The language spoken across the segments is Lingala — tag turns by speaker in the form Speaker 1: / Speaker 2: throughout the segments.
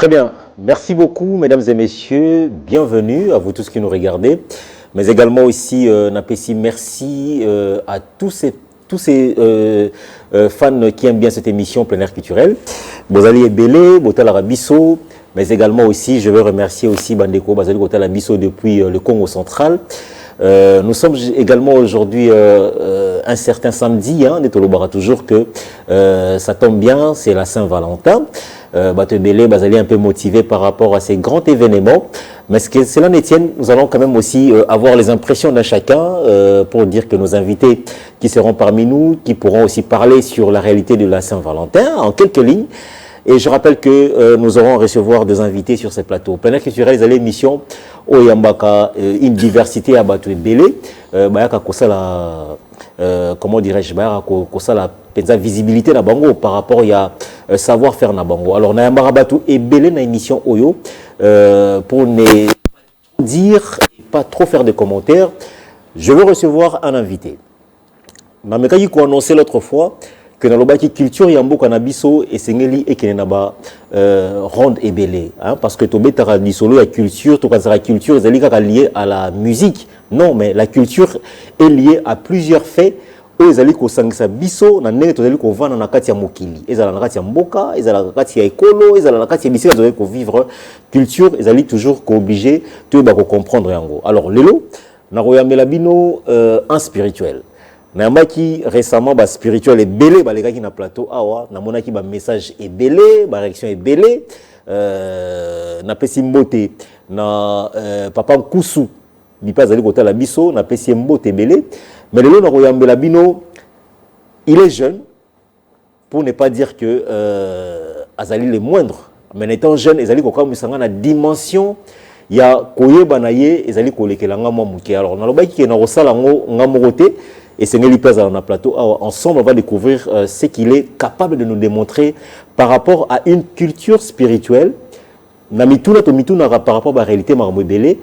Speaker 1: Très bien. Merci beaucoup, mesdames et messieurs. Bienvenue à vous tous qui nous regardez. Mais également aussi, Napessi, merci à tous ces fans qui aiment bien cette émission plein air culturel. Bozali Ebele, Botal Arabiso, mais également aussi, je veux remercier aussi Bandeko Bazali Botal Arabiso depuis le Congo central. Nous sommes également aujourd'hui un certain samedi, hein, Netolobara toujours que ça tombe bien, c'est la Saint-Valentin. Batebele, Bazali un peu motivé par rapport à ces grands événements. Mais ce que cela ne tienne, nous allons quand même aussi avoir les impressions d'un chacun pour dire que nos invités qui seront parmi nous, qui pourront aussi parler sur la réalité de la Saint-Valentin en quelques lignes. Et je rappelle que nous aurons à recevoir des invités sur ces plateaux. Plein air culturel, ils l'émission Oyambaka, une diversité à Batebele. Bayaka Kosala, comment dirais-je, Bayaka Kosala, la visibilité na bango par rapport à savoir-faire na bango. Alors, na Marabatu et Belé na émission Oyo, pour ne dire, pas trop faire de commentaires, je veux recevoir un invité. Na mekaki ko annoncé l'autre fois que dans le culture yambo kanabiso et sengeli et kenaba ronde et belé, hein, parce que tobe tara disolo la culture, to kanzara culture ezali kaka lié à la musique. Non, mais la culture est liée à plusieurs faits. Oyo ezali kosangisa biso na ndenge tozali kovanda na kati ya mokili, ezala na kati ya mboka, ezala na kati ya ekolo, ezala na kati ya bisika tozali kovivre. Culture ezali toujours obligé toyeba ko comprendre yango. Alors lelo na koyambela bino un spirituel. Na yambaki récemment ba spirituel ebele balekaki na plateau awa, na monaki ba message ebele, ba réaction ebele, na pesi mbote na papa Nkusu bipa azali kotala biso na pesi mbote ebele. Mais le long de Bino, il est jeune, pour ne pas dire que Azali les moindres. Mais étant jeune, Azali Koka Musanga na dimension, il y a Koye Banaye, Azali Kolekelanga Mamouké. Alors, on a le qui est dans le salango Ngamoroté, et c'est Nelly Pez dans le plateau. Ensemble, on va découvrir ce qu'il est capable de nous démontrer par rapport à une culture spirituelle. Namituna Tomituna par rapport à la réalité Marmobele.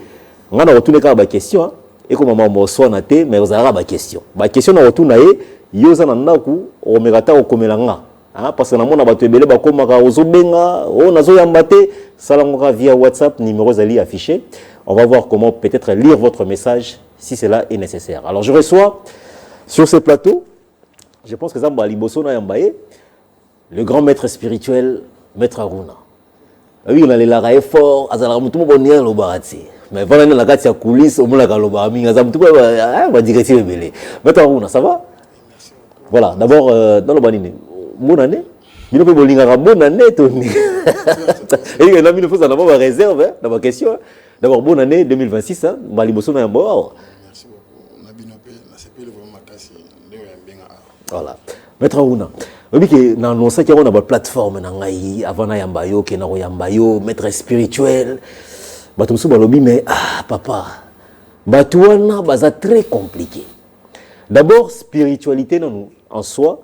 Speaker 1: On a retourné à la question. Et comme maman soit naté, mais vous avez des questions. La question na retourna e yoza na ndaku o megata o komelanga. Hein, parce que na mona bato ebele ba komaka ozobenga, o nazo yambate, salangoka via WhatsApp, numéro zali affiché. On va voir comment peut-être lire votre message si cela est nécessaire. Alors je reçois sur ce plateau, je pense que Zamba Liboso na yambaye, le grand maître spirituel, maître Aruna. Oui, on a les larae fort, azala mutumo bonia lo barati. Mais voilà, dans la carte, il y a coulisses, au moins la galoba, il y a tout le monde direct belé. Maintenant, Aruna, ça va? Merci beaucoup. Voilà, d'abord, dans le banine, bonne année. Il ne peut pas dire bonne année, Tony. Et il y a une fois, d'abord, ma réserve, dans ma question. D'abord, bonne année 2026, hein. Maliboso n'a pas. Merci beaucoup. Voilà. Maître Aruna. Oui, que dans nos sacs, on a une plateforme, avant Yambayo, qui est dans Yambayo, maître spirituel. Batumsu balobi mais papa batouana baza très compliqué. D'abord spiritualité non en soi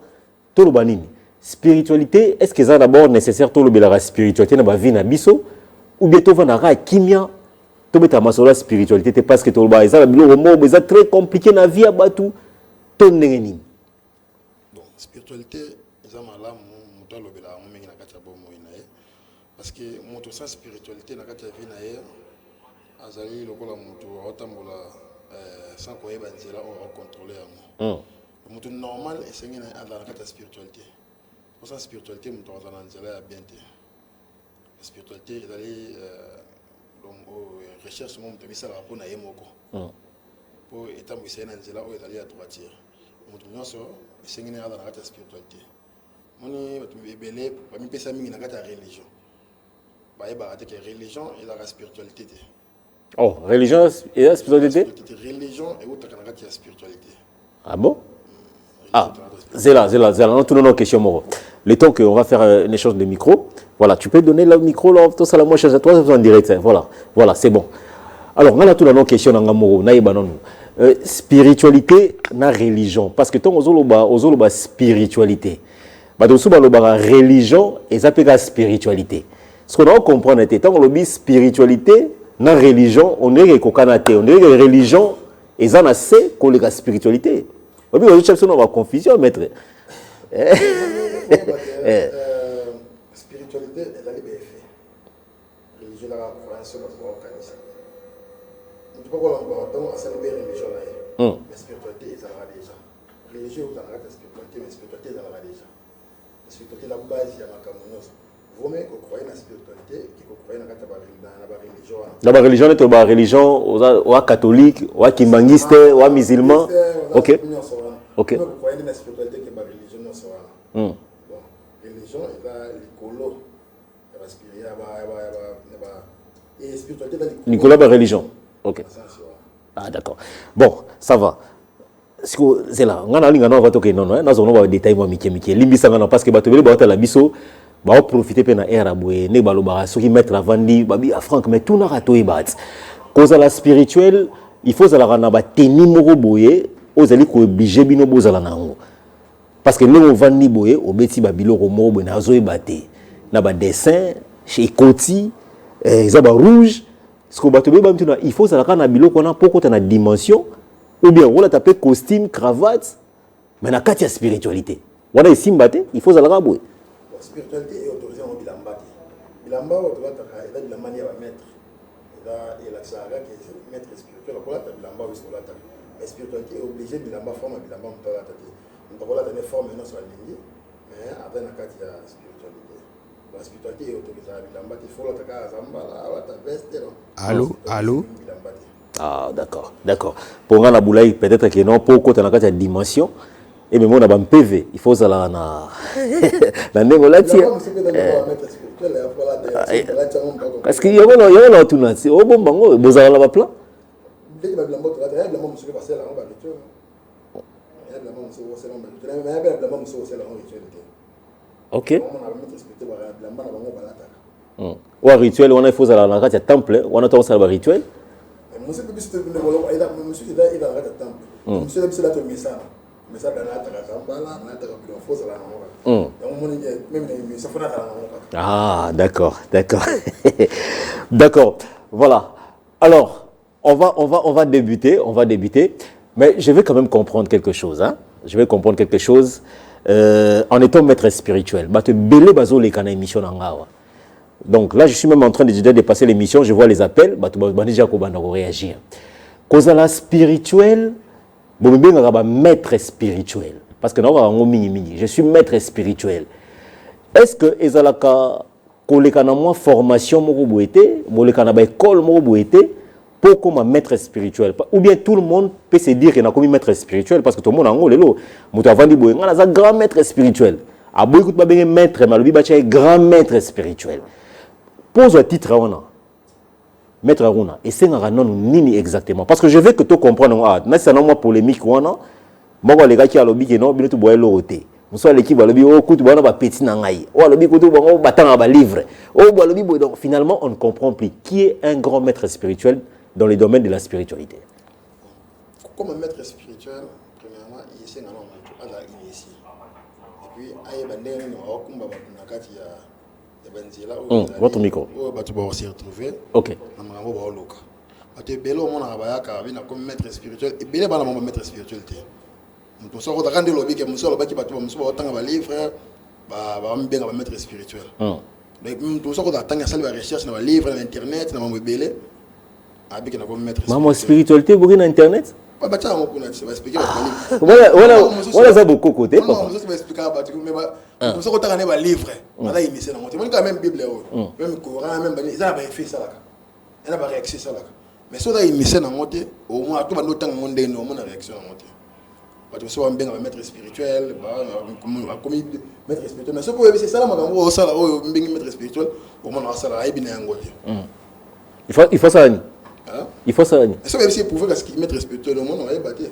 Speaker 1: tolo banini. Spiritualité est-ce que c'est d'abord nécessaire tolo belara spiritualité na ba vie na biso ou bien to vana ka kimia to beta masola spiritualité parce que tolo ba eza bilo mo baza très compliqué na vie abatu to ndengeni.
Speaker 2: Bon, spiritualité eza malamu mutalo bela mo mengi na kata bo mo inaye parce que moto sa spiritualité na kata vie na ye azali lokola mutu atambola sans koyeba nzela o contrôler yango mutu normal esengi na ala kata spiritualité pour sa spiritualité mutu azana nzela ya bien te spiritualité ezali donc recherche mo mutu bisala po na ye moko po etambisa na nzela o ezali ya droitière mutu nyonso esengi na ala kata spiritualité moni batu ebele bami pesa mingi na kata religion bayeba que religion et la spiritualité.
Speaker 1: Oh, religion et la spiritualité?
Speaker 2: Religion et autre la spiritualité.
Speaker 1: Ah bon? Ah, c'est là. Nous tournons nos questions, Moro. Le temps qu'on va faire un échange de micro. Voilà, tu peux donner le micro, là, tout ça, la moi, chez toi, c'est en direct. Voilà, c'est bon. Alors, on a tout dans nos questions, Moro. Spiritualité, na religion. Parce que tant aux spiritualité. Bah, donc, souvent, religion et ça peut être spiritualité. Ce qu'on doit comprendre, c'est que quand on spiritualité, dans la religion, on est que on est que religion, et ça, c'est que la spiritualité. On va confusion, maître.
Speaker 2: Spiritualité, elle a les effets. la croyance sur notre organisme. On ne peut pas voir l'environnement à célébrer la religion là. Mais spiritualité, ils en ont déjà. Religion, ils en ont la spiritualité, mais spiritualité, ils en ont déjà. La spiritualité, la base, il y a ma camonos. Vous même que croyez dans la spiritualité, qui croyez dans la religion.
Speaker 1: La religion est la religion, ou catholique, ou kimbangiste, ou musulman. Ok. Ok.
Speaker 2: Vous croyez dans la spiritualité qui est la religion, non c'est bon. Religion est là, l'écolo. Et spiritualité dans
Speaker 1: Nicolas, la religion. Ok. Ah, d'accord. Bon, ça va. C'est là. On a un détail, parce que la biso, va profiter de l'ère aboué, ne balobara, ceux qui mettent la vandi, babi à Franck, mais tout n'a pas été bat. Cause à la spirituelle, il faut que la rana ba teni moro boye, aux alliés qui obligé bino bozala nango. Parce que nous vandi boye, au beti babilo romo boye na zoe bate, na ba dessin, chez Koti, zaba rouge, ce qu'on batte bien, il faut que la rana bilo qu'on a beaucoup de dimension, ou bien on a tapé costume, cravate, mais na katia spiritualité. On a ici mbaté, il faut que la rana boye.
Speaker 2: La spiritualité est autorisée en bilamba. Bilamba, il a de la manière à mettre. Il a la maître spirituel. La spiritualité est obligée de bilamba forme, bilamba on peut la donner forme non sur la ligne, mais après la carte il y a spiritualité. La spiritualité est autorisée à bilamba. Il faut la zamba, la veste.
Speaker 3: Allô.
Speaker 1: Ah d'accord, d'accord. Pour la boulaye peut-être que non, pour côté la carte il y a dimension. Et même on a un PV, il faut ça là na négolatia. Parce qu'il y a un tout là, c'est au bon bango, vous avez la plan. OK. Ou rituel, on a faut ça là, il y a temple, on a ça rituel.
Speaker 2: Monsieur mais ça
Speaker 1: ah d'accord, d'accord. D'accord. Voilà. Alors, on va débuter, mais je vais quand même comprendre quelque chose, hein. Je vais comprendre quelque chose en étant maître spirituel. Donc là, je suis même en train de dépasser l'émission, je vois les appels, déjà réagir. Cause à la spirituelle, maître spirituel. Parce que je suis maître spirituel. Est-ce que ezalaka kolekana moi formation moko boete, molekana ba école moko boete pour comme maître spirituel ou bien tout le monde peut se dire qu'il a comme maître spirituel parce que tout le monde en ngolo lelo mutu avandi boye ngana za grand maître spirituel. Aboy kut ba benga maître malobi ba cha grand maître spirituel. Pose un titre on Maître Aruna, et c'est un nini exactement. Parce que je veux que tu comprennes, mais c'est un polémique, moi, les gars qui ont lobby, non, bien tout boire l'oroté. Nous sommes l'équipe, lobby, oh, écoute, bon, on va petit nangaï. Oh, lobby, écoute, bon, on va battre un livre. Oh, lobby, donc finalement, on ne comprend plus qui est un grand maître spirituel dans les domaines de la spiritualité.
Speaker 2: Comme un maître spirituel, premièrement, il essaie d'aller initier. Et puis, il y a des
Speaker 1: votre micro.
Speaker 2: On s'y retrouver.
Speaker 1: Ok.
Speaker 2: Comme maître spirituel. Et bien, il maître spirituel. On sort de rendre le lobby, on sort le bâti, on sort autant de livres, on bien maître spirituel. Donc, on sort d'attendre à la recherche dans les livres, dans Internet, dans le mobile.
Speaker 1: Maman, spiritualité, vous avez Internet?
Speaker 2: Pas bâti, on va expliquer.
Speaker 1: Voilà, ça beaucoup côté.
Speaker 2: On va expliquer à bâti, mais on sort autant de livres. On a initié dans le monde. Même la Bible, même le Coran, même ils ont fait ça. Ils ont réussi ça. Mais si on a initié dans le monde, au moins, tout le monde a réussi dans le monde. Parce que soit bien maître spirituel, comme maître spirituel. Mais ce que c'est ça, on ça maître spirituel, au moins on a ça là,
Speaker 1: il faut ça. Il faut ça.
Speaker 2: Est-ce que c'est prouvé que maître spirituel, au moins on a battu.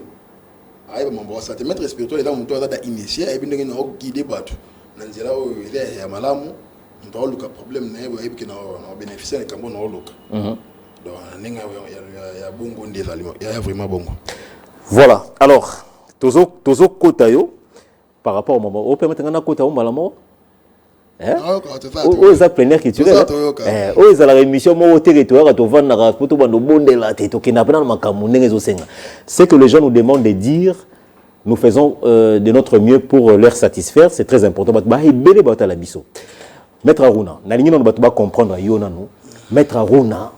Speaker 2: Aïe, mon boss, c'est maître spirituel, là, on doit initier, et puis on a guidé battu. Dans ce là où il est à Malam, on doit avoir un problème, et puis on a bénéficié de Cambon, on a donc il y a bon des aliments, il y a vraiment bon.
Speaker 1: Voilà. Alors. Tozo kotayo par rapport au moment au permettre ngana kotayo malamo aux plénière qui tu aux à la émission mon territoire to vendre pour tout bando bondela te to kina pena makamu ngezo senga c'est que les gens nous demandent de dire nous faisons de notre mieux pour leur satisfaire, c'est très important ba belé bata la biso. Maître Aruna na lingi non ba comprendre yo nanu Maître Aruna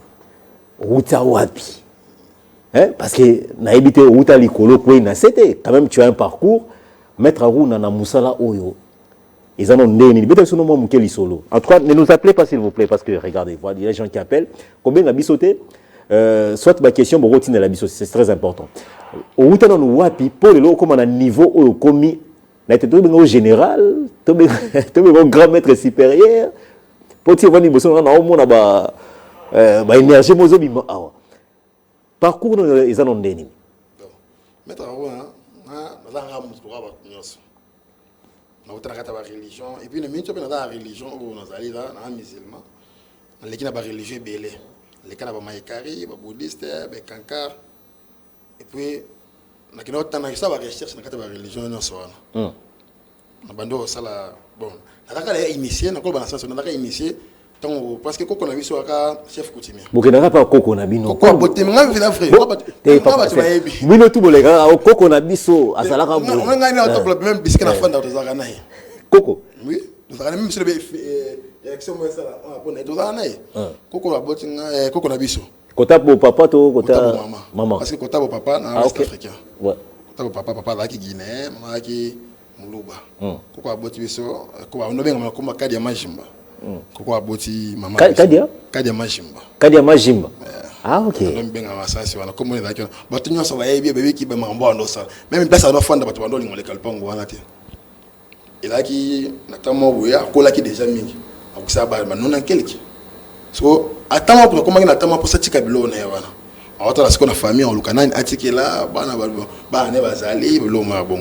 Speaker 1: Ruta Wapi. Hein? Parce que naibité Ruta Likolo Kwena, c'était quand même tu as un parcours. Maître Aruna na Moussala Oyo. Ils en ont donné. En tout cas, ne nous appelez pas s'il vous plaît, parce que regardez, voilà, il y a des gens qui appellent. Combien la bisoté? Soit ma question, bon, routine la bisoté, c'est très important. Au Ruta no Wapi, pour le comme on a niveau au commis, na été au général, au grand maître supérieur. Pour dire qu'on a au moins énergie, parcours, ils en ont donné.
Speaker 2: Maître Aruna, la religion, et puis, nous avons la religion, nous avons la musulman, nous avons la religion belé. Les cas de Maïkari, les bouddhistes, les Kankar, et puis, nous avons la recherche dans la religion. Nous avons bon, nous avons initié, nous avons initié, parce que quand on a vu sur chef coutumier.
Speaker 1: Vous n'avez pas Coco Nabino.
Speaker 2: Coco, tu m'as vu la frère.
Speaker 1: Oui, le tout, les gars, Coco Nabiso, à Salara.
Speaker 2: On a gagné un même biscuit à la fin de la Zaganaï.
Speaker 1: Coco.
Speaker 2: Oui, nous avons même sur le élection, on est tous années. Coco la botte, Coco Nabiso.
Speaker 1: Kota pour papa, kota
Speaker 2: maman. Parce que kota pour papa, dans l'Est africain.
Speaker 1: Ouais.
Speaker 2: Kota pour papa là qui Guinée, maman qui Muluba. Coco la botte biso, Coco on a bien comme Kadia Majimba. Coco la botte maman. Kadia Majimba.
Speaker 1: Kadia Majimba. Ah ok.
Speaker 2: On bien à ça si voilà comme on est d'accord. Bah tu n'as pas bien bébé qui va m'envoyer en ça. Même place à doit fondre bateau dans les calpang voilà té. Et là qui notamment oui à cola qui déjà mingi. Avec ça bah non en quelque. So attends pour comment attends pour cette kabilo na wana. Awata la sikona famille en lukana ni atike là bana ba ne bazali lo ma bon.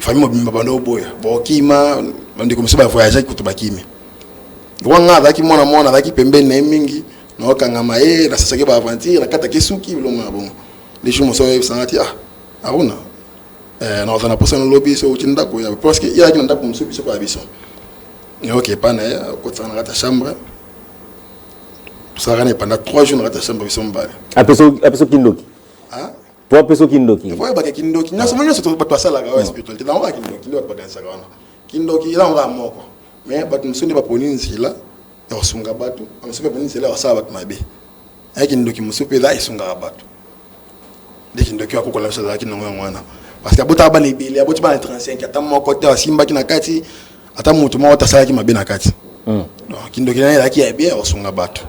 Speaker 2: Famille mobimba bando boya. Bo kima bandi comme ça ba voyager ko to bakimi. Wanga zaki mwana zaki pembeni na mingi. Na okangama na sasa ke ba aventure na kata kesuki lo ma bon. Les jours mo so sangati Aruna. Na ozana posa no lobby so utinda ko ya parce que il y a qui nda ko msubi so ko abiso. OK pas na ko tsana kata chambre. Ça rane pendant 3 jours na kata chambre biso mbale.
Speaker 1: Apeso kindoki.
Speaker 2: Ah?
Speaker 1: Pour apeso kindoki.
Speaker 2: Il faut ba kindoki. Na so mo so ba sala ga spiritualité. Na on va kindoki ba kansa ga wana. Kindoki ila on va moko. Mais ba tumsundi ba ponini sila. Ya osunga batu. Amsupe ponini sila wa sala batu mabe. Ai kindoki musupe la isunga batu. Dès kindoki akoko la sala ki nango ngwana. Parce que abota ba libili, aboti ba 35 ata mo côté wa simba ki na kati, ata mutu mo ta sala ki mabe na kati. Donc kindoki na ila ki ya bien osunga batu.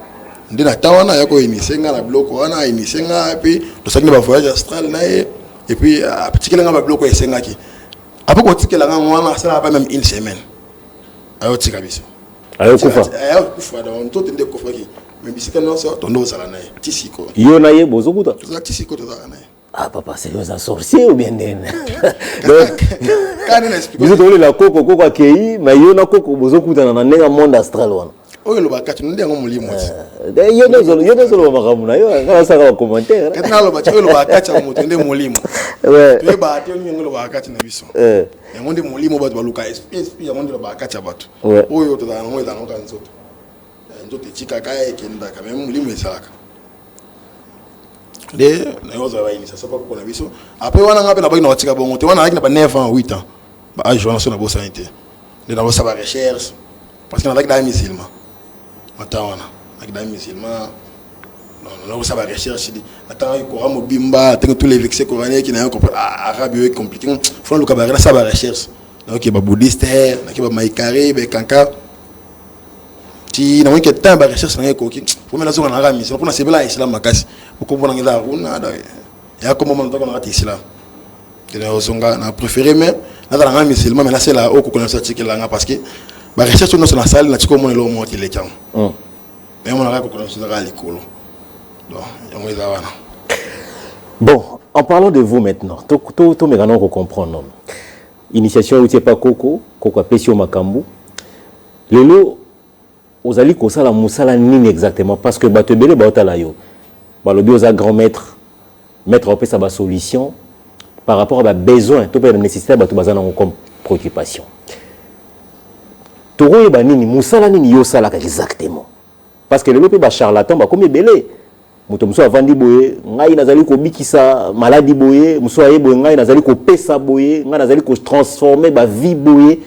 Speaker 2: Ndina tawana yako inisenga na bloko wana inisenga et puis to sakina ba voyage astral na et puis tikela nga ba bloko esenga ki. Apo ko tikela nga wana sala ba même une semaine. Ayo tika biso.
Speaker 1: Ayo kufa.
Speaker 2: Ayo kufa donc to tende kufa ki. Mais bisika no so tondo sala na tisiko.
Speaker 1: Yo na ye bozokuta.
Speaker 2: To za tisiko to za na.
Speaker 1: Ah papa, c'est un sorcier ou bien n'est?
Speaker 2: Quand on explique.
Speaker 1: Vous êtes la coco akei, mais yo na coco bozokuta na nenga monde astral wana.
Speaker 2: Oyo lo bakati ndio ngo mulimo ati.
Speaker 1: Yo no makamuna yo ngala saka commentaire.
Speaker 2: Kana lo bakati oyo lo bakati mo tende mulimo.
Speaker 1: Ouais.
Speaker 2: Tu ba ati onyo lo bakati na biso. Yango ndi mulimo batu baluka SP yango ndi lo bakati batu. Oyo to da ngo da ngo kanzoto. Nzoto chika kaya kenda kama mulimo esaka. De na yoza ba inisa sopa ko na biso. Après wana ngape na ba ina watika bongo te wana akina ba 9 ans 8 ans. Ba age wana so na bo sanité. De na bo sa ba recherche parce que na da musulman. Matawana avec des musulmans non ça va recherche attends il courant mobimba tant tous les versets coraniens qui n'ont compris arabe est compliqué faut le cabaret ça va recherche donc il y a bouddhiste il y a maïkari be kanka ti na wiki temps ba recherche na ko ki faut mettre sur en arabe c'est pour na c'est là islam makasi pour comprendre ngira runa ya comme moment donc on a islam de la zonga na préféré mais na dans la musulman mais là c'est là au ko connaître ça là parce que ba recherche no na salle na tiko monelo mo ti lekam mais on a ko ça ra likolo donc on est là.
Speaker 1: Bon, en parlant de vous maintenant, tout mes ganons qu'on comprend non. Initiation ou pas coco apesio makambu. Lelo ozali ko sala musala nini exactement parce que batebele ba otala yo. Ba lobi oza grand maître opé sa ba solution par rapport à ba besoin, to pe nécessité ba to bazana comme préoccupation. Toro yeba nini musala nini yo sala exactement parce que le pe ba charlatan ba comme belé muto muso avandi boye ngai nazali ko bikisa maladie boye muso aye boye ngai nazali ko pesa boye ngai nazali ko transformer ba vie boye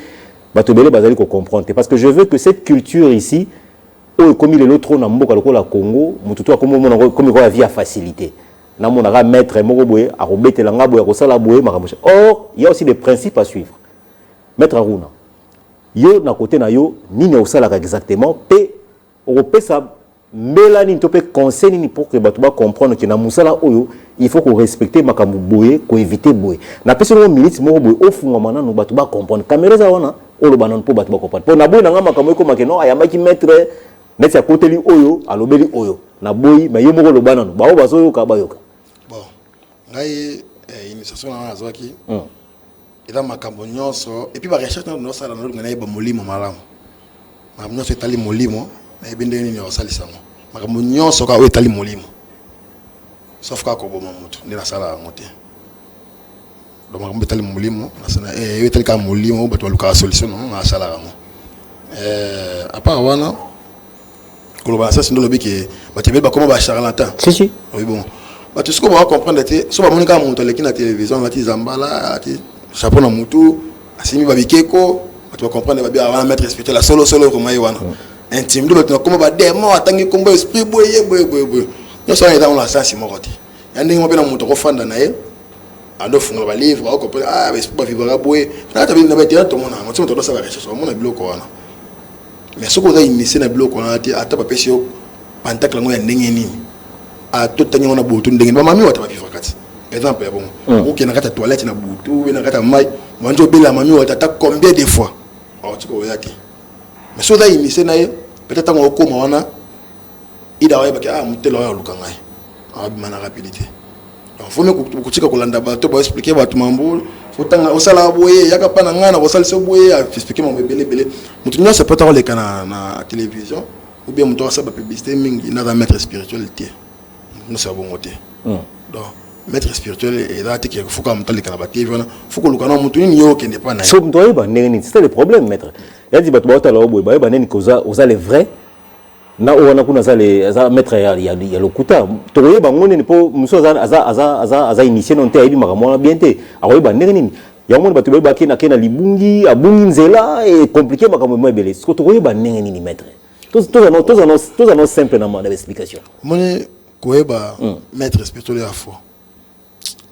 Speaker 1: ba to belé bazali ko comprendre parce que je veux que cette culture ici comme il est l'autre on a mboka lokola Congo mutu to comme on comme quoi via facilité na mon ara maître moko boye a robetela ngabo ya kosala boye makambo. Or il y a aussi des principes à suivre. Maître Aruna yo na côté na yo nini osala exactement pe opesa mbela ni to pe conseil ni pour que bato ba comprendre que na musala oyo il faut qu'on respecte makambo boye ko éviter boye na pesa no minute moko boye ofunga mana no bato ba comprendre caméra za wana olo banan po bato ba comprendre po na boye na ngama makambo ko makeno ayamaki maître net ya koteli oyo alobeli oyo na boyi ma yo moko lo banano ba o bazo ka bayoka
Speaker 2: bon ngai initiation na azwaki eza makambo nyonso et puis ba recherche no sala na ngana ba molimo malamu makambo nyonso etali molimo na ebende nini osalisango makambo nyonso ka etali molimo sauf ka ko boma mutu ndina sala ngote donc makambo etali molimo na sana etali ka molimo bato luka solution na sala ngo à part wana koloba ça c'est ndolo biki batebel ba comment ba charlatan
Speaker 1: si
Speaker 2: oui bon ba tout ce qu'on va comprendre c'est so ba monika monto leki na télévision bati zambala ati chapeau na mutu asimi ba bikeko tu vas comprendre ba bien mettre respecter la solo comme wana intime do bato comment ba démon atangi kombo esprit boye non ça est dans la sens moroti yandi mo bena mutu ko fanda na ye ando funga ba livre ba comprendre ba esprit ba vivra boye na ta bina ba tira to mona mo to sa ba recherche mona biloko wana mais ce qu'on a initié na biloko wana ati ata ba pesio pantakla ngo ya ndenge nini a tout tanya wana botu ndenge ba mami wata ba vivra kati exemple ya bon OK na kata toilette na botu na kata mai manjo bela mami wata ta combien de fois tu ko yaki mais so da initié na ye peut-être ngo ko wana ida wa ba mutelo ya lukangai mana rapidité donc faut me kutika kolanda ba to ba expliquer ba to mambo faut tanga osala boye yaka pana ngana osala so boye expliquer mo belé mutu nyasa peut le kana na télévision ou bien mutu osaba publicité mingi na maître spiritualité nous savons ngoté donc maître spirituel et là tu faut comme tal kana ba TV wana faut ko lukana mutu ni yo kende pa na
Speaker 1: so mtoye ba neni c'est le problème maître yadi bato ba otala boye ba neni koza osale vrai na wana kuna za maître ya lokuta toye bango nini po muso za initié non te ayibi makamona bien te akoyeba ndenge nini ya moni bato ba kena libungi abungi nzela et compliqué makambo mo ebele ce que toyeba ndenge nini maître tous no simple na ma explication
Speaker 2: moni koyeba maître spirituel ya fo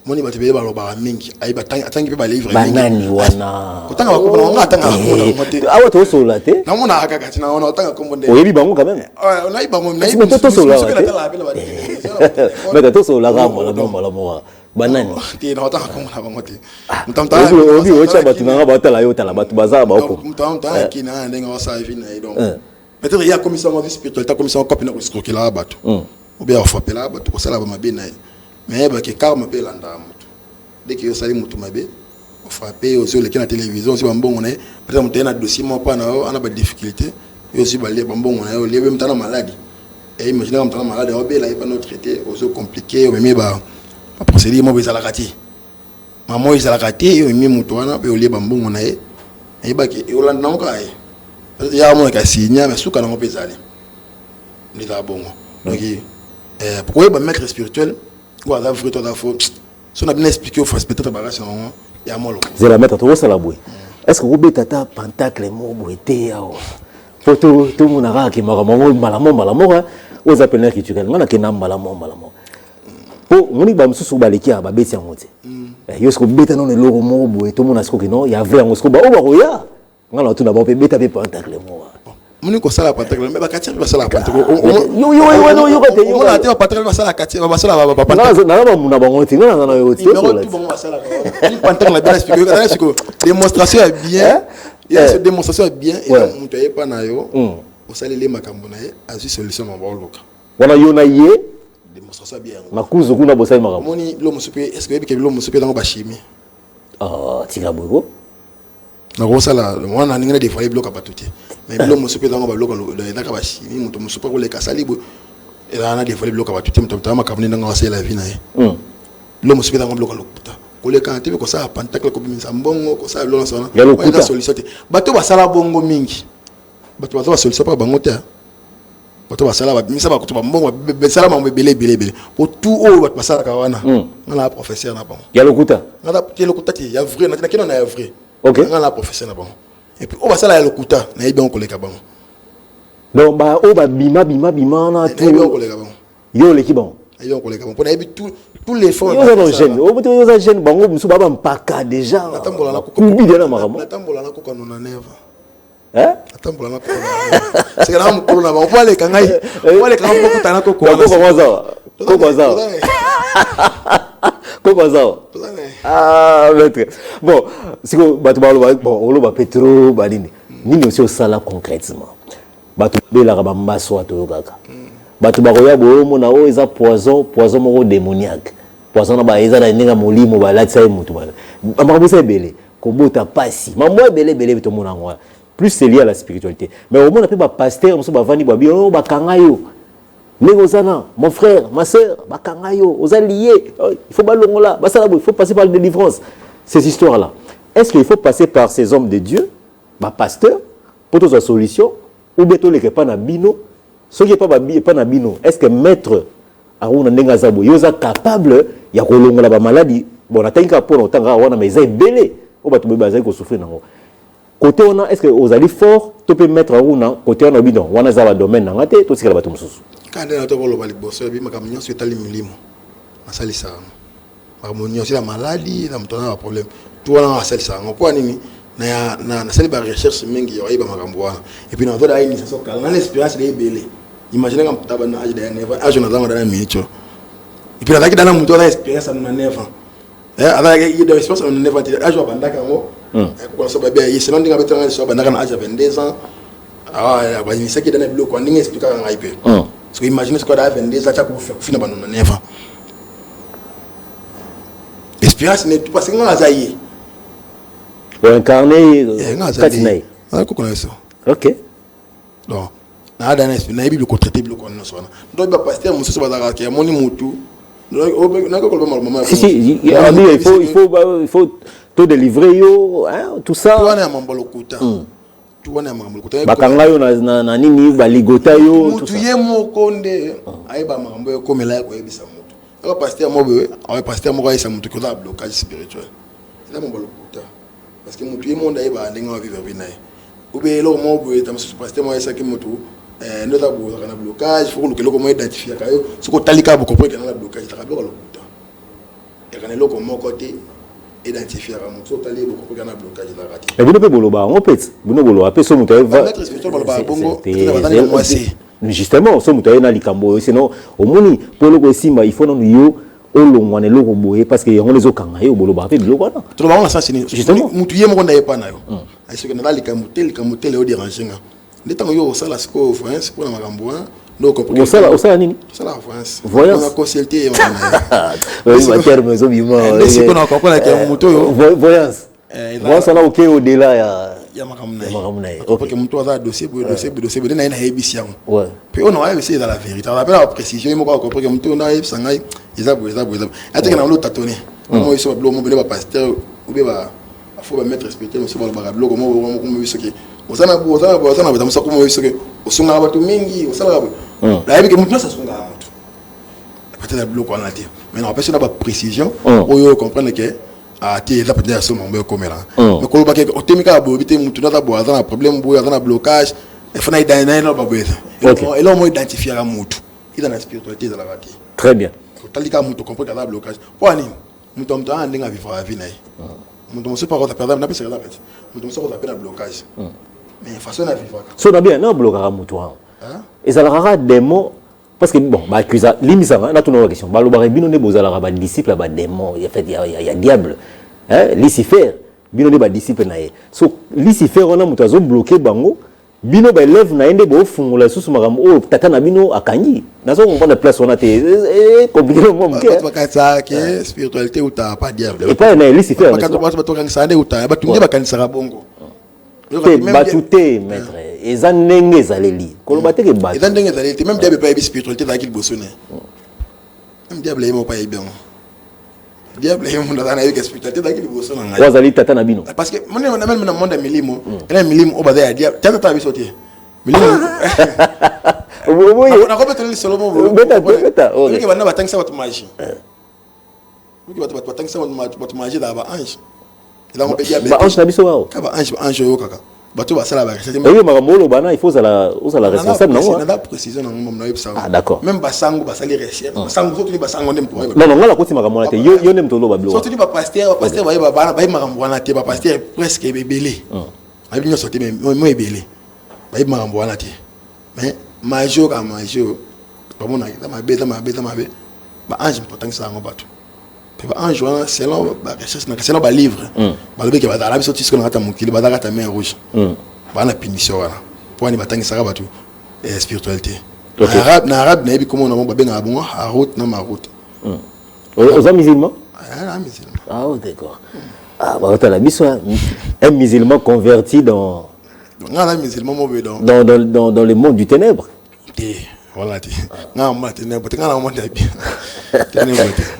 Speaker 2: moni bato ba loba mingi ayiba tangi pe ba livre
Speaker 1: banani wana
Speaker 2: kotanga ko na tanga ko
Speaker 1: awa to sola te
Speaker 2: na mona aka kati na ona tanga ko monde
Speaker 1: oyebi bango quand même
Speaker 2: on a bango
Speaker 1: na ibi to sola mais to sola rambo la mo banani
Speaker 2: ti na tanga ko mona bango ti
Speaker 1: mtamta obi ocha bato na batala yo tala bato baza ba ko
Speaker 2: mtamta kina ndenga wasa hivi na donc peut-être il y a commission de spirituel ta commission copine ko escroquer la bato ou bien frapper la bato ko sala ba mabina mais ba ke karma pe landa mutu dès que yo sali mutu mabe o frapper aux yeux la télévision si bambongo na peut-être mutu na dossier mo pa na ana ba difficulté yo si ba le bambongo na yo le même tana maladie et imagine comme tana maladie o be la pas notre traité aux yeux compliqué mais ba procédure mo bezala kati maman izala kati yo mi mutu wana pe o le bambongo na e ba ke yo landa mo kai ya mo ka signa mais suka na mo bezali ni da bongo donc pourquoi ba maître spirituel quoi la vraie toi la faute si on a bien expliqué au face peut-être bagage non il y a moi le
Speaker 1: c'est la mettre to sala boy est-ce que vous tata pentacle mo boité yao photo tout mon ara ki malamo aux appels culturels ngana ke na malamo po moni ba msusu baleki ba beti yango te yo ce que beta non le logo mo boy tout mon asko ki non ya vrai ngo sko ba o ba roya ngana tout d'abord beta pe pentacle mo
Speaker 2: moni ko sala patacle mais ba katia ba sala patacle
Speaker 1: yo ko te yo
Speaker 2: on a te patacle ba sala katia ba sala ba
Speaker 1: patacle na ba muna bango ti ngana na yo ti
Speaker 2: so la bon ba sala ni patacle la bien expliqué c'est que démonstration est bien il y a cette démonstration est bien et on te pas na yo o salele makambo na ye azu solution na ba loka
Speaker 1: wana yo na ye
Speaker 2: démonstration bien
Speaker 1: makuzo kuna bosai makambo
Speaker 2: moni lo musupe est-ce que lo musupe dans ba chimie
Speaker 1: tika bogo
Speaker 2: na ko sala wana ninga des fois bloka patuti mais lo musupe dans ba bloka da ka ba chimie muto musupe ko le kasali bo et là on a des fois bloka patuti muto tama kabuni ndanga wasa la vie na ye lo musupe dans bloka lokuta ko le kan tebe ko sa pentacle ko bimisa mbongo ko sa lo na sona
Speaker 1: ya
Speaker 2: solution te bato ba sala bongo mingi bato ba solution pa bango te bato ba sala ba bimisa ba ko ba mbongo be sala ma belé pour tout o bato ba sala ka wana na professeur na bango
Speaker 1: ya lokuta
Speaker 2: na te lokuta ti ya vrai na kino na ya vrai
Speaker 1: OK
Speaker 2: na professeur na bango et puis o ba sala ya lokuta na yebi on ko le ka bango
Speaker 1: Donc ba o ba bima na tout. Yo le ki bon.
Speaker 2: Yo ko le ka bon. Pour tous les fonds.
Speaker 1: Yo za jeune. O boto yo za jeune bango musu ba mpaka déjà.
Speaker 2: Natambola na ko.
Speaker 1: Kubi de na makamo.
Speaker 2: Natambola na ko kanona neva.
Speaker 1: Hein?
Speaker 2: Natambola na ko. C'est que là on ko na ba. On va aller kangai. On va aller kangai ko tana ko ko.
Speaker 1: Comment ça? Ah, maître. Bon, si vous bon, pétro, badini. Ni aussi au sala concrètement. Batu bela rabamba so atokaka. Batu baroya bo mona o eza poison moko démoniaque. Poison na ba eza na ninga molimo ba latsa mutu ba. Amabusa belé, ko bota pasi. Mambo belé to mona ngwa. Plus c'est lié à la spiritualité. Mais au moins on peut ba pasteur, on so ba vani ba bi o ba kangayo. Mon frère, ma soeur, Bakangayo, aux alliés, il faut balongola, il faut passer par la délivrance. Ces histoires-là. Est-ce qu'il faut passer par ces hommes de Dieu, pasteur, pour toute la solution, ou bien tout les qui pas na bino, ceux qui pas na bino, est-ce que maître Aruna Nengazabo, il est capable, il y a kolongola ba maladie, bon, on a tant qu'à pour autant on mais c'est belé, on va tout baser qu'on souffre nango. Côté on a, est-ce que vous allez fort, tu peux mettre Aruna, côté on a bidon, on a ça domaine nangate, tout ce qui est là-bas tout mususu.
Speaker 2: Quand on a tout le bali bosso, bi makamnyo c'est tali milimo. Masali ça. Makamnyo c'est la maladie, la mtona un problème. Tout on a masali ça. On peut nini na sali ba recherche mingi yo iba makambo wana. Et puis na zo da ini ça soka. Na l'espérance de belé. Imaginez comme taba na âge de neva, âge na zanga na micho. Et puis là qui dans muto na expérience na neva. Avec il y a de l'expérience na neva, âge wa bandaka ngo. Ko so ba bien, c'est non dinga betanga so bandaka na âge de 22 ans. Ah, ba ni ça qui dans le bloc, on ninga expliquer en IP. Parce que imaginez ce qu'on a 22 ans, tu as fait un neuf. L'espérance n'est pas parce que nous avons zaïe.
Speaker 1: Pour incarner,
Speaker 2: Katinay. Ah, qu'on connaît ça.
Speaker 1: Ok.
Speaker 2: Donc, na dans l'espérance, na Bible ko traiter Bible ko non so na. Donc ba pasteur muso so bazaka ke moni mutu. Donc na ko ko ba maman.
Speaker 1: Si il faut te délivrer yo, hein, tout ça.
Speaker 2: Toi na mambolo kuta.
Speaker 1: Bakangayo na nini baligota yo
Speaker 2: tout ça. Mutu ye mokonde aiba makambo yo komela ko yebisa mutu. Aka pasteur mobe, aka pasteur moko ayisa mutu ko za blocage spirituel. C'est là mon balokuta. Parce que mutu ye monde aiba ndenga vivre binaye. Ube lo mo boye tam pasteur mo ayisa ki mutu no za bo kana blocage, faut que lo ko mo identifier kayo. Soko talika bo ko po kana blocage ta ka balokuta. Et kana lo ko mo côté identifier à mon saut aller beaucoup de blocage de la ratie.
Speaker 1: Et vous ne pouvez pas boloba, on peut. Vous ne boloba, après ce mutuel va.
Speaker 2: Maître spirituel boloba bongo.
Speaker 1: Justement, ce mutuel na likambo, sinon au moni pour le simba il faut non yo au longwane lo boye parce que on les okanga yo boloba fait biloko na.
Speaker 2: Tout le monde ça c'est justement mutuye mo na pas na yo. Est-ce que na likambo tel au déranger nga. Ndeta yo ça la sco France pour na makambo hein. Donc
Speaker 1: au ça nini?
Speaker 2: Ça la France.
Speaker 1: Voyance.
Speaker 2: On a consulté.
Speaker 1: Oui, ma terme zo bima.
Speaker 2: C'est qu'on a encore la moto yo.
Speaker 1: Voyance. Voyance là OK au-delà
Speaker 2: ya makamna.
Speaker 1: OK.
Speaker 2: Que moto a dossier na ina hebisi yango.
Speaker 1: Ouais.
Speaker 2: Puis on a essayé dans la vérité. On appelle la précision, il m'a compris que moto na hebisi ngai. Ezabo. Ate que na lo tâtonner. Moi ils sont blo mo bele ba pasteur ou bien ba faut mettre respecter monsieur ba blo ko mo biso ke. Osana ba tamusa ko mo biso ke. Osunga ba to mingi, osala ba. La yebi que moto ça sunga moto. Peut-être la blo ko na te. Mais non, parce que na ba précision, on yo comprendre que a ti eza peut-être ça mon comme là. Mais ko ba ke o temika bo bité moto na bo azana problème bo azana blocage. Il faut na identifier na ba boeza. Et là on identifier la moto. Il dans la spiritualité de la ratie.
Speaker 1: Très bien.
Speaker 2: Talika moto comprendre que la blocage. Pour ani moto a ndinga vivre la vie na. Moto mo se pas perdre na pesa la pete. Moto so ko appelle la blocage. Mais façon na vivre.
Speaker 1: So na bien na blocage moto. Hein? Et ça la rara démon parce que bon ba accusa limisa na tout nos question. Ba lo ba bino ne bozala ba disciple ba démon. Il y a diable. Hein? Lucifer bino ne ba disciple na ye. So Lucifer on a moto azo bloquer bango. Bino ba élève na ende bo fungula susu makambo o tata na bino akanyi. Nazo comprendre place on a te compliqué le monde.
Speaker 2: Ba ka ça que spiritualité ou ta pas diable.
Speaker 1: Et pas na Lucifer.
Speaker 2: Ba ka to ba to kan ça ou ta ba tunde ba kan ça bongo.
Speaker 1: Batute maître eza ndenge ezaleli koloba te ke batu
Speaker 2: eza ndenge ezaleli même diable pas spiritualité dans qu'il bosone même diable est pas bien diable est mon dans la spiritualité dans qu'il bosone
Speaker 1: wazali tata na bino
Speaker 2: parce que mon même dans le monde milimo et milimo oba ya diable tata ta bisotie milimo on a complètement le solo beta OK bana batangisa batu magie OK batangisa batu magie da ba ange.
Speaker 1: Ba ange na biso wao.
Speaker 2: Ka ba ange yo kaka. bato basala ba recherche
Speaker 1: oui makamolo bana il faut la responsable non
Speaker 2: na précision na ngomba na yebisa
Speaker 1: ah d'accord
Speaker 2: même basango basali recherche basango surtout ni basango ndem pour
Speaker 1: non non ngala koti makamona te yo nem tolo bablo
Speaker 2: surtout ni ba pasteur ba bana ba makambo wana te ba pasteur presque ebele abi nyo sorti mo ebele ba makambo wana te mais major à major ba mona ta mabe ba ange important ça ngo bato pe ba ange wana selon ba recherche na selon ba livre ba lobe ke ba dala biso tisiko na ta mukili ba dala ta main rouge ba na punition wana pour ni batangi saka bato spiritualité na arabe na yebi comment on ba benga bon a route na ma route
Speaker 1: aux musulmans
Speaker 2: musulman
Speaker 1: ah d'accord ah bah la biso un musulman converti dans
Speaker 2: musulman mo be
Speaker 1: dans le monde du ténèbre
Speaker 2: voilà tu nga ma ténèbre tu nga na monde bien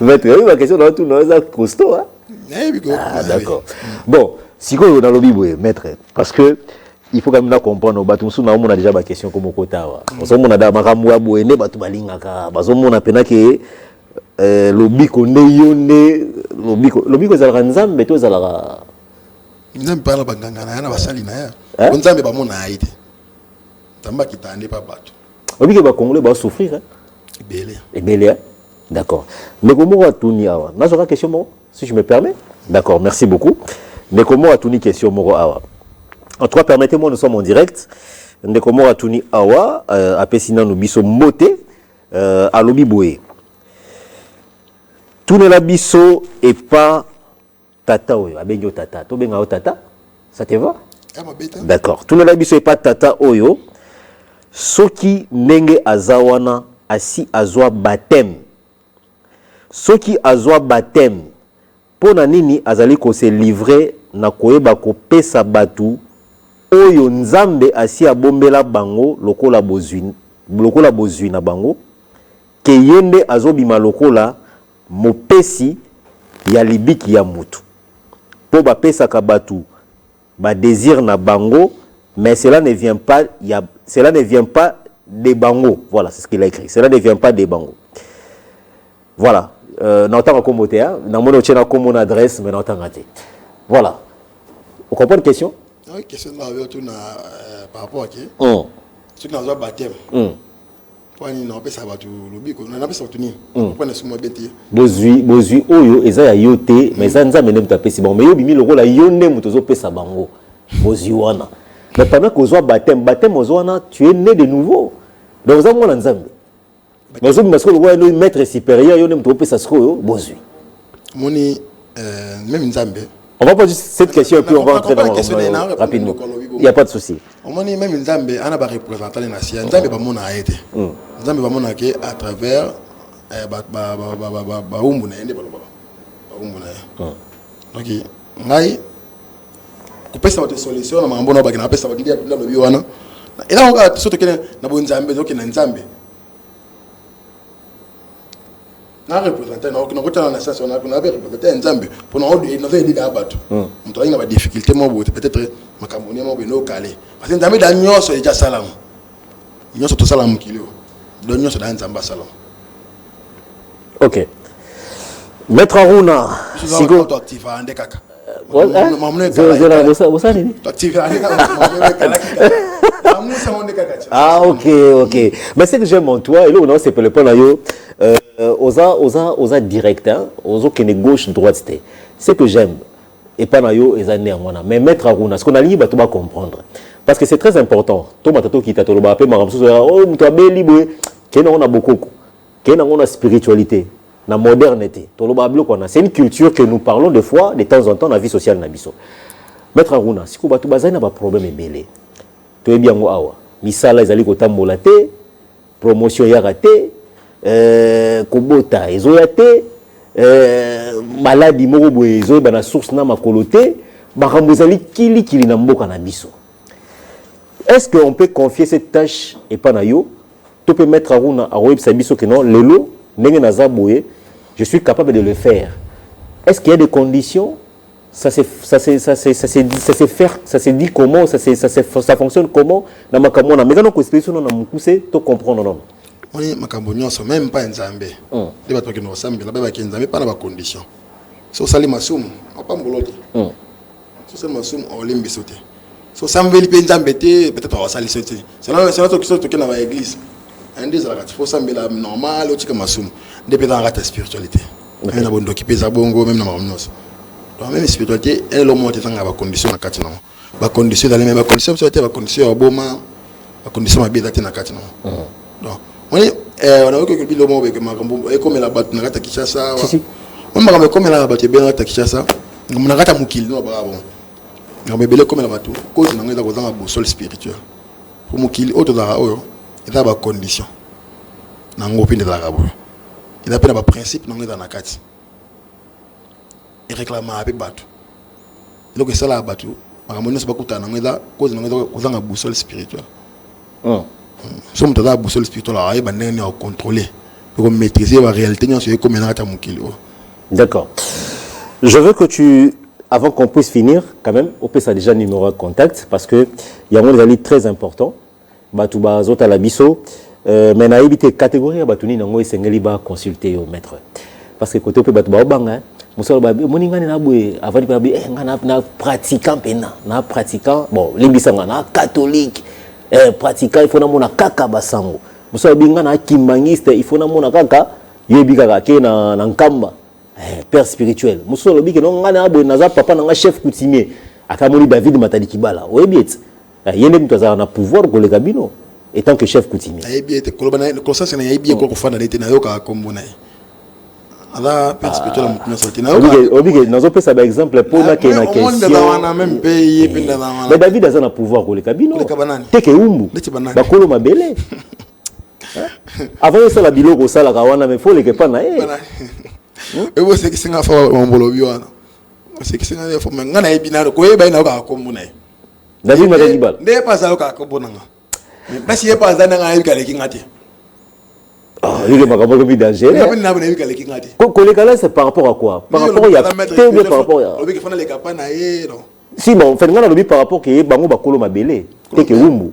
Speaker 1: maître oui ma question dans tout non ça costaud hein ah d'accord bon si on dans le bible maître parce que il faut quand même comprendre bato sous na on a déjà ba question comme kotawa on a da makambo ya boene bato balingaka bazo mona pena ke lobiko nde yonde lobiko za nzambe to za la
Speaker 2: nzambe pala banganga na yana basali na ya nzambe ba mona aide tamba kitande pa bato
Speaker 1: lobiko ba congolais ba souffrir ebele d'accord mais comment va tourner awa na zo question mo si je me permets d'accord merci beaucoup mais comment va tourner question mo awa en tout cas permettez-moi nous sommes en direct ndeko mo va tourner awa apesina no biso moté à lobi boye tout le biso et pas tata oyo abenyo tata to benga o tata ça te va d'accord tout le biso et pas tata oyo soki nenge azawana asi azwa baptême soki azwa baptême pona nini azali ko se livrer na koyeba ko pesa batu oyo nzambe asi abombela bango lokola bozwi na bango ke yende azobima lokola mopesi ya libiki ya mutu po ba pesa ka batu ba désir na bango mais cela ne vient pas des bango voilà c'est ce qu'il a écrit cela ne vient pas des bango voilà n'entend comme moteur na mono tchena comme mon adresse mais n'entend raté voilà vous comprenez la question
Speaker 2: oui question là par rapport à qui ce qui n'a pas baptême pour ni non pesa batu lobiko na pesa batu ni pour na sumo beti
Speaker 1: bozui oyo eza ya yote mais ça nza menem ta pesi bon mais yo bimi lokola yonne mutozo pesa bango bozui wana mais pendant que ozwa baptême ozwana tu es né de nouveau donc za mona nzambe mais zo parce que le maître supérieur yonne mutozo pesa sko bozui
Speaker 2: moni même nzambe.
Speaker 1: On va poser cette question et puis on va entrer dans rapidement. Il n'y a pas de souci.
Speaker 2: On m'a dit même Nzambe, on a représenté les nations. Nzambe va mon aide. Nzambe va mon aide à travers Baumuna. Donc, ngai kupesa votre solution na mambo na bagina pesa bagidia na lobi wana. Et là on va surtout que na bo Nzambe donc na Nzambe. Na représenter na okina kota na station na kuna représenter Nzambe pour na odi na vedi da bato. On travaille na ba difficulté mo peut-être makamboni mo beno calé. Parce que Nzambe da nyoso ya salam. Nyoso to salam kilio. Do nyoso da Nzamba salam.
Speaker 1: OK. Maître Aruna,
Speaker 2: sigo to active ande kaka.
Speaker 1: Ah ok. Mais c'est que j'aime en toi et là on c'est le point là yo osa direct hein osa qui gauche droite c'est que j'aime et pas na yo ezane ngwana mais Maître Aruna ce qu'on a libre tu vas comprendre parce que c'est très important to matato kita to ba pe maramso oh muto abeli boye kena on a beaucoup kena on a spiritualité la modernité. C'est une culture que nous parlons des fois, de temps en temps, dans la vie sociale. Maître Aruna, si vous avez un problème, tu es bien awa. Misala, ils allaient kotambola te, promotion ya raté, kobota, ils ont raté, maladie moro boye, ils ont bana source na makolote, baramozali kili na mboka na biso. Est-ce qu'on peut confier cette tâche et pas na yo? Tu peux mettre Aruna à web sabiso que non, lelo, nenge naza boye. Je suis capable de le faire. Est-ce qu'il y a des conditions? Ça se dit comment? Ça fonctionne comment? Dans ma camona, mais quand on construit on a poussé, tu comprends non?
Speaker 2: On est ma camonion, même pas Nzambe. Les bateaux qui nous ressemblent, là bas qui Nzambe pas dans conditions. So sali masum, on pas mbolote. So sali masum on limbe sauter. so sambeli pe nzambete peut-être on sali c'est notre question to kena ba église un des ala faut sambela normal o tika masumu depuis dans la spiritualité même na bondo ki pesa bongo même na mamnos donc même spiritualité elle au monte tanga ba condition na kati na ba condition dans les mêmes conditions ça ba condition boma ba condition ma bida na kati na donc on a vu que bilo mo be que makambo e comme la bat na kata Kinshasa on makambo comme la bat be na kata Kinshasa ngam na kata mukili no ba bon ngam be bele comme la batu cause na ngeza ko zanga boussole spirituelle pour mukili auto da oyo eza ba condition na ngopi ndela bo eza pe na ba principe na ngeza na kati et réclame à batu donc ça la batu makambo nyonso bakutana na ngeza cause na ngeza ko zanga boussole spirituelle somme de la boussole spirituelle à contrôler pour maîtriser la réalité comme
Speaker 1: d'accord. Je veux que tu, avant qu'on puisse finir, quand même, on peut ça déjà numéro de contact parce que il y a un des très important. Batouba zota la biso, mais na éviter catégorie batuni nango esengeli ba consulter au maître. Parce que côté on peut batouba obanga, musolo ba moninga na bwe avant de ba ngana na pratiquant pena, na pratiquant bon limbisanga na catholique. Pratiquant il faut na mona kaka basango muso binga na kimbangiste il faut na mona kaka yebi kaka ke na nkamba père spirituel muso lobi ke no ngana abo naza papa na chef coutumier akamoli David Matadi Kibala oyebiet yende mtu azana na pouvoir ko le kabino étant que chef coutumier
Speaker 2: ayebiet kolobana conscience na yebi ko fana lete na yoka kombona ala père spirituel mutuna sorti na yoka
Speaker 1: obi nazo pesa ba exemple pour na ke na question
Speaker 2: on même pays penda na
Speaker 1: mais David azana pouvoir ko le kabino teke umbu bakolo mabele avant ça la biloko sala ka wana mais faut le ke pa na
Speaker 2: et vous c'est que singa fa mbolobi wana c'est que singa fa ngana ebina ko yeba ina ka kombona
Speaker 1: David Matadi Kibala
Speaker 2: ne pas ça ka kombona mais si pas ça na nga yika le kingati
Speaker 1: il est pas comme danger. C'est par rapport à quoi? Par rapport à par rapport à. Si bon, fait ngana lobi par rapport que bango bakolo mabele, teke umbu.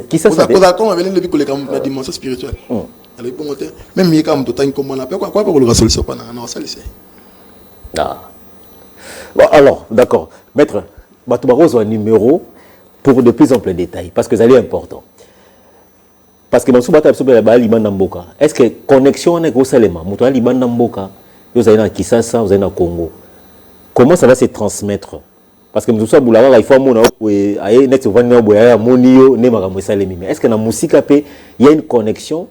Speaker 1: Qui ça ça?
Speaker 2: La dimension spirituelle. Même yeka mto tani comme on appelle quoi pour le solution pas na ça lycée.
Speaker 1: Ah. Bon alors, d'accord. Maître, batu barozo un numéro pour de plus amples détails parce que ça est important. Parce que Mansou Bata Bata Liban Namboka. Est-ce que connexion avec Osalema, Moutoua Liban Namboka, vous avez un Kisasa, vous avez un Congo. Comment ça va se transmettre? Parce que Moussa Boulawa, il faut que net Monio, est-ce que dans la musique, il y a une connexion?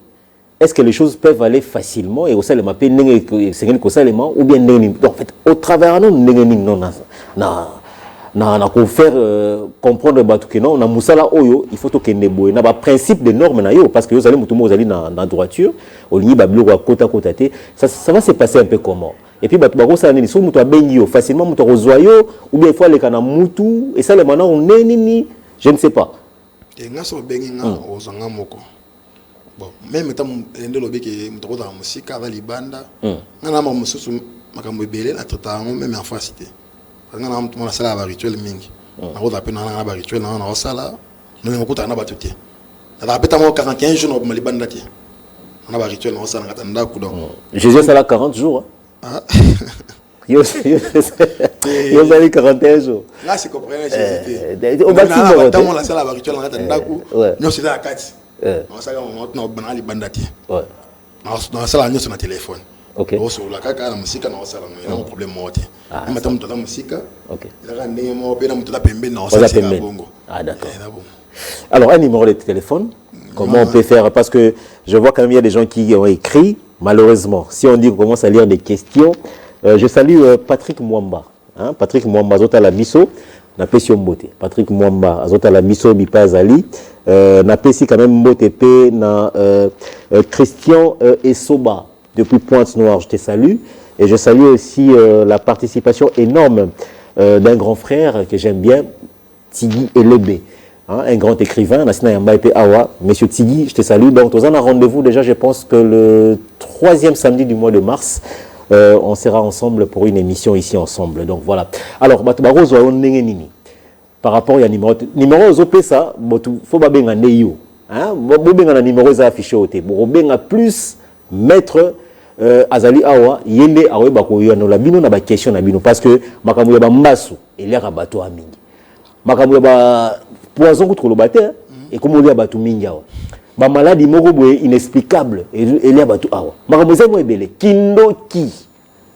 Speaker 1: Est-ce que les choses peuvent aller facilement et Osalema peut ou bien en fait, au travers de nous, na ko faire comprendre batu que non na musala oyo il faut que neboy na ba principe de normes na yo parce que vous allez mutumo vous allez na droiture au lieu bablo ko kota kota te ça va se passer un peu comment et puis batu bako ça nini so mutu abengi yo facilement mutu rozoyo ou bien il faut aller kana mutu et ça le maintenant on est nini je ne sais pas
Speaker 2: et nga so bengi nga ozanga moko bon même tant ndelo beke mutu ko za musika va libanda nga na mususu makambo ebele na totango même en facilité. Parce que nous avons un salaire rituel mingi. Nous avons un rituel, nous avons un salaire. Nous avons un rituel. Nous avons 41 jours dans les bandes. Nous avons un rituel, nous avons un salaire.
Speaker 1: Jésus a 40 jours. Il y a 41 jours.
Speaker 2: Là, c'est compréhensible. On va dire que nous avons un salaire rituel, nous avons un salaire. Nous avons un 4. Nous avons un bandes. Nous avons un salaire sur notre téléphone.
Speaker 1: Ok.
Speaker 2: Sur la caca, la musique, on a un problème mortel. On a la musique. Ok.
Speaker 1: Ah d'accord. Alors un numéro de téléphone, comment on peut faire? Parce que je vois quand même il y a des gens qui ont écrit. Malheureusement, si on dit qu'on commence à lire des questions, je salue Patrick Mwamba. Hein? Patrick Mwamba, Azota la Miso, na Pessi Mbote. Patrick Mwamba, Azota la Miso, Bipazali. Na Pessi quand même Mbote P, na Christian Essoba. Depuis Pointe-Noire, je te salue. Et je salue aussi la participation énorme d'un grand frère que j'aime bien, Tigui Elebe, hein, un grand écrivain, Nassina Yamba Epe Awa. Monsieur Tigui, je te salue. Donc, nous avons un rendez-vous déjà, je pense que le 3e samedi du mois de mars, on sera ensemble pour une émission ici ensemble. Donc, voilà. Alors, Batoubarozo, on est nini. Par rapport à numéro OP, ça, il faut pas bien un neyo. Hein, un numéro affiché au thé. Pour bien plus mettre azali awa yende awe bako yano la bino na ba question na bino parce que makambo ya bambasu il y a bato amingi makambo ba poison contre le bâtard et comme on dit abatu minga ba maladie moko boye inexplicable et il y a batu awa makambo za mo ebele kindoki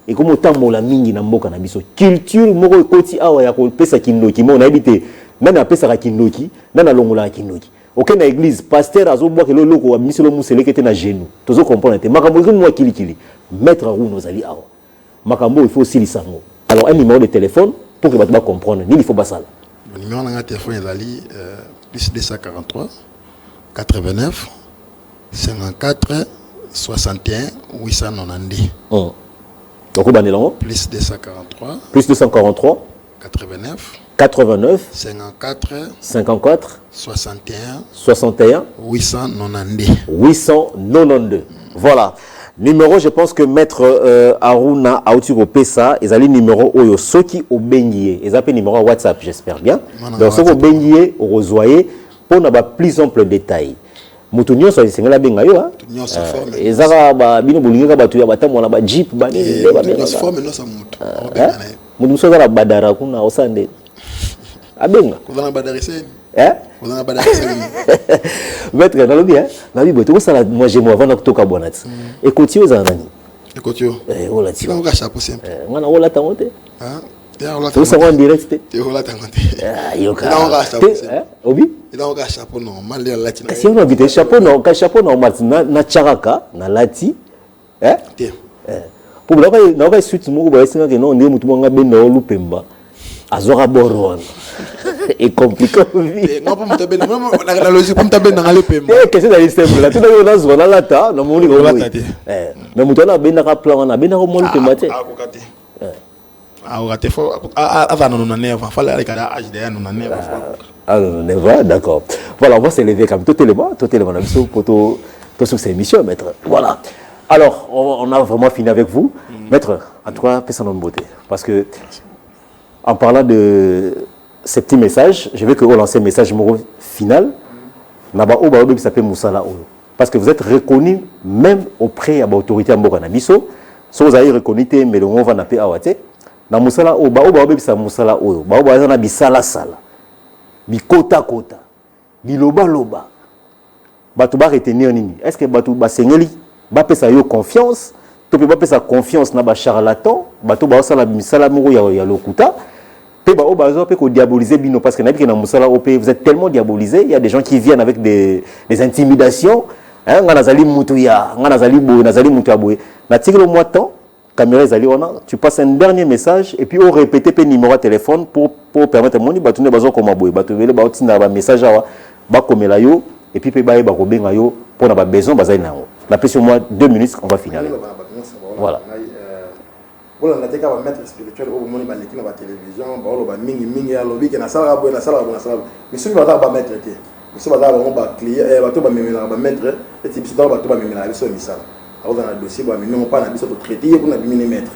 Speaker 1: et comme otambola mingi na mboka na biso culture moko ekoti awa ya ko pesa kindoki mo na ebite nana pesa ka kindoki nana longola kindoki aucun na église pasteur azobwa ke loloko wa miselo muselekete na genou tozo comprendre te makambo ko mo kilikili mettre roue nos ali awa makambo il faut aussi lisango alors un numéro de téléphone pour que batu ba comprendre ni il faut basala
Speaker 2: le numéro de téléphone est ali plus 243 89 54 61 890.
Speaker 1: Donc,
Speaker 2: plus 243.
Speaker 1: Plus 243.
Speaker 2: 89.
Speaker 1: 89.
Speaker 2: 54.
Speaker 1: 54.
Speaker 2: 61.
Speaker 1: 61.
Speaker 2: 892.
Speaker 1: 892. Voilà. Numéro, je pense que Maître Aruna Aoutiro Pesa, ils ont le numéro Oyo Soki au Bengier. Ils ont le numéro WhatsApp, j'espère bien. Donc, ce au Bengier, au Rosoyer, pour avoir plus ample détail. Mutunyo so singela benga yo
Speaker 2: tunyo so forme
Speaker 1: ezaka ba bino bolinga ba tuya batamu na ba jeep ba ne ba benga
Speaker 2: so forme no sa mutu
Speaker 1: mutu so za badara kuna osande abenga
Speaker 2: kuzana badara sen kuzana badara sen
Speaker 1: maître na lobi na bibo to sala moi je moi avant kutoka bonati ekoti yo za nani
Speaker 2: ekoti yo
Speaker 1: ola ti
Speaker 2: ba ka chapeau simple
Speaker 1: ngana ola tangote
Speaker 2: tout
Speaker 1: ça en direct
Speaker 2: te ola tangote
Speaker 1: yoka
Speaker 2: obi il a un chapeau normal il a lati
Speaker 1: si on habite chapeau non ka chapeau normal na charaka na lati pour na ka suite moko ba singa ke non ndi mutu nga benda o lupemba azora boron et compliqué
Speaker 2: non pas mutu benda la logique pour mutu benda nga lupemba
Speaker 1: que c'est dans simple là tout na zona lata na moni ko mais mutu na benda ka plan na benda ko moni lupemba te d'accord. Voilà, on va s'élever comme tout élément pour tout ces émissions, maître. Voilà. Alors, on a vraiment fini avec vous. Maître, en tout cas, personne en beauté. Parce que, en parlant de ces petits messages, je veux que vous lancez un message final. Parce que vous êtes reconnu même auprès de l'autorité à Mbokanabiso. Si vous avez reconnu, mais le mot va n'appeler Awate. Na musala o ba bebisa musala oyo ba ba na bisala sala bikota kota biloba loba batu ba retenir nini est-ce que batu ba sengeli ba pesa yo confiance to pe ba pesa confiance na ba charlatan batu ba sala misala moko ya lokuta pe ba o ba zo pe ko diaboliser bino parce que na biki na musala o pe vous êtes tellement diabolisé il y a des gens qui viennent avec des intimidations hein ngana zali mutu ya ngana zali boy na zali mutu ya boy na tigelo moi temps caméra tu passes un dernier message et puis on répète le numéro de téléphone pour permettre à mon batune bazo comme aboy batuvele ba otina ba message awa ba komela yo et puis pe ba ba ko benga yo pour na ba besoin bazai na yo la pression moi 2 minutes on va finir voilà
Speaker 2: voilà na teka ba maître spirituel au moni ba lekina ba télévision ba lo ba mingi ya lobi ke na sala boy na sala mais celui ba ba maître te mais ba ba client ba to ba memela ba maître et puis ba to ba memela biso misala dans le dossier, bah, mais non pas na biso traité pour na bimine mettre.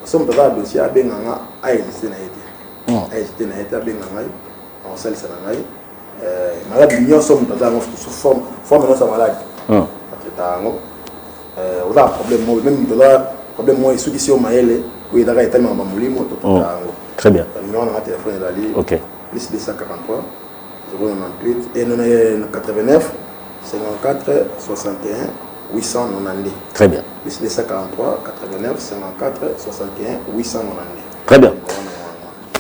Speaker 2: Somme dans le dossier, ben nga a existé na été. A existé na été ben nga on sait ça na ngai. Malade mignon somme dans la forme dans sa malade. Traité on a problème même dans la problème moi solution maele où il a été tellement mamulimo tout ça.
Speaker 1: Très bien.
Speaker 2: Numéro na téléphone dali.
Speaker 1: OK.
Speaker 2: Plus 243 098 et 89 54 61 890.
Speaker 1: Très bien.
Speaker 2: Plus 243 89 54 61 890.
Speaker 1: Très bien.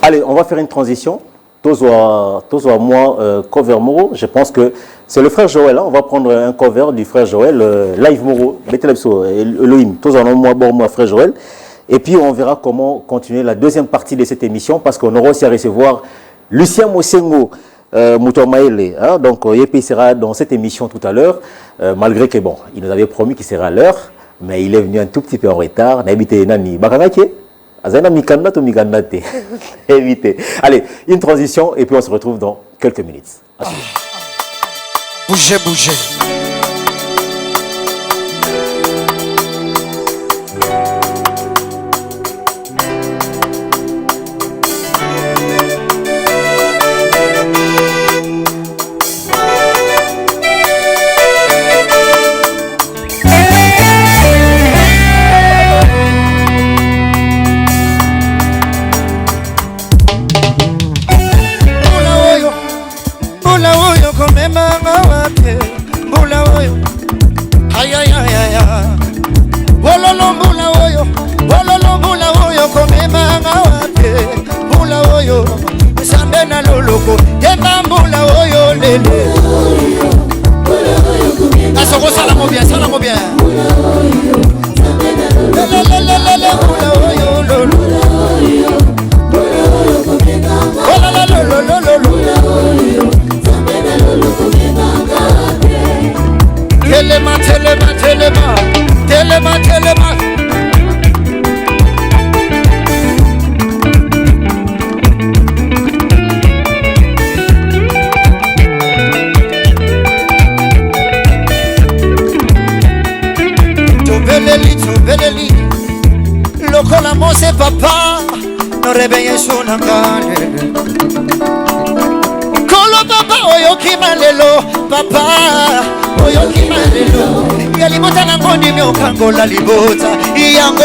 Speaker 1: Allez, on va faire une transition. Tozo à moi, cover Moro. Je pense que c'est le frère Joël. Hein. On va prendre un cover du frère Joël, live Moro, Betelebso, Elohim. Tozo à moi, frère Joël. Et puis on verra comment continuer la deuxième partie de cette émission parce qu'on aura aussi à recevoir Lucien Mosengo. Moutomaele, hein, donc Yépi sera dans cette émission tout à l'heure, malgré que bon, il nous avait promis qu'il serait à l'heure, mais il est venu un tout petit peu en retard. N'habitez nani, bakangake, azana mikanda to mikandate, évitez. Allez, une transition et puis on se retrouve dans quelques minutes.
Speaker 3: Bougez, bougez.
Speaker 4: Hola.
Speaker 3: Nzambe na loloko yeba mbula oyo lele Asoko salamo bien Lele mbula oyo lolo Oh la la lolo Telema Tobeleli Lokola mose papa No rebeye shunangane Kolo papa oyo kimalelo Papa oyo kimalelo Yalibota na ngondi miokangola libota Iyango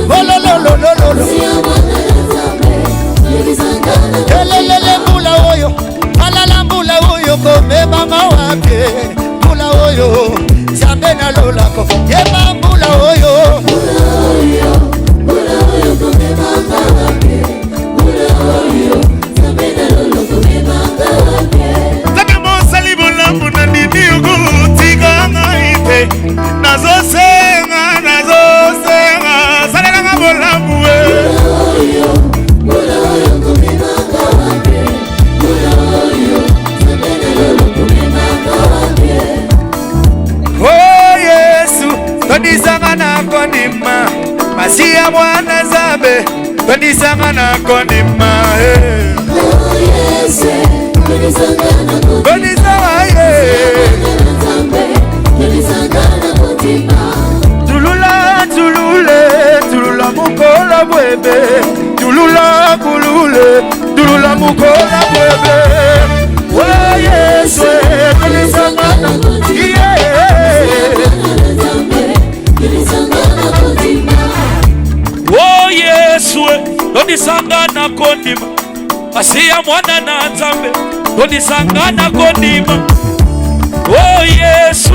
Speaker 3: Olololololo Kelelele mbula oyo Alala mbula oyo Kome mama wake Mbula oyo Zambe na lolako Yeba mbula oyo Mbula oyo Kome mama wake Mbula oyo Zambe na lolako Mema wake
Speaker 4: Taka mosali bolambu na nini ugu Tiga ngaite Nazo senga Salela nga bolambu Mbula oyo Kome mama wake Mbula oyo Zambe na lolako Mema wake Oh Yesu Tondisanga na kondima Masia mwana Zambe Tondisanga na kondima Oh Yesu Tondisanga na kondima Tulula mukola bwebe Tulula mukola bwebe Oh Yesu Tondisanga na kondima Oh Yesu Tondisanga na kondima Masia mwana na Nzambe Tondisanga na kondima Oh Yesu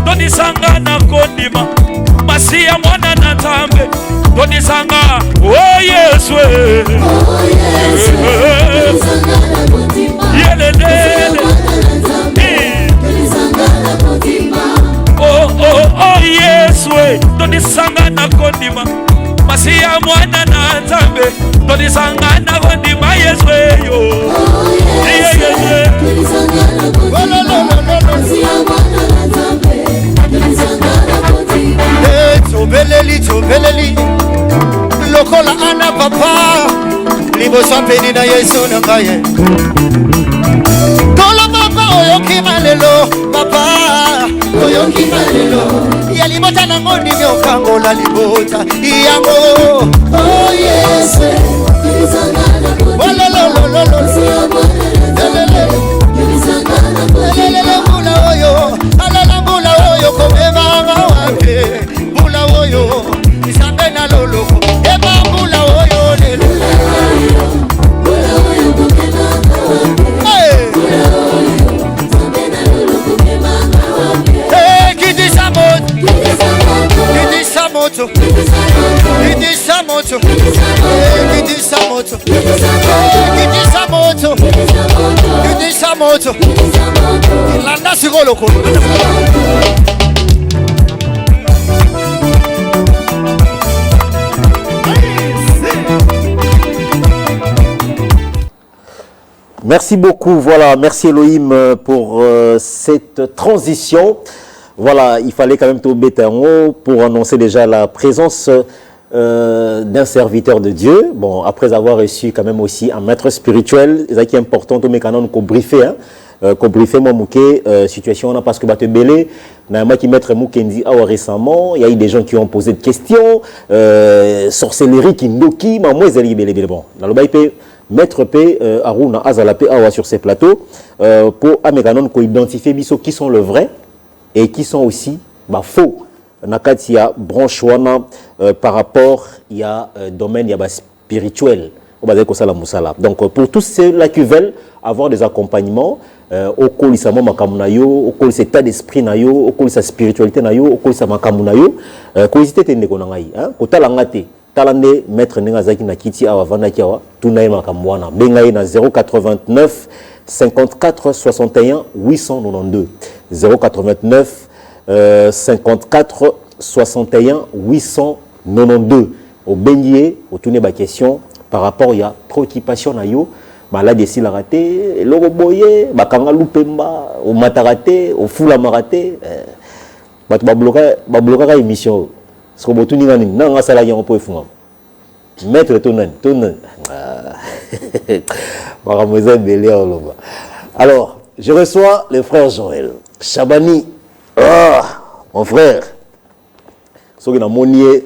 Speaker 4: Tondisanga na kondima Masia mwana na Nzambe Tondisanga Oh Yesu Tondisanga na kondima Yelelele Oh Yesu Tondisanga na kondima Masia mwana na Nzambe Tondisanga na kondima Yesu yo Tobeleli Lokola ana papa Libosa peni na Yesu na ngaye Tolo papa oyo kimalelo Papa oyo kimalelo Yalibota na ngoni miokangola libota Iyango Oh Yesu Lelele mbula oyo Alala mbula oyo Komema wake Mbula oyo Nzambe na loloko Eba mbula oyo lelo Mbula oyo Komema wake Mbula oyo Nzambe na loloko Mema wake Kidisa moto Kidisa moto Kidisa moto Kidisa moto Kidisa moto Kidisa moto Landa sigoloko
Speaker 1: Merci beaucoup, voilà, merci Elohim pour cette transition. Voilà, il fallait quand même tomber en haut pour annoncer déjà la présence d'un serviteur de Dieu. Bon, après avoir reçu quand même aussi un maître spirituel, c'est ça qui est important, tout mes canons qu'on briefer, qu'on briefer moi mouké situation là parce que bah te belé, n'a qui maître Moukendi récemment, il y a eu des gens qui ont posé des questions, sorcellerie qui ndoki, mais moi ils belé bon. Dans le baïpe Maître P, Aruna Azalape Awa sur ces plateaux pour Améganon qu'on identifie biso qui sont le vrai et qui sont aussi faux. Nakati ya branche wana par rapport il y a domaine il y a spirituel. Donc pour tous ceux-là qui veulent avoir des accompagnements au col isamo makamunayo, au col cet état d'esprit nayo, au col sa spiritualité nayo, au col sa makamunayo, ko hésiter tende ko nangai hein, ko talangate talande maître Nengazaki na kiti awa vandaki awa tunaye makamwana bengaye na 089 54 61 892 089 54 61 892 au bengier au tourner ba question par rapport à préoccupation na yo malade si la raté loko boye bakanga lupemba au mataraté au fula maraté ba bloquer émission ce que botuni ngani nanga sala yango po efunga maître tonan alors je reçois le frère Joël Chabani. Mon frère ce que na monier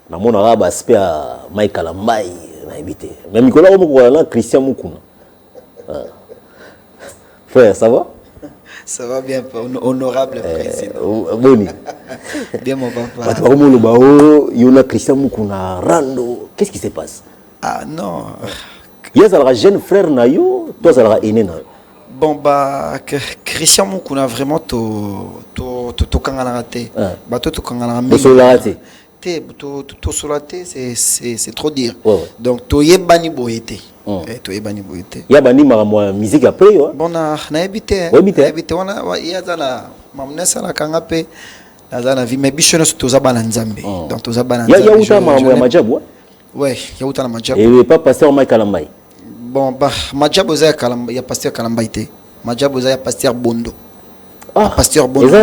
Speaker 1: na mona raba aspect à Mike Kalambai na habité même Nicolas Mukuna Christian Mukuna frère ça va
Speaker 5: bien honorable président
Speaker 1: boni
Speaker 5: bien mon papa
Speaker 1: ba mo lo bao yona Christian Mukuna rando qu'est-ce qui se passe
Speaker 5: ah non
Speaker 1: il y a un jeune frère na yo toi ça la aîné na
Speaker 5: bon bah Christian Mukuna vraiment to kangana raté bah to kangana
Speaker 1: mais sur la raté
Speaker 5: to solaté c'est trop dire
Speaker 1: ouais.
Speaker 5: donc to yebani boyete to yebani boyete
Speaker 1: ya bani ma musique après yo
Speaker 5: bon na habité on ya zana mamnesa la kangape na zana vi mais bichono to zabana nzambe donc to zabana
Speaker 1: nzambe ya uta ma majabu
Speaker 5: ouais ya uta na majabu
Speaker 1: et pas pasteur Mike Kalambai
Speaker 5: bon bah majabu za Kalambai ya pasteur Kalambai te majabu za ya pasteur Bondo.
Speaker 1: Ah,
Speaker 5: pasteur Bondo.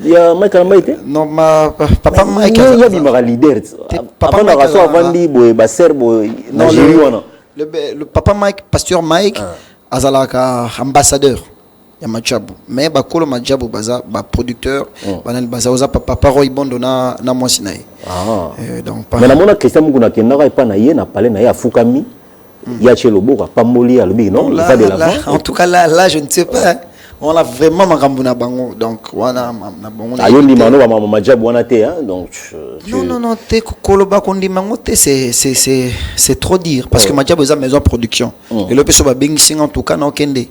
Speaker 1: Il y a Mike Kalambai te
Speaker 5: non ma papa Mike
Speaker 1: il y a bima leader papa na raso avandi boy ba serbo na jiri wana
Speaker 5: le papa Mike pasteur Mike azalaka ambassadeur ya majabu mais ba kolo majabu baza ba producteur banal baza oza papa Roy Bondo na mwasi na ye
Speaker 1: donc mais na mona Christian Mukuna kenaka epa na ye na parler na ye afukami ya chelobo kwa pamoli alobi non
Speaker 5: là,
Speaker 1: va de l'avant
Speaker 5: en tout cas là je ne sais pas on a vraiment makambuna bango donc wana na bango
Speaker 1: ayo ndi mano ba majabu wana te hein donc
Speaker 5: non te koloba kondi mango te c'est trop dire parce que majabu za maison production et le peso ba bengi en tout cas na kende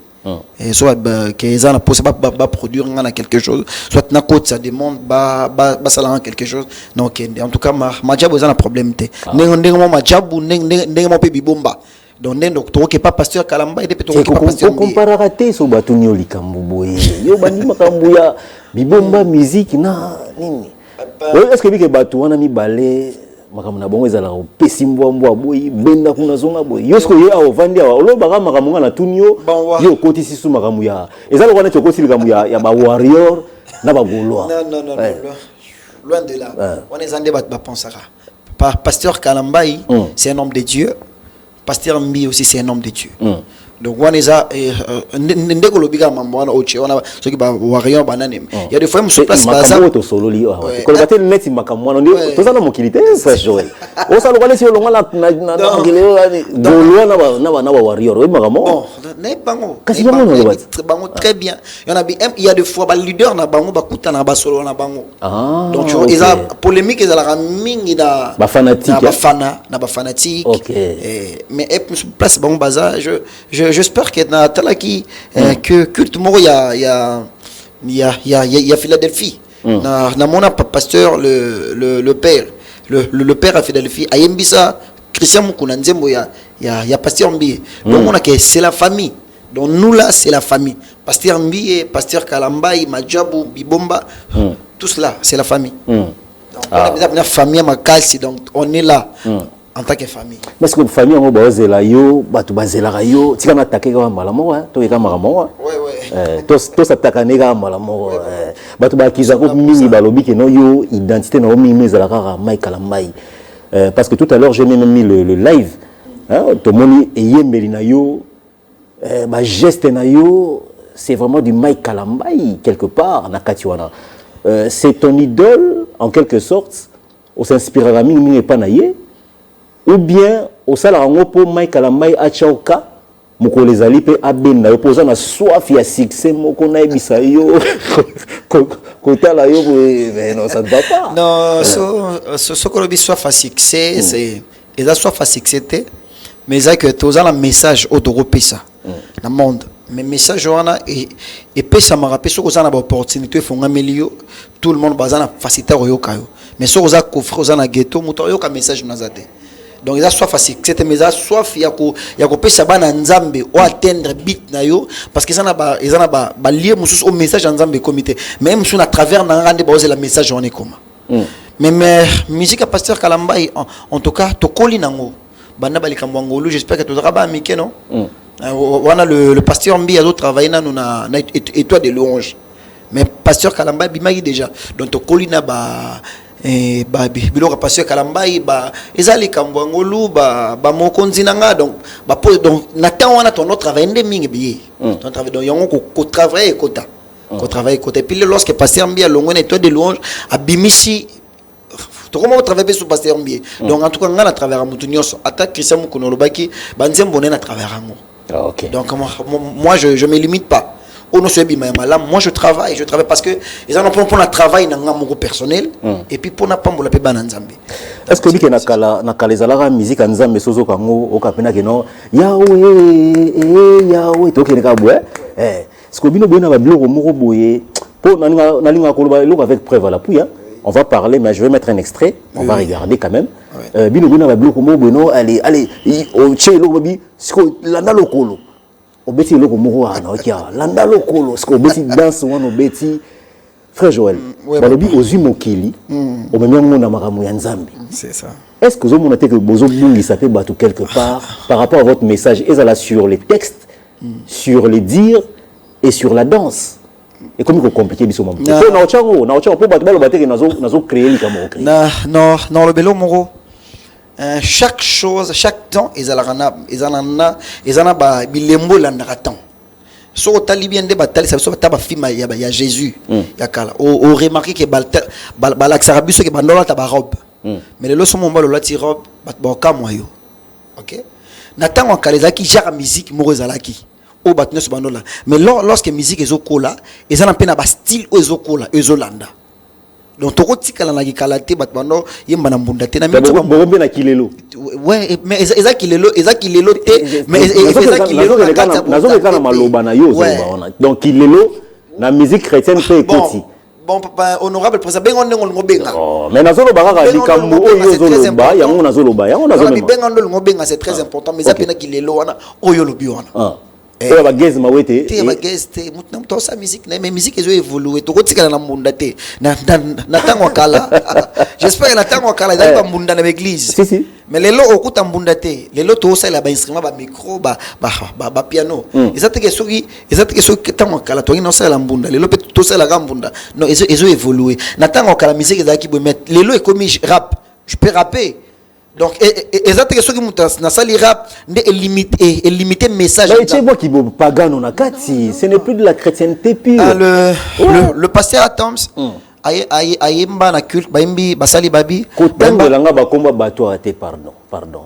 Speaker 5: et soit que ils ont possible ba produire ngana quelque chose soit na côte ça demande ba sala quelque chose non kende en tout cas majabu za na problème te ndenge mo majabu ndenge mo pe bibomba donc ndendo to pas pasteur Kalamba et peut
Speaker 1: pas pasteur comparera te so batuni olikambu boye yo bandi makambu ya bibomba musique na nini est-ce que bike batu wana mi balé makambu na bongo ezala pesi mbwa boye benda kuna zonga boye yo sko yo avandi awa oloba makambu na tunio yo koti sisu makambu ya ezala wana chokosi likambu ya ba warrior na ba goloa
Speaker 5: non loin de là on est ande ba pensara pasteur Kalambai c'est un homme de Dieu. Pasteur Mbi aussi c'est un homme de Dieu. Donc on est à ndeko lobiga mambo wana oche wana soki ba warrior banane. Il y a des fois sur place baza
Speaker 1: makambo to solo li wa. Kolokate neti makambo wana ndio tozana mokilité frère Joël. O salo kale si longa na ngileo yani golwa na ba warrior we makambo.
Speaker 5: Bon, ne bango.
Speaker 1: Kasi bango
Speaker 5: bango très bien. Il y a des fois ba leader na bango ba kuta na ba solo na bango. Donc ils a polémique ils a la mingi na
Speaker 1: ba fanatique.
Speaker 5: Na ba fanatique. Mais place bango baza j'espère que dans Talaki que culte moro il y a Philadelphie na mon pasteur le père le père à Philadelphie ayembisa Christian Mukuna nzembo ya pasteur Mbi donc on a que c'est la famille donc nous là c'est la famille pasteur Mbi pasteur Kalambai Majabu Bibomba tout cela c'est la famille donc on a une famille makasi donc on est là en tant que famille.
Speaker 1: Mais ce que famille on va zela yo, batu bazela yo, tika na attaquer ka malamo to eka malamo
Speaker 5: ouais
Speaker 1: to s'attaquer ka malamo batu ba kizako mingi balobi ke no yo identité na omi mezala ka Mike Kalambai parce que tout à l'heure j'ai même mis le live hein to moni eyembeli na yo ba geste na yo c'est vraiment du Mike Kalambai quelque part na katiwana c'est ton idole en quelque sorte on s'inspirera mingi pas na ye ou bien au salarango pour Mike Kalambai achaoka moko lezali pe abenda yo poza na soif ya succès moko na ebisa yo kotala yo mais non ça ne va pas
Speaker 5: non ce que le soif à succès c'est et soif à succès mais ça que tous un message autoropé ça dans monde mais message wana et pe ça m'a rappelé ce que ça na opportunité font améliorer tout le monde bazana faciliter yoka yo mais ce que ça coffre aux na ghetto moto yoka message nazate donc ça soit facile c'était mais ça soif ya ko pesa bana nzambe ou atteindre but na yo parce que ça na ba lié mususu au message nzambe comité même sur à travers na rande ba la message on est comment mais musique à pasteur Kalambai en tout cas to koli nango bana balikambo ngolu j'espère que tu auras ba amike non on a le pasteur Mbi a d'autres travailler na na étoile de louange mais pasteur Kalambai bimagi déjà donc to koli na ba biloko pasteur Kalambai ezali kambo ngolu mokonzi nanga donc natan wana ton autre travail ndeming bié ton travail donc yango ko travailler kota ko travailler kota et puis lorsque pasteur Mbi a longone étoile de louange a bimisi to comment travailler sur pasteur Mbi donc en tout cas ngana travers mutu nyonso ata Christian Mukono lobaki banzembo na travers ngo
Speaker 1: OK
Speaker 5: donc moi je me limite pas. Moi je travaille parce que ils en ont pour un travail dans mon personnel et puis pour n'a pas la peba nzambe.
Speaker 1: Est-ce que dit na kala musique nzambe sozo kango o kapena ke non Yahweh to ke ka boye ce que bino bona ba biloko moko boye po na linga ko ba loko avec preuve la puis on va parler mais je vais mettre un extrait on va regarder quand même bino bona ba biloko moko bono allez o chelo babi sko landa lokolo obeti loko moko ana okia landa lokolo sko obeti danse wana obeti frère Joël balobi ozwi mokili omemia ngona makamu ya nzambe
Speaker 5: c'est ça
Speaker 1: est-ce que vous montrez que bozo bungisa pe bato quelque part par rapport à votre message et là sur les textes sur les dires et sur la danse et comme c'est compliqué biso mamu ko na ochango po bato balo bateke nazo créer likamo créer
Speaker 5: non le belo moko chaque chose, chaque temps, ils ont ba bilembo landaka temps. So talibien de batali ça so taba fima ya Jésus ya kala. O remarquer que balaxarabiso que bandola taba robe. Mais le loso mo mbalo lati robe ba kamwayo. OK? Natango kala ki jara musique mo rezalaki. O batno so bandola. Mais lorsque musique ezokola, ils ont pena ba style ezokola, ezolanda. Donc toko tikala na kikalate batbando yemba na mbunda te na
Speaker 1: mito bombe na kilelo
Speaker 5: ouais mais eza kilelo te mais eza kilelo
Speaker 1: nazo kana maloba na yo zoba donc kilelo na musique chrétienne pe ekoti
Speaker 5: bon papa honorable président bengo ndenge ngobenga
Speaker 1: mais nazo loba kaka likambo oyo zoloba yango nazo loba
Speaker 5: bengo ndenge ngobenga c'est très important mais zapena kilelo wana oyo lobi wana
Speaker 1: oyo bagezi mawete
Speaker 5: te bagezi te mutu to sa musique mais musique ezo évoluer to kotikala na mbunda te na tango kala j'espère na tango kala ezali ba mbunda na église
Speaker 1: si
Speaker 5: mais lelo okuta mbunda te lelo to sala ba instrument ba micro ba piano ezateke soki tango kala to ina sala mbunda lelo pe to sala ga mbunda non ezo évoluer na tango kala musique ezaki bo mettre lelo e comme rap je peux rapper. Donc, exactement ce que na sali rap est limité message.
Speaker 1: Mais tu vois qui pagano na kati, ce n'est plus de la chrétienté pure.
Speaker 5: Le pasteur Atoms ayemba na culte baimbi basali babi
Speaker 1: kotemba langa ba komba bato ate pardon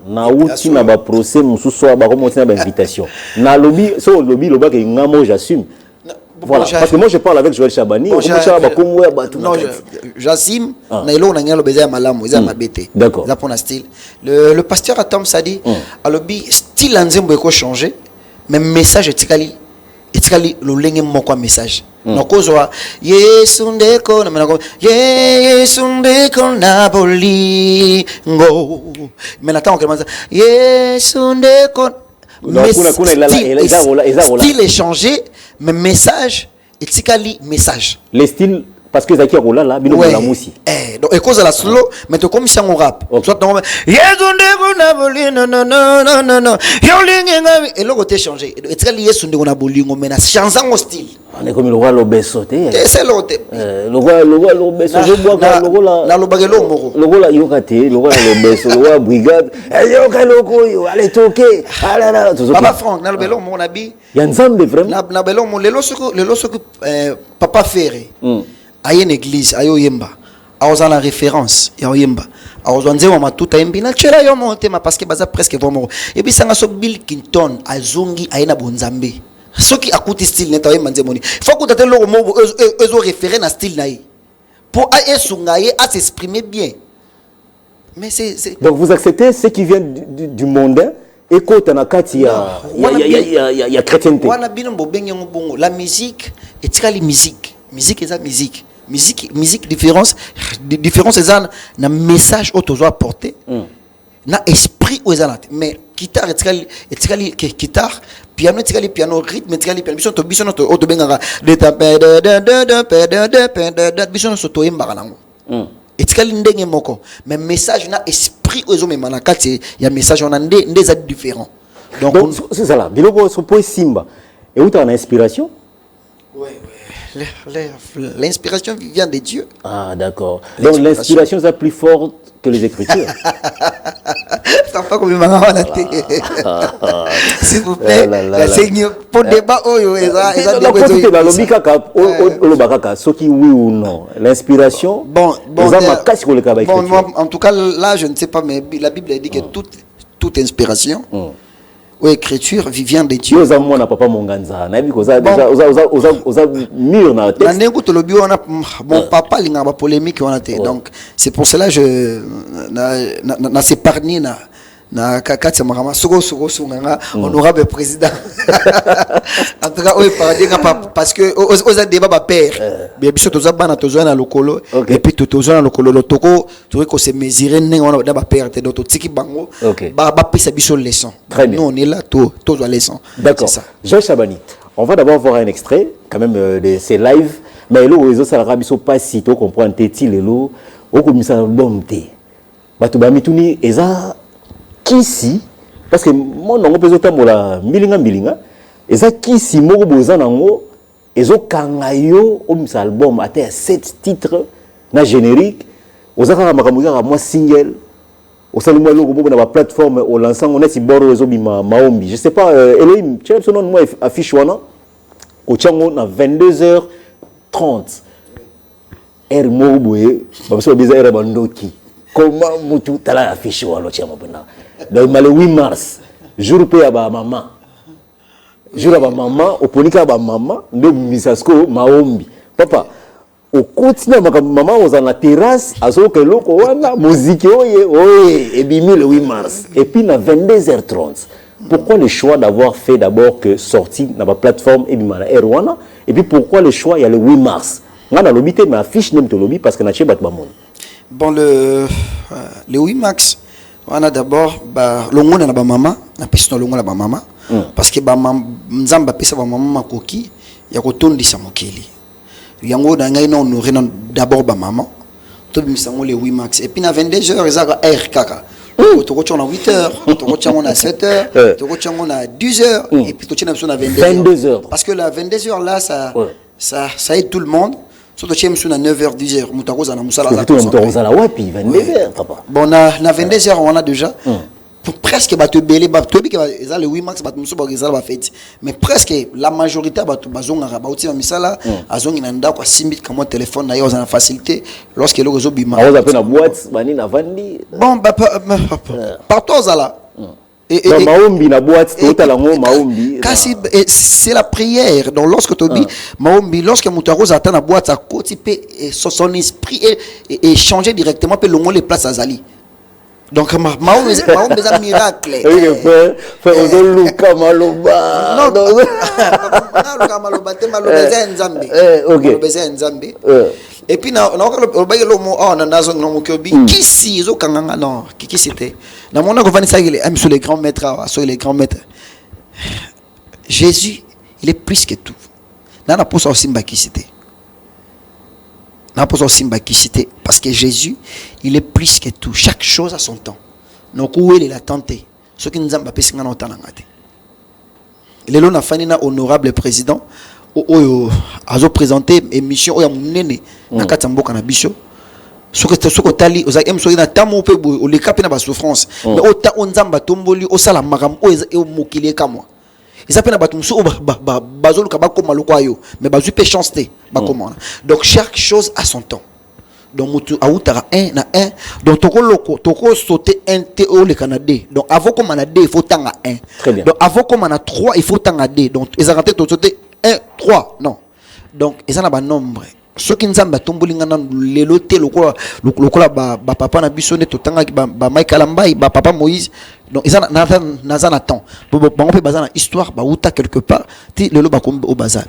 Speaker 1: na uti na ba procès mususu ba komonti na ba invitation na lobby so lobby loba ke ngamo j'assume. Voilà, parce que moi je parle avec Joël Chabani,
Speaker 5: non, j'assume, na ilo na ngelo beza malamu, eza mabete.
Speaker 1: D'accord.
Speaker 5: Là pour un style. Le pasteur Atom ça dit, alobi style nzembo eko changer, mais message etikali lo lenge moko message. Nokozwa Yesu ndeko na menako Yesu ndeko na bolingo. Mais attends comment ça Yesu ndeko style est changé, mais message et tikali message.
Speaker 1: Les styles parce que Zaki Rola là, bino la moussi.
Speaker 5: Donc et cause la slow, mais to comme ça on rap. Soit non et le côté changé. Et tikali yesu ndeko na bolingo mais na changeant au style.
Speaker 1: On est comme le roi l'obeso te.
Speaker 5: C'est l'autre.
Speaker 1: Le roi l'obeso je bois le roi
Speaker 5: la lobagelo moko.
Speaker 1: Le roi yokate, le roi l'obeso, le roi brigade. Yoka loko yo, allez toquer. Ah
Speaker 5: Papa Franck, na lobelo mon abi.
Speaker 1: Ya nzambe vraiment.
Speaker 5: Na belo mon le loso papa Ferré. Aye une église ayo yemba aoza la référence ya yemba aoza nzema matuta yembi na chela yo montema parce que baza presque vraiment et puis sanga so Bill Clinton azongi aye na bonzambe soki akuti style neta yemba nzemoni faut que tate loko mo ezo référer na style na yi pour esunga ye à s'exprimer bien mais c'est
Speaker 1: donc vous acceptez ce qui vient du mondain et côté na kati ya chrétienté
Speaker 5: wana bino bobengi ngobongo la musique etikali musique est ça musique différence c'est ça na message autour apporter na esprit aux anat mais guitare etikali guitare piano etikali piano rythme etikali piano biso no to bengaka de biso so to yemba nango etikali ndenge moko mais message na esprit aux hommes manakati ya message on a des différents
Speaker 1: donc c'est ça là biloko so po simba et où tu as une inspiration.
Speaker 5: L'inspiration vient de Dieu.
Speaker 1: Ah, d'accord. Donc l'inspiration est plus forte que les Écritures.
Speaker 5: Ça pas comme s'il vous plaît, la Seigneur pour débat
Speaker 1: oui ou non. L'inspiration.
Speaker 5: Bon, en tout cas là je ne sais pas mais la Bible dit que toute inspiration ou écriture vient de Dieu.
Speaker 1: Mon
Speaker 5: papa linga ba polémique on a été. Donc c'est pour cela je na s'épargner na kakati marama soko nganga honorable président. En tout cas parce que aux débat ba père bien biso toza bana toza na lokolo et puis toza na lokolo le toko tu ko se mesurer ndenge on ba père te donc tiki bango ba pesa biso leçon. Nous on est là to doit leçon.
Speaker 1: D'accord. Joël Chabani, on va d'abord voir un extrait quand même de ces lives mais le réseau ça la biso pas si to comprendre teti lelo o komisa bomte. Bato ba mituni eza kisi parce que mon nom peut être mola milinga eza kisi moko boza nango ezo kangayo o mis album ate 7 titres na générique ozaka makamukaka moi single osalimo loko bobo na ba plateforme au lancement on est si boro ezo bima maombi je sais pas Elohim tu as son nom moi affiche wana au chango na 22h30 er moko boye ba so biza era bandoki comment mutu tala affiche walo chama bana donc le 8 mars jour pe ya ba maman jour ba maman oponika ba maman ndo misasko maombi papa au continue maman on na terrasse azo ke loko wana musique oye et bimi le 8 mars et puis na 22h30 pourquoi le choix d'avoir fait d'abord que sorti na ba plateforme et bima na erwana et puis pourquoi le choix il y a le 8 mars ngana lobité mais affiche nem to lobby parce que na che bat ba monde.
Speaker 5: Bon le 8 mars on a d'abord longo na ba maman na pesa longo na ba maman parce que ba nzamba pesa ba maman makoki ya kotondisa mokeli yango na ngai na honorer d'abord ba maman to bimisango le 8 mars et puis na 22h ezaka r kaka to ko tshona 8h to ko tshona na 7h to ko tshona na 10h et puis to tshona na 22h parce que la 22h là ça aide tout le monde. Surtout chez nous à 9h 10h mutakoza na musala
Speaker 1: la mutakoza la wapi 22h papa
Speaker 5: bon na 22h on a déjà pour presque ba te belé ba to bi que ça le 8 mars ba muso ba ça ba fête mais presque la majorité ba to bazonga ba uti ba misala azongi na ndako simbi comme téléphone na yo za facilité lorsque le réseau bima
Speaker 1: on appelle na boîte bani na vandi
Speaker 5: bon partout ça là
Speaker 1: et maombi na boîte total ngo maombi
Speaker 5: c'est la prière donc lorsque tobi maombi lorsque mutaroza atteint la boîte à côté son esprit et changer directement peut longo les places azali donc maombi c'est un miracle
Speaker 1: fait ozoluka maloba
Speaker 5: non luka maloba te maloba za nzambe maloba za nzambe et puis na le baye lo mo on na zo no mokobi kisi zo kanganga non kiki c'était na mona ko vanisa il aime sur les grands maîtres sur les grands maîtres Jésus il est plus que tout na posa aussi mbaki c'était na posa aussi mbaki c'était parce que Jésus il est plus que tout chaque chose a son temps donc où il est la tenté ce qui nous a pesinga na otana ngate lelo na fani na honorable président oyo azo présenter émission oya munene na katamboka na biso soko tali oza emso na tamo pe o le kapena ba souffrance mais ota onzamba tomboli osala makam o mokili kamwa ils appellent batum so bazolu ka bakoma lokwayo mais bazu pe chance te bakoma donc chaque chose a son temps donc mutu autara 1 na 1 donc toko sauter 1 te o le canada donc avant comme na 2 il faut tanga 1 donc avant comme na 3 il faut tanga 2 donc ils arrêtent to sauter 1 3 non donc ils en a ba nombre ceux qui nzamba tombolinga na lelo te lokola ba papa na biso ne to tanga ba Michael Mbai ba papa Moïse Donc ils ont temps. On peut baser histoire bah ou quelque part, le loba au bazar.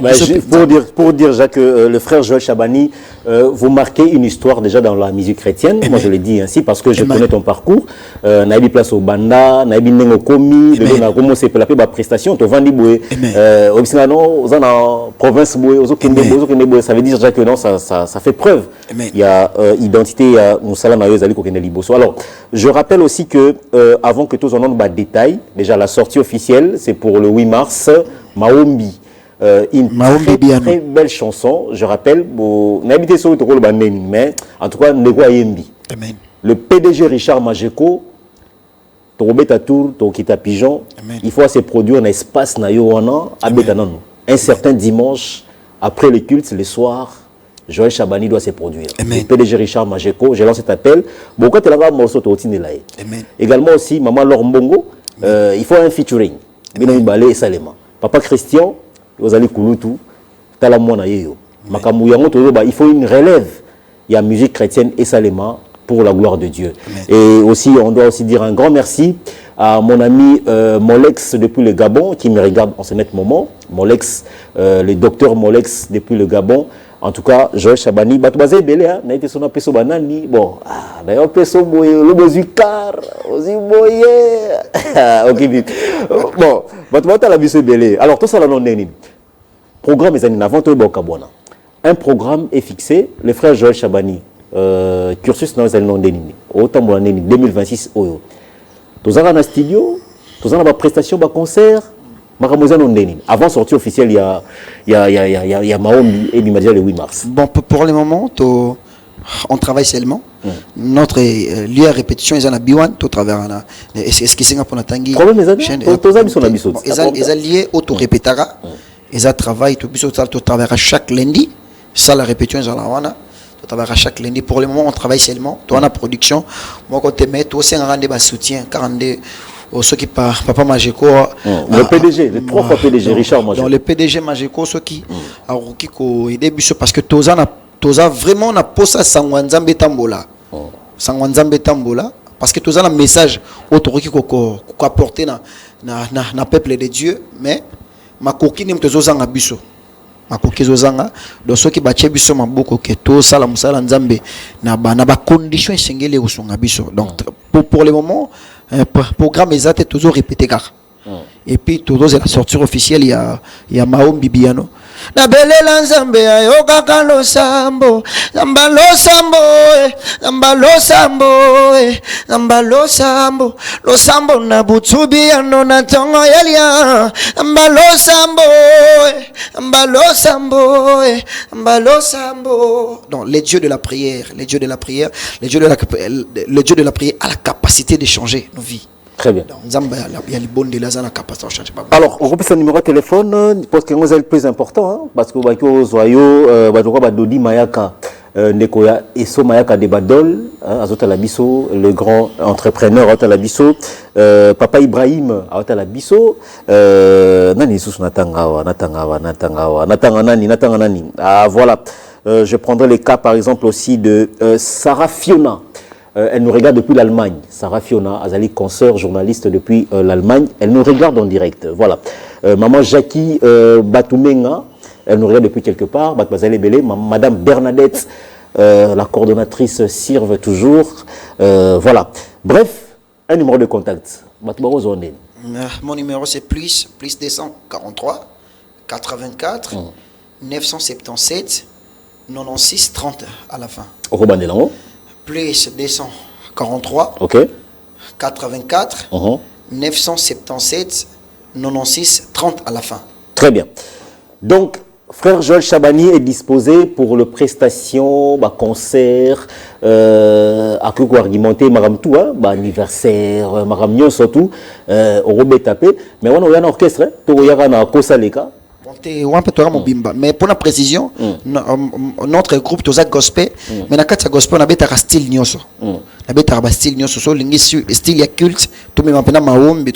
Speaker 1: Pour dire Jacques, le frère Joël Chabani, vous marquez une histoire déjà dans la musique chrétienne. Moi je l'ai dit ainsi parce que je connais ton parcours. Naïbi place au banda, naïbi nengo komi, de na commencé pour la paix prestation, to vandi boé. Obsinano, aux en province boé, aux kende boé, ça veut dire Jacques que non, ça fait preuve. Il y a identité, il y a Moussala Mayoz Ali Kokende Liboso. Alors, je rappelle aussi que avant que tous en ont détail, déjà la sortie officielle, c'est pour le 8 mars, Maombi. Une très belle chanson, je rappelle, n'habitez sur le rôle mais en tout cas, Nego Ayembi. Le PDG Richard Majeko, Torobet Tour, Tokita Pigeon, il faut se produire un espace na Yoana, à Betanon. Un certain dimanche, après le culte, le soir, Joël Chabani doit se produire. Le PDG Richard Majeko, j'ai lancé cet appel. Beaucoup de gens morceau également aussi, Maman Laure Mbongo, il faut un featuring. Binomi Balé et Salema. Papa Christian, vous allez Kouloutou, Talamouana Yeyo. Il faut une relève. Il y a musique chrétienne et Salema pour la gloire de Dieu. Et aussi, on doit aussi dire un grand merci à mon ami Molex depuis le Gabon, qui me regarde en ce net moment. Molex, le docteur Molex depuis le Gabon. En tout cas, Joël Chabani, Batouazé Belé, n'a été son appel banani. Bon, d'ailleurs, peso boye, le bozucar, aussi boye. Ok, bon, Batouazé la bise Belé. Alors, tout ça, là, non, programme est avant tout Bokabona. Un programme est fixé, le frère Joël Chabani, cursus dans les années non déniné. Autant pour l'année 2026, tous en un studio, tous en une prestation, un concert. Avant sortie officielle, il y a Maombi et Bimadia le 8 mars.
Speaker 5: Bon, pour le moment, on travaille seulement. Notre lieu à répétition est en Biwan, tout travers est-ce que c'est pour la tangi.
Speaker 1: Problème les
Speaker 5: amis liés auto-répétara. Ils travaillent tout travers chaque lundi. Ça la répétition est en la wana. Tout travers chaque lundi. Pour le moment, on travaille seulement. Toi, on a production. Moi, quand tu mets, toi aussi, on a un soutien. 42. Ceux qui par Papa Majeko,
Speaker 1: le PDG, les 3 fois PDG, Richard Majeko.
Speaker 5: Dans le PDG Majeko, ceux qui a aidé parce que Toza vraiment n'a pas ça Sangwanzambe Tambola. Sangwanzambe Tambola, parce que Toza a un message autour qui a apporté na peuple de Dieu, mais ma coquine est Tozanga Bisso. Ma coquine Zozanga, donc ceux qui battent Bisso ma beaucoup que Toza la Moussala Nzambe na ba condition singele au son Bisso. Donc pour le moment, programme exact est toujours répété car. Et puis toujours la sortie officielle il y a Mahom Bibiano. Na belela Nzambe ayoka kalo sambo, Nambalo sambo, Nambalo sambo, Nambalo sambo, lo sambo na butsubi ano na tongo yelia, Nambalo sambo, Nambalo sambo, Nambalo sambo. Donc les dieux de la prière, les dieux de la prière, le dieu de la prière a la capacité de changer nos vies.
Speaker 1: Très bien. Alors, on reprend son numéro de téléphone parce que c'est le plus important, parce que Dodi Mayaka, Nekoya Eso Mayaka de Badol, Azota Labiso, le grand entrepreneur Azota Labiso, Papa Ibrahim Azota Labiso, Nani Sus Natangawa. Ah voilà. Je prendrai les cas par exemple aussi de Sarah Fiona. Elle nous regarde depuis l'Allemagne. Sarah Fiona, Azali, consoeur, journaliste depuis l'Allemagne. Elle nous regarde en direct. Voilà. Maman Jackie Batoumenga, elle nous regarde depuis quelque part. Madame Bernadette, la coordonnatrice Sirve toujours. Voilà. Bref, un numéro de contact.
Speaker 5: Mon numéro c'est plus 243 84 977 96 30 à la fin. Plus 243 84 977 96 30 à la fin.
Speaker 1: Très bien. Donc, frère Joël Chabani est disposé pour le prestation, concert, à quoi argumenter, madame tout, anniversaire, madame Nyon surtout, au Robé tapé. Mais on a un orchestre, tout y a un Kosaleka.
Speaker 5: Mais pour la précision, notre groupe Toza Gospel, mais na kati gospel on a style nyoso. Na style nyoso so lingi style ya culte, to me mapena maombi,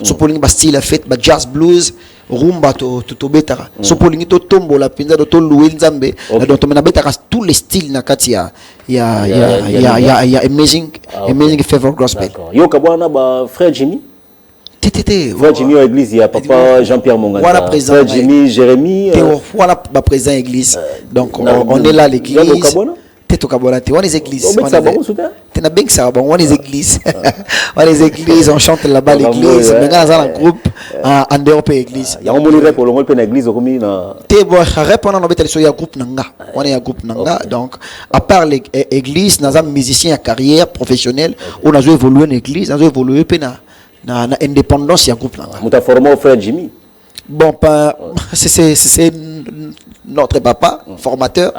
Speaker 5: so pour lingi style la fête, jazz blues, rumba to betara. So pour lingi to tombo la pinza to louer nzambe, donc to mena betara tous les styles na kati ya amazing favor gospel.
Speaker 1: Yo kabwana ba frère Jimmy. Frère Jimmy à l'église, il y a papa Jean-Pierre Monganda.
Speaker 5: Voilà présent.
Speaker 1: Frère Jimmy, Jérémy.
Speaker 5: Voilà présent à l'église. Donc on est là à l'église. T'es au Kabona, on est l'église. On est l'église. On est l'église, on chante là-bas l'église. Maintenant dans un groupe en dehors de l'église.
Speaker 1: Il y a un mot pour le monde de l'église au commune.
Speaker 5: T'es bon, répondant on est un groupe nanga. On est un groupe nanga. Donc à part l'église, dans un musicien à carrière professionnelle, on a évolué en église, on a évolué na indépendance il y a groupe là.
Speaker 1: Vous avez formé au frère Jimmy.
Speaker 5: Bon, c'est notre papa formateur.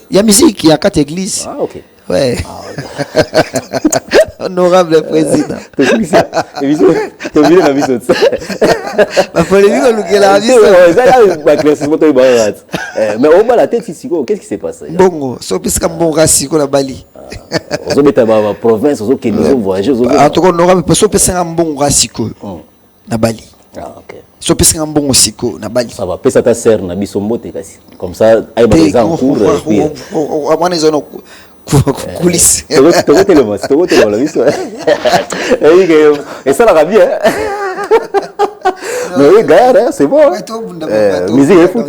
Speaker 5: Il y a musique, il y a 4 églises.
Speaker 1: Ah ok.
Speaker 5: Ouais. Honorable président.
Speaker 1: Mais au bas la tête ici, qu'est-ce qui s'est passé?
Speaker 5: Bongo, so puisque bon racisme na Bali.
Speaker 1: Vous avez ma province, vous avez voyagé.
Speaker 5: En tout cas, honorable, so puisque un bon racisme na Bali.
Speaker 1: Ah ok.
Speaker 5: So puisque un bon siko na Bali.
Speaker 1: Ça va, pesa ta sœur na bisombote kasi. Comme ça, ay ba les en cours puis.
Speaker 5: Coulisses.
Speaker 1: Et ça la bien. Mais oui, gars, c'est bon. Musique est foot.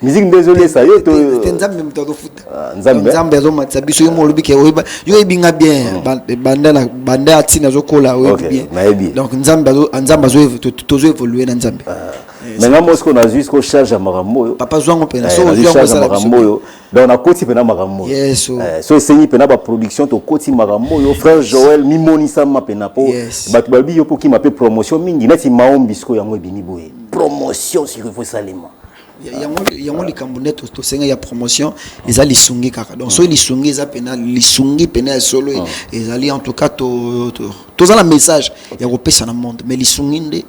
Speaker 1: Musique désolé ça yo to.
Speaker 5: Nzambe mtoto foot. Nzambe zo matsa biso yo molobi ke yo ebinga bien. Banda atina zo kola yo bien. Donc nzambe zo tozo évoluer na nzambe.
Speaker 1: Maintenant moi ce qu'on a vu ce qu'on charge à Marambo.
Speaker 5: Papa zwango pena
Speaker 1: so charge à Marambo. Donc on a côté pena Marambo.
Speaker 5: Yes.
Speaker 1: So essayer pena ba production to côté Marambo yo frère Joël Mimoni Sama pena po. Batu babi yo pour qui m'appelle promotion mingi neti maombisko yango ebini boye. Promotion sur Revo Salema.
Speaker 5: yango likambo nde tosenga ya promotion ezali lisungi kaka donc so lisungi eza pena lisungi pena ya solo ezali en tout cas tozala message ya kopesa na monde mais lisungi nde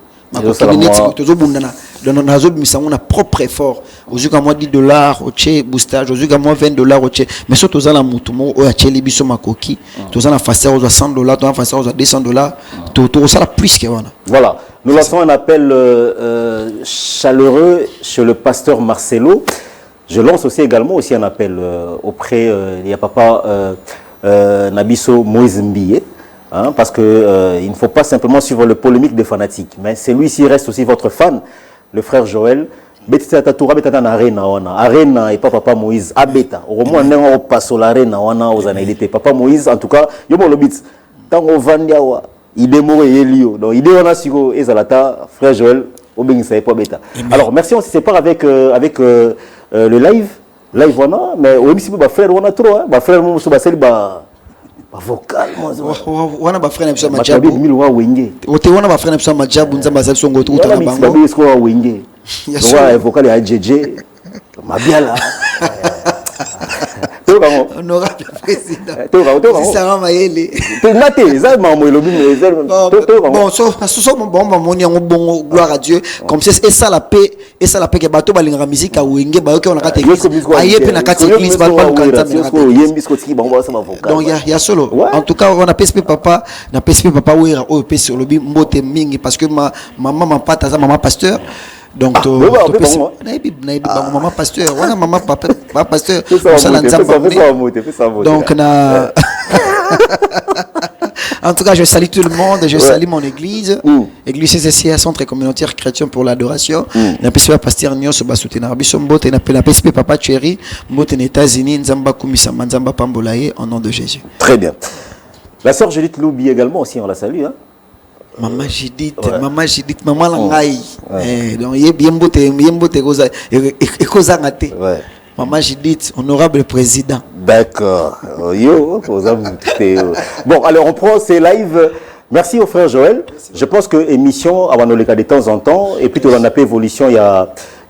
Speaker 5: tozobundana nazobimisa ngo na propre effort ozuka mwa $10 otie boostage ozuka mwa $20 otie mais so tozala mutu moko oyo atieli biso makoki tozala facteur ozwa $100 tozala facteur ozwa $200 tozala plus que wana.
Speaker 1: Voilà, nous lançons un appel chaleureux chez le pasteur Marcelo. Je lance aussi également un appel auprès il y a papa Nabiso Moïse Mbiye. Hein, parce que il ne faut pas simplement suivre le polémique des fanatiques, mais celui-ci reste aussi votre fan, le frère Joël. Betita tatura betata na arena wana. Arena et pas papa Moïse abeta. Au moins on passe sur l'arena wana aux analytés. Papa Moïse en tout cas, yo mo lobit. Tango vandia wa. Idée mo elio. Donc idée wana siko ezalata frère Joël obengisa pas beta. Alors merci, on se sépare avec le live wana, mais au début ba frère wana trop hein. Ba frère mo so ba seli ba vocal
Speaker 5: wana ba frère na biso majabu ote wana ba frère na biso majabu nzamba za songo to utana bango
Speaker 1: ba biso wa wenge wa vocal ya jeje mabiala to bango
Speaker 5: honorable président
Speaker 1: to bango
Speaker 5: ça va mayele
Speaker 1: to naté ça mamu lobi to bango
Speaker 5: bon so bon moni yango bongo gloire à Dieu comme c'est ça la paix que bato balinga musique a wenge ba yoke on a kata église aye pe na kata église ba kanta donc il y a solo en tout cas on a PSP papa na PSP papa wera o pe sur lobi mbote mingi parce que maman pata za maman pasteur donc maman pasteur wana maman papa pasteur donc na en tout cas je salue tout le monde, je salue mon église église CCCA centre communautaire chrétien pour l'adoration na PSP pasteur nyos ba soutenir biso mbote na PSP papa chéri mbote na États-Unis nzamba kumisa nzamba pambolaye au nom de Jésus.
Speaker 1: Très bien. La sœur Judith Loubi également aussi on la salue hein.
Speaker 5: Maman Judith, maman langai. Donc yembote koza ngate. Maman Judith, honorable président.
Speaker 1: D'accord. Bon, alors on prend ces lives. Merci au frère Joël. Je pense que émission avant le cas de temps en temps et puis on a pas évolution il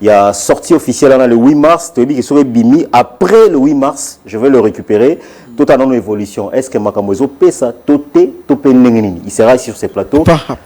Speaker 1: y a sortie officielle le 8 mars, tu dis que sur Bimi après le 8 mars, je vais le récupérer. Tout en évolution. Est-ce que Makamozo pesa toté topé nengeni? Il sera sur ces plateaux.
Speaker 5: Papa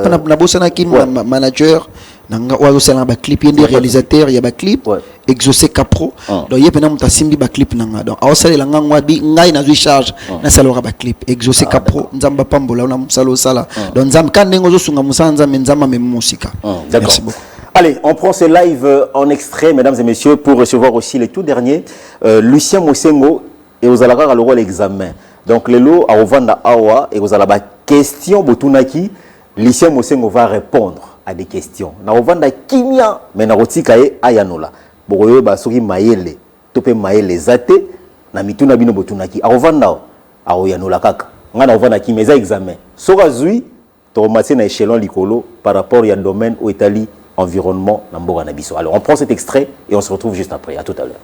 Speaker 5: na bosana ki manager nanga ozo sala ba clip yende réalisateur ya ba clip Exaucé Capro donc yé pena muta simbi ba clip nanga donc awo sala nga ngwa bi ngai na zui charge na sala ba clip Exaucé Capro nzamba pambola na musalo sala donc nzamba kande ngozo sunga musanza menzama me musika. Merci beaucoup.
Speaker 1: Allez, on prend ce live en extrait, mesdames et messieurs, pour recevoir aussi les tout derniers. Lucien Mosengo et aux alara à l'oral l'examen. Donc, les lots à Ovanda Awa et aux alaba question Botunaki, Lucien Mosengo va répondre à des questions. Na Ovanda Kimia, mais na Rotikae Ayanola. Boroyo Basuri Maele, Tope Maele Zate, na Mituna Bino Botunaki. A Ovanda Aoyanola Kaka. On a Ovanda Kimeza examen. Sora Zui, Toromati na échelon Likolo par rapport à un domaine où Italie. Environnement Namboga Nabiso. Alors on prend cet extrait et on se retrouve juste après. À tout à l'heure.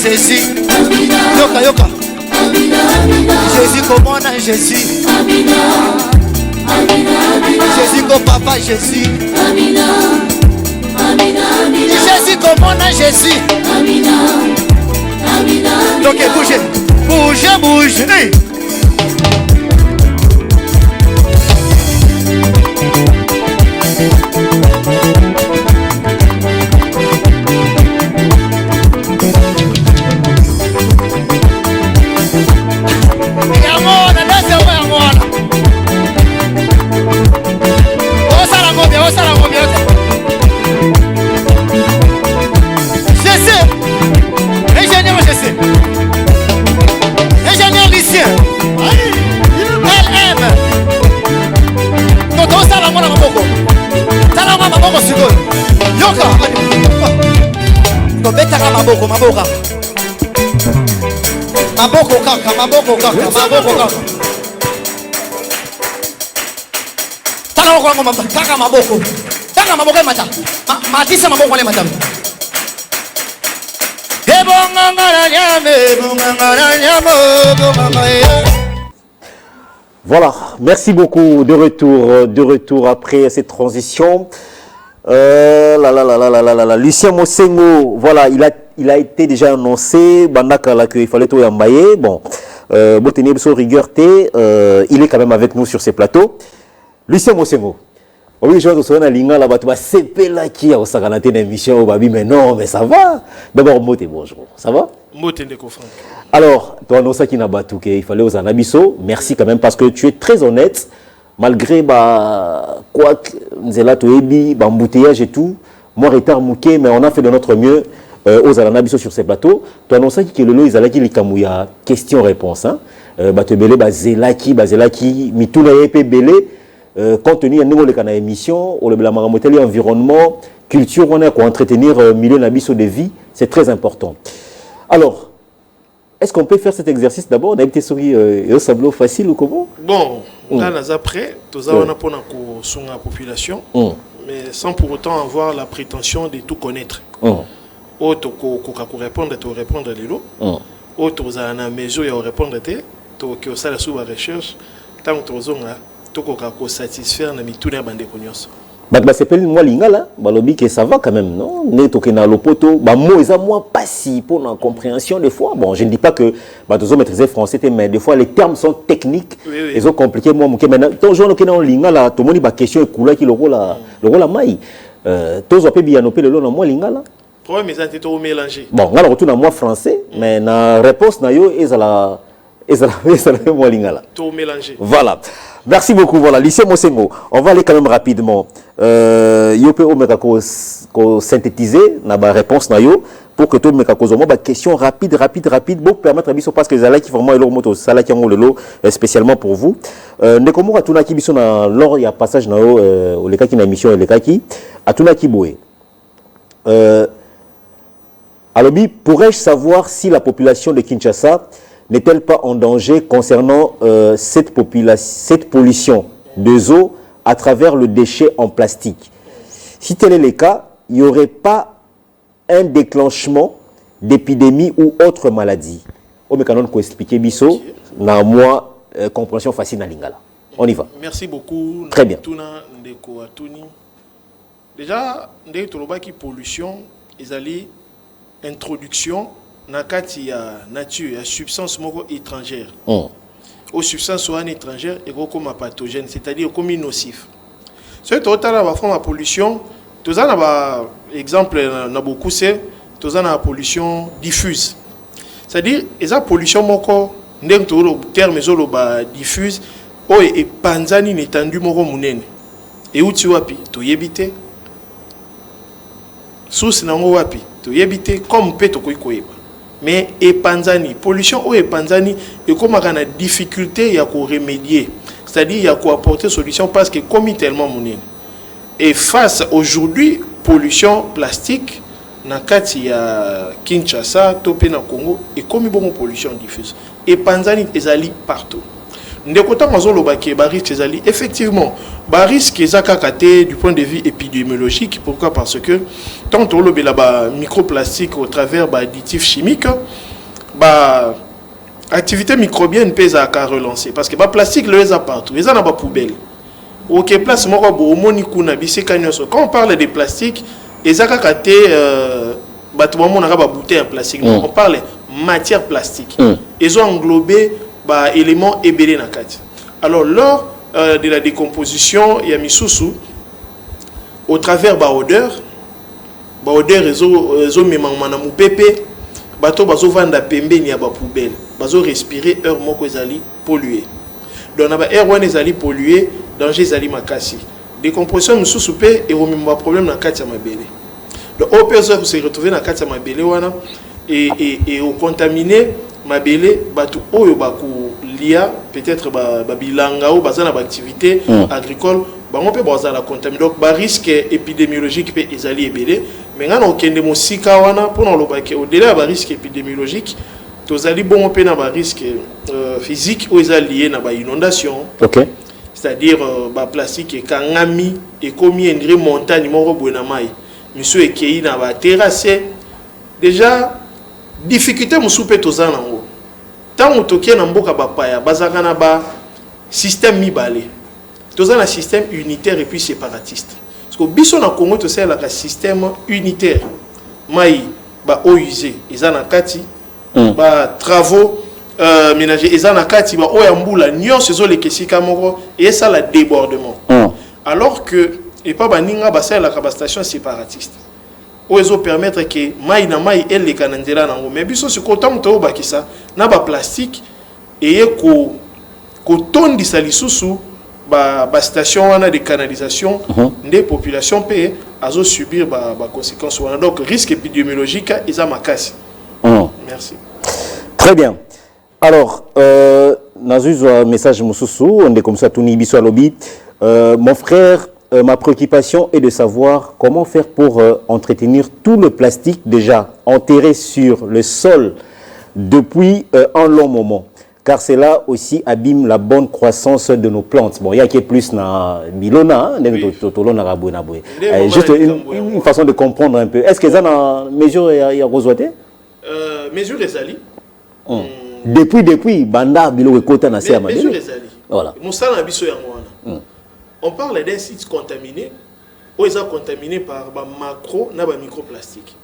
Speaker 3: Jésus, yoka yoka. Jésus comment on Jésus. Jésus comme papa Jésus. Jésus comment on Jésus. Donc bougez, bougez, bougez. Maboko kaka, maboko kaka, maboko kaka. Tala wako wangu kaka maboko. Kaka maboko mata. Matisa maboko le mata.
Speaker 1: Voilà, merci beaucoup. De retour après cette transition. Lucien Mosengo, voilà, il a été déjà annoncé, qu'il fallait tout yambaye. Bon, rigueur, il est quand même avec nous sur ces plateaux. Lucien Mosengo. Oui, je suis là, c'est là qui a organisé une émission, mais non, mais ça va. D'abord, Mote, bonjour. Ça va?
Speaker 6: Mote Ndeko Franck.
Speaker 1: Alors, toi, non, ça qui n'a pas tout, il fallait aux Anabiso. Merci quand même parce que tu es très honnête. Malgré quoi que embouteillage et tout, moi retard mouké, mais on a fait de notre mieux aux Alanabiso sur ces plateaux. Tu as annoncé que le lot ils allaient qui les kamouya question-réponse. Hein. Batebele zelaki mituna yepe belé compte tenu de la émission ou le blamaromoteli environnement culture on est pour entretenir milieu nabiso de vie, c'est très important. Alors est-ce qu'on peut faire cet exercice d'abord? On a été souris et sablo facile ou comment?
Speaker 6: Bon, là, après, tous on a pour la population, mais sans pour autant avoir la prétention de tout connaître. Autre qu'on répondre, tu répondre les lots. Autre on a une mesure à répondre, tu as la sous recherche, tant que tu as satisfaire tous les bandes de cognos.
Speaker 1: C'est moi lingala, balobi que ça va quand même, non? Ne tokena lopoto, moi ils moi pas si pour la compréhension des fois. Bon, je ne dis pas que tous maîtriser français, mais des fois les termes sont techniques, ils sont compliqués. Moi, maintenant, ton jour que dans lingala, tout le monde question est coula qui le rôle la maille. tous peu bien opé le long moi lingala.
Speaker 6: Problème mais c'est tout mélangé.
Speaker 1: Bon, on retourne à moi français, mais la réponse na yo est la moi lingala.
Speaker 6: Tout mélangé.
Speaker 1: Voilà. Merci beaucoup. Voilà, lycée Mosengo. On va aller quand même rapidement. Yo peut omeka ko synthétiser na ba réponse na yo pour que tout meka ko zo ba question rapide pour permettre à biso parce que zala qui vraiment elo moto sala qui ngolo lelo spécialement pour vous. Ndekomo atuna ki biso na lors ya passage na yo au leka ki na émission leka ki atuna ki boé. Alobi, pourrais-je savoir si la population de Kinshasa n'est-elle pas en danger concernant cette pollution de eau à travers le déchet en plastique? Si tel est le cas, il n'y aurait pas un déclenchement d'épidémie ou autre maladie. On peut expliquer biso na moi compréhension facile na lingala. On y va.
Speaker 6: Merci beaucoup.
Speaker 1: Très bien.
Speaker 6: Déjà, ndé toloba ki pollution, ezali introduction na kati ya nature ya substance moko étrangère. Aux substances étrangères et comme pathogène, c'est-à-dire comme nocif. Ce que tu as la forme de pollution, tu as un exemple na beaucoup c'est tu as la pollution diffuse. C'est-à-dire esa pollution moko ndeng to le terme zolo ba diffuse o e panzani n'étendu moko munene. Et où tu wapi to yebite sous nango wapi to yebite comme peut to koyeba. Mais epanzani pollution ou epanzani et comme on a difficulté il y a qu'à remédier, c'est-à-dire il y a qu'à apporter solution parce que comme tellement monene. Et face aujourd'hui pollution plastique na kati ya Kinshasa topé na Congo et comme bon pollution diffuse epanzani ezali partout. Ndekota mazolo baki barisque ezali effectivement barisque ezakakate du point de vue épidémiologique. Pourquoi? Parce que tant on le ba microplastique au travers d'additifs chimiques, ba activité microbienne pèse à relancer parce que ba plastique le est partout, les en a ba poubelle. OK, place moko bo moni kuna biseka nyoso. Quand on parle de plastique, ezakakate bato ba mona ba bouteille en plastique. On parle matière plastique. Ils ont englobé bah, éléments ébélés na kati. Alors lors de la décomposition, il y a misusu au travers ba odeur réseau memangmana mupépé bato bazo vanda pembeni ya ba poubelle bazo respirer air moko ezali pollué. Donc na ba air wana ezali pollué, danger ezali makasi. Décomposition misusu pe et rememba problème na kati ya mabele. Donc au personne se retrouver na kati ya mabele wana et au contaminé mabele batu oyo baku lia peut-être bilanga ou bazana ba activité agricole bango pe bazala contaminé donc ba risque épidémiologique pe ezali ebele mais ngana okende mosika wana pour na lobaki au-delà ba risque épidémiologique tozali bongo pe na ba risque physique ou ezali lié na ba inondation. OK. C'est-à-dire ba plastique et kangami et komi ndire montagne moko bwena mai miso ekei na ba terrasse déjà difficulté musupe tozana ngo tant tokie na mboka bapaya bazaka na ba système mibale tozana système unitaire et puis séparatiste parce que biso na Congo to sala ka système unitaire mai ba OUZ ezana kati ba travaux ménagers ezana kati ba oyambula nyonso zo lekesika moko et ça la débordement alors que et pas baninga ba sala ka ba station séparatiste où ils ont permettre que maï na maï elle les canandela nango mais biso ce côté mto bakisa na ba plastique et ko tondi salisusu ba station wana de canalisation des populations pe azo subir ba conséquences wana donc risque épidémiologique isa makasi. Merci.
Speaker 1: Très bien. Alors nazuzo message mususu on est comme ça tuni biso lobby mon frère. Ma préoccupation est de savoir comment faire pour entretenir tout le plastique déjà enterré sur le sol depuis un long moment. Car cela aussi abîme la bonne croissance de nos plantes. Bon, il y a qui est plus na milona, juste une façon de comprendre un peu. Est-ce que ça a mesure et resoité?
Speaker 6: Mesure les ali.
Speaker 1: Depuis, banda bilo ekota na sema.
Speaker 6: Mesure les ali.
Speaker 1: Voilà.
Speaker 6: Musala biso ya mwana. On parle d'un site contaminé, où ils sont contaminés par macro et microplastique.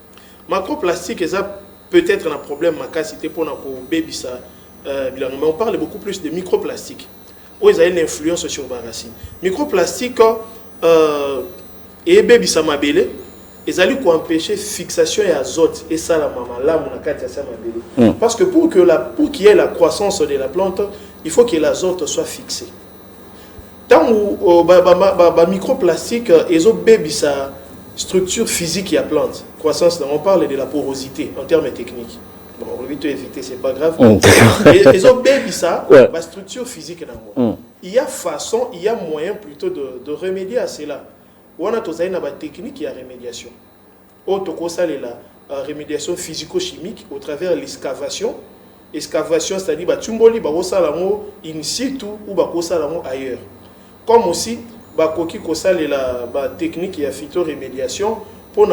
Speaker 6: Macroplastique, ils ont peut-être un problème macacité pour nos bébés ça, mais on parle beaucoup plus de microplastique, où ils ont une influence sur les racines. Microplastique, et baby ça mabele ils allaient empêcher fixation et azote et ça la maman là mon akati ça mabele parce que pour qu'il y ait la croissance de la plante il faut que l'azote soit fixé tant où microplastique ils ont baby sa structure physique et la plante croissance on parle de la porosité en termes techniques. Bon, on va éviter, c'est pas grave. Ils ont baby ça, la structure physique. Il y a façon, il y a moyen plutôt de remédier à cela. On a tous une technique et la remédiation. Autre chose, c'est la remédiation physico-chimique au travers de l'excavation. Excavation, c'est-à-dire que tu peux in situ ou ailleurs. Comme aussi, la technique et la phytorémédiation. Pour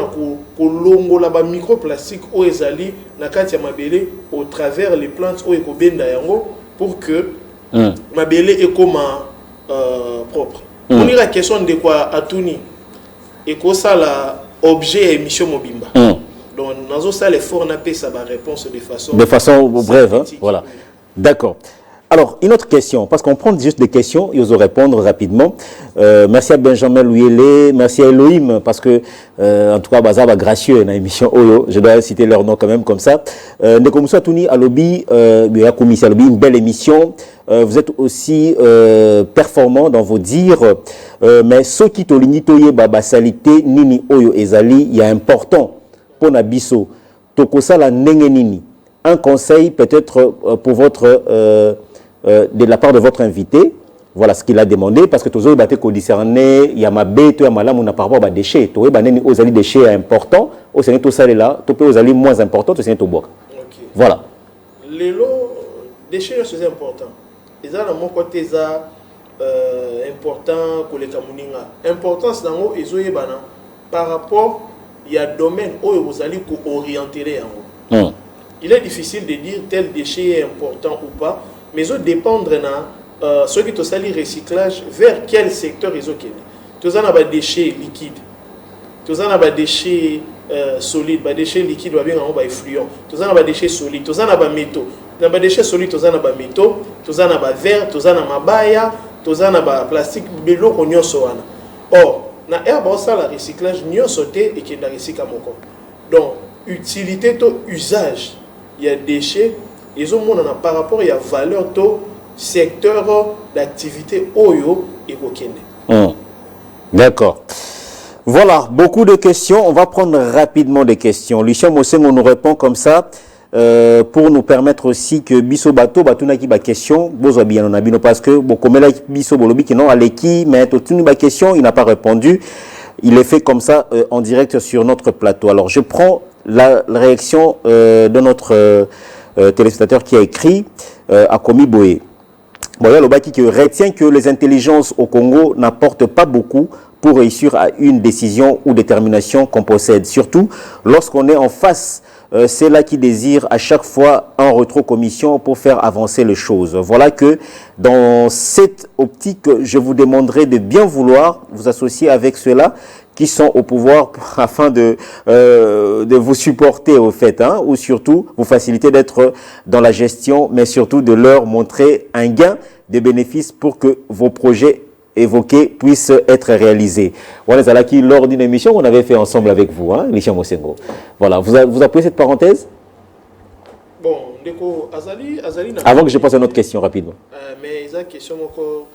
Speaker 6: kolongola ba microplastique au ezali na kati ya mabele au travers les plantes au ekobenda yango pour que mabele ekoma propre. On ira question de quoi atuni et ko ça la objet émission mobimba. Donc nazo ça l'effort na pesa ba réponse de façon
Speaker 1: brève hein? Voilà. D'accord. Alors, une autre question, parce qu'on prend juste des questions, ils osent répondre rapidement. Merci à Benjamin Louyele, merci à Elohim, parce que, en tout cas, Baza va gracieux dans l'émission Oyo, je dois citer leur nom quand même comme ça. Nekomusa Touni Alobi, une belle émission. Vous êtes aussi performant dans vos dires, mais ce qui tolini toye basalité nini Oyo ezali, il y a important pour Nabiso. Tokosa la nenge nini. Un conseil peut-être pour votre de la part de votre invité, voilà ce qu'il a demandé, parce que tous les bateaux qu'on discerné, il y a ma bête, il y a ma lame, on a par rapport à des déchets. Tous les déchets importants, au Sénégal, tout ça est là, tout les déchets moins importants, tout Sénégal, tout voilà.
Speaker 6: Les lots, déchets, c'est important. Ils ont mon côté important pour les Kamouninga. Importance dans l'eau, ils ont par rapport, il y a domaine où vous allez orienter. Il est difficile de dire tel déchet est important ou pas. Mais ils dépendent de ceux qui ont sali recyclage vers quel secteur ils ont quitté. Tous en des déchets liquides, tous en des déchets solides, des déchets liquides ou bien des fluides, tous en des déchets solides, tous en des métaux. Dans des déchets solides, tous en des métaux, tous en des verre, tous en des baya, tous en des plastique, de l'eau qu'on y a. Or, dans l'herbe, ça le recyclage n'y a sauté et qui est dans le recyclage. Donc, utilité, usage, il y a des déchets. Ils ont par rapport à la valeur du secteur d'activité Oyo et Kokene.
Speaker 1: D'accord. Voilà, beaucoup de questions. On va prendre rapidement des questions. Lucien Mosengo nous répond comme ça pour nous permettre aussi que Biso Bato, Batuna qui ba question, Bozo bien on a bien parce que Bokomela Biso Bolobi qui non Aleki, mais Totuni ba question, il n'a pas répondu. Il est fait comme ça en direct sur notre plateau. Alors je prends la réaction de notre téléspectateur qui a écrit à Komi Boé. Bon, le Baki qui retient que les intelligences au Congo n'apportent pas beaucoup pour réussir à une décision ou détermination qu'on possède. Surtout lorsqu'on est en face, c'est là qui désire à chaque fois un rétro-commission pour faire avancer les choses. Voilà que dans cette optique, je vous demanderai de bien vouloir vous associer avec ceux-là qui sont au pouvoir afin de vous supporter au fait, hein, ou surtout vous faciliter d'être dans la gestion, mais surtout de leur montrer un gain de bénéfices pour que vos projets évoqués puissent être réalisés. Voilà, qui lors d'une émission qu'on avait fait ensemble avec vous, hein, Lucien Mosengo. Voilà, vous appuyez cette parenthèse?
Speaker 6: Bon, Azali
Speaker 1: avant que je passe à une autre question rapidement.
Speaker 6: Mais il y a une question encore.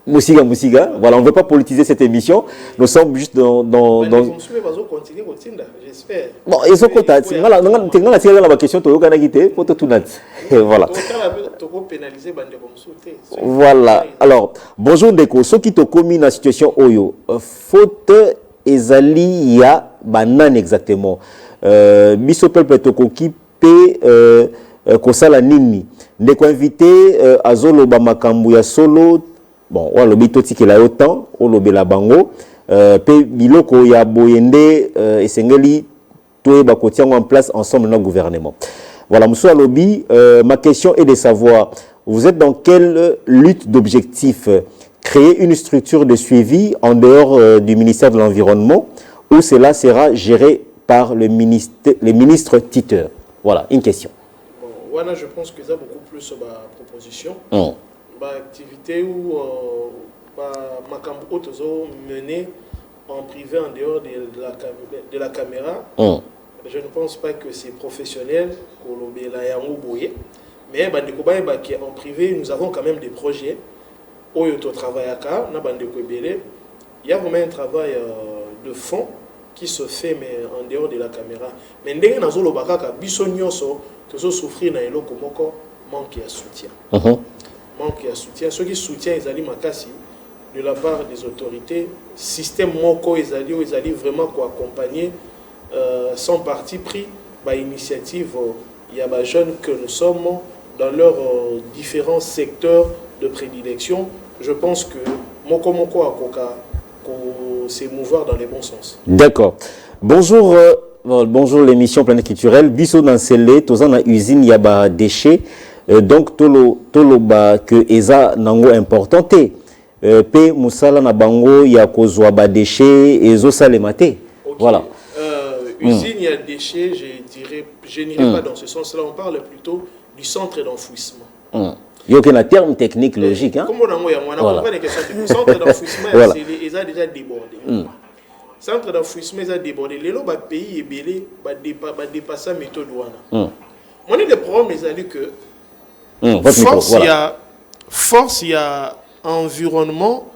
Speaker 1: Moussiga, voilà, on ne veut pas politiser cette émission. Nous sommes juste dans... Bon, ils ont contact. La question, voilà. Voilà. Alors, bonjour Ndeko. Ceux qui te commis la situation Oyo, faute ezali ya banane exactement. Biso pelpe toko ki pe kosala nini. Ndeko invité azolo ba makambu ya solo. Bon, on lobi toti ke la autant, on lobi la bango. Pe biloko ya boyende esengeli toye ba kotiango en place ensemble dans le gouvernement. Voilà, monsieur Alobi, ma question est de savoir, vous êtes dans quelle lutte d'objectif? Créer une structure de suivi en dehors du ministère de l'Environnement ou cela sera géré par le ministre Titeur? Voilà, une question.
Speaker 6: Bon, voilà, je pense que ça a beaucoup plus de propositions. Activité ou ma makambo otozo mené en privé en dehors de la caméra. Je ne pense pas que c'est professionnel mais en privé nous avons quand même des projets où il y a vraiment un travail de fond qui se fait mais en dehors de la caméra. Mais ndenge nazolo bakaka biso nyonso tozo souffrir na eloko moko manque de soutien. Manque de soutien. Ceux qui soutiennent ezali makasi de la part des autorités, système moko ezali vraiment quoi accompagner sans parti pris par initiative il y a des jeunes que nous sommes dans leurs différents secteurs de prédilection. Je pense que moko akoka s'émouvoir dans les bons sens.
Speaker 1: D'accord. Bonjour, bonjour l'émission Planète Culturelle. Biso dans celle tozan na usine y a ba déchets donc tolo ba que eza nango importante. Pe musala na bango ya kozwa ba déchets ezo salemate. Voilà.
Speaker 6: Usine il y a déchets, je n'irai pas dans ce sens-là, on parle plutôt du centre d'enfouissement.
Speaker 1: Il y a aucun terme technique logique. Hein?
Speaker 6: Comme on a le centre d'enfouissement, voilà. Il a déjà débordé. Le centre d'enfouissement est débordé. Les pays est belé, dépasser la méthode. On est le problème, c'est que force, il y a environnement,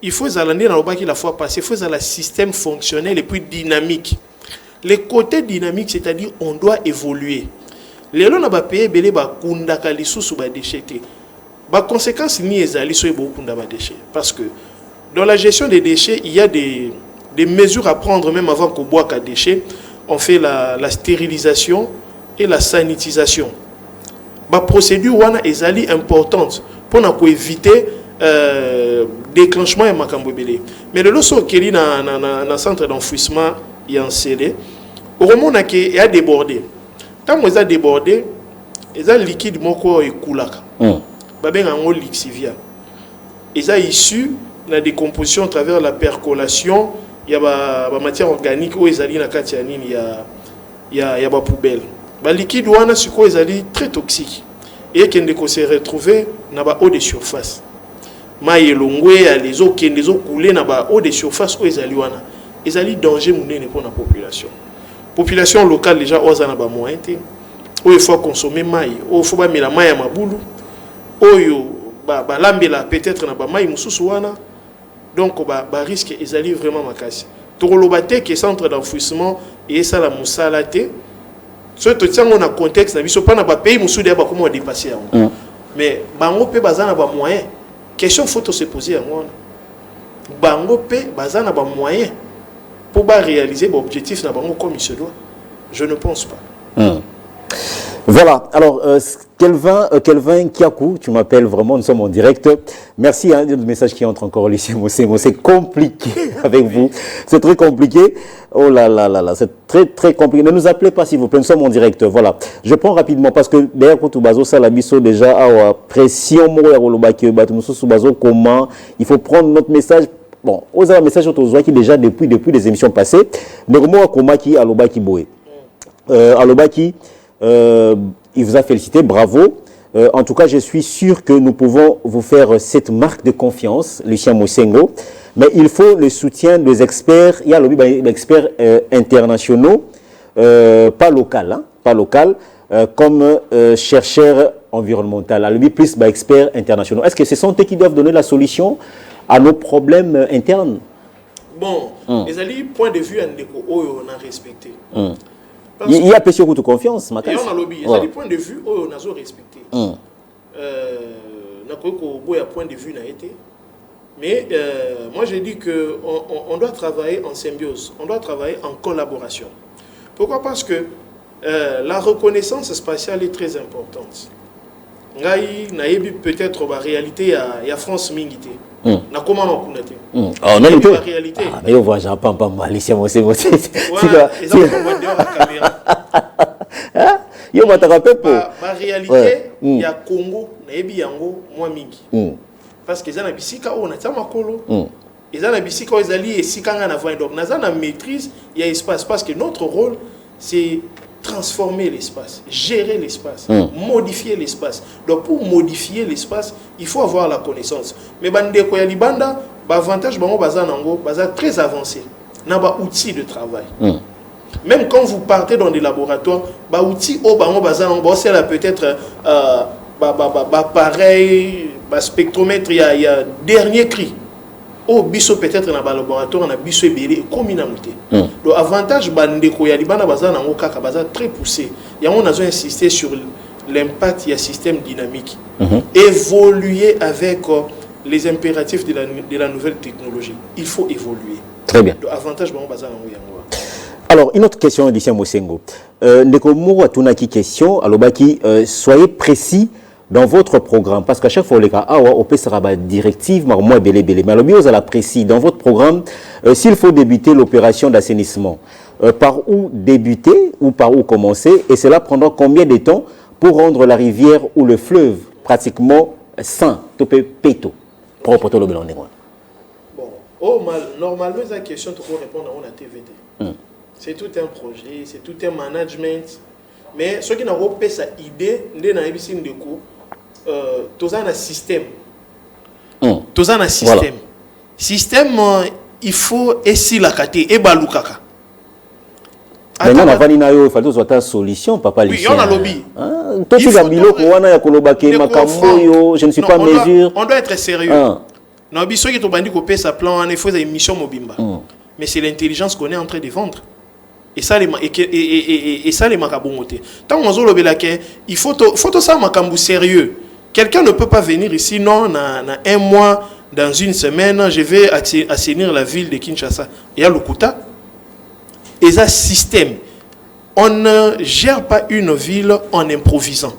Speaker 6: il faut aller dans le bas qui la fois passée, il faut un système fonctionnel et puis dynamique. Les côtés dynamiques, c'est-à-dire on doit évoluer. Les gens qui payé belé ba kunda kalisu sous ba déchets. Ba conséquence ni ezali so ebo kunda ba déchets parce que dans la gestion des déchets, il y a des mesures à prendre même avant qu'on boit qu'à déchets. On fait la stérilisation et la sanitisation. La procédure wana ezali importante pour éviter déclenchement et makambo belé. Mais le loso keli na centre d'enfouissement il y a un scellé. Au moment où il a débordé. Quand il a débordé, il y a liquide moko et koulaka. Babeng en lixivia. Il a issu la décomposition à travers la percolation. Il y a la matière organique où il y a la poubelle. Le liquide wana c'est quoi il très toxique et qui ne se retrouver dans la eau de surface. Mais les eaux qui sont coulées dans la eau de surface où ils wana. Ils ont danger pour la population. La population locale déjà aux ana ba moyen té. Il faut consommer maï, il faut ba mila maï à maboulou. Oyo ba lambela peut-être na ba maï mususu wana. Donc ba risque ils allaient vraiment makasi. Torolobate qui est centre d'enfouissement et ça la musala té. Ce to tient on a contexte na biso pas na ba pays mususu ba comment dépasser yango. Mais bango pe bazana ba moyen. Question faut se poser yango. Bango pe bazana ba moyen pour réaliser l'objectif comme il se doit. Je ne pense pas.
Speaker 1: Voilà, alors Kelvin Kiakou, tu m'appelles vraiment, nous sommes en direct. Merci, hein, le message qui entre encore, Lucien Mossé. C'est compliqué avec vous, c'est très compliqué. Oh là là là là, c'est très compliqué. Ne nous appelez pas s'il vous plaît, nous sommes en direct. Voilà, je prends rapidement parce que d'ailleurs, quand tu bazo salabiso déjà à pression, comment il faut prendre notre message. Bon, aux un message autour qui déjà depuis des émissions passées. Néanmoins, Komaki Alobaki Boé. Alobaki, il vous a félicité, bravo. En tout cas, je suis sûr que nous pouvons vous faire cette marque de confiance, Lucien Mosengo. Mais il faut le soutien des experts. Il y a des experts internationaux, pas local, hein, pas local, comme chercheurs environnementaux. Lui plus experts internationaux. Est-ce que ce sont eux qui doivent donner la solution à nos problèmes internes?
Speaker 6: Bon, les alliés, point de vue, on a respecté.
Speaker 1: Il y a question de confiance,
Speaker 6: ma case. Et on a lobby. Les alliés, point de vue, on a respecté. On a point de vue, n'a été. Mais moi, j'ai dit qu'on doit travailler en symbiose, on doit travailler en collaboration. Pourquoi? Parce que la reconnaissance spatiale est très importante. Peut-être la réalité, il y a France Mingité. Na comment on connaît
Speaker 1: oh non la réalité mais on voit Jean pas mal ici moi c'est
Speaker 6: voilà ils ont dehors la caméra
Speaker 1: yo m'a rappelé pour
Speaker 6: la réalité il y a Congo na yebi yango moi mingi parce que za na bisika on a tama kolo ils na bisika ils ali esika nga na voix donc na za na maîtrise il y a espace parce que notre rôle c'est transformer l'espace, gérer l'espace, modifier l'espace. Donc pour modifier l'espace, il faut avoir la connaissance. Mais bande ko ya libanda, avantage bango baza nango baza très avancé na ba outils de travail. Même quand vous partez dans des laboratoires, ba outils au bango baza nango c'est là peut-être pareil, spectromètre il y a dernier cri. Oh biso peut-être dans le laboratoire on a biso belé comme une amouté. Le avantage bandeko ya libana baza nango kaka baza très poussé. Il y a on a insisté sur l'impact il y a système dynamique. Évoluer avec les impératifs de la nouvelle technologie. Il faut évoluer.
Speaker 1: Très bien.
Speaker 6: Le avantage bango baza nango yango.
Speaker 1: Alors, une autre question, Lucien Mosengo. Ndeko Moura Tunaki question, alobaki, soyez précis dans votre programme, parce qu'à chaque fois, les cas, on peut se rabattre directive, moi, belé. Mais alors, bien, vous allez précis dans votre programme, s'il faut débuter l'opération d'assainissement, par où débuter ou par où commencer, et cela prendra combien de temps pour rendre la rivière ou le fleuve pratiquement sain, topé péto, propre tout le blanc.
Speaker 6: Bon, normalement, cette question, tu peux répondre à la TVT. C'est tout un projet, c'est tout un management. Mais ceux qui n'ont pas cette idée, tous un système. Tous un système. Voilà. Système, il faut essayer la kate et balukaka.
Speaker 1: Maintenant, il faut une solution, papa.
Speaker 6: Oui, on a lobby.
Speaker 1: Je ne suis pas mesure.
Speaker 6: On doit être sérieux. Non, ceux qui ont dit qu'on sa plan, il faut une émission mobimba. Mais c'est l'intelligence qu'on est en train de vendre. Et ça les macabongotés. Tant qu'on a il faut ça macabou sérieux. Quelqu'un ne peut pas venir ici non dans un mois, dans une semaine, je vais assainir la ville de Kinshasa. Il y a le Kouta. Et ça système. On ne gère pas une ville en improvisant.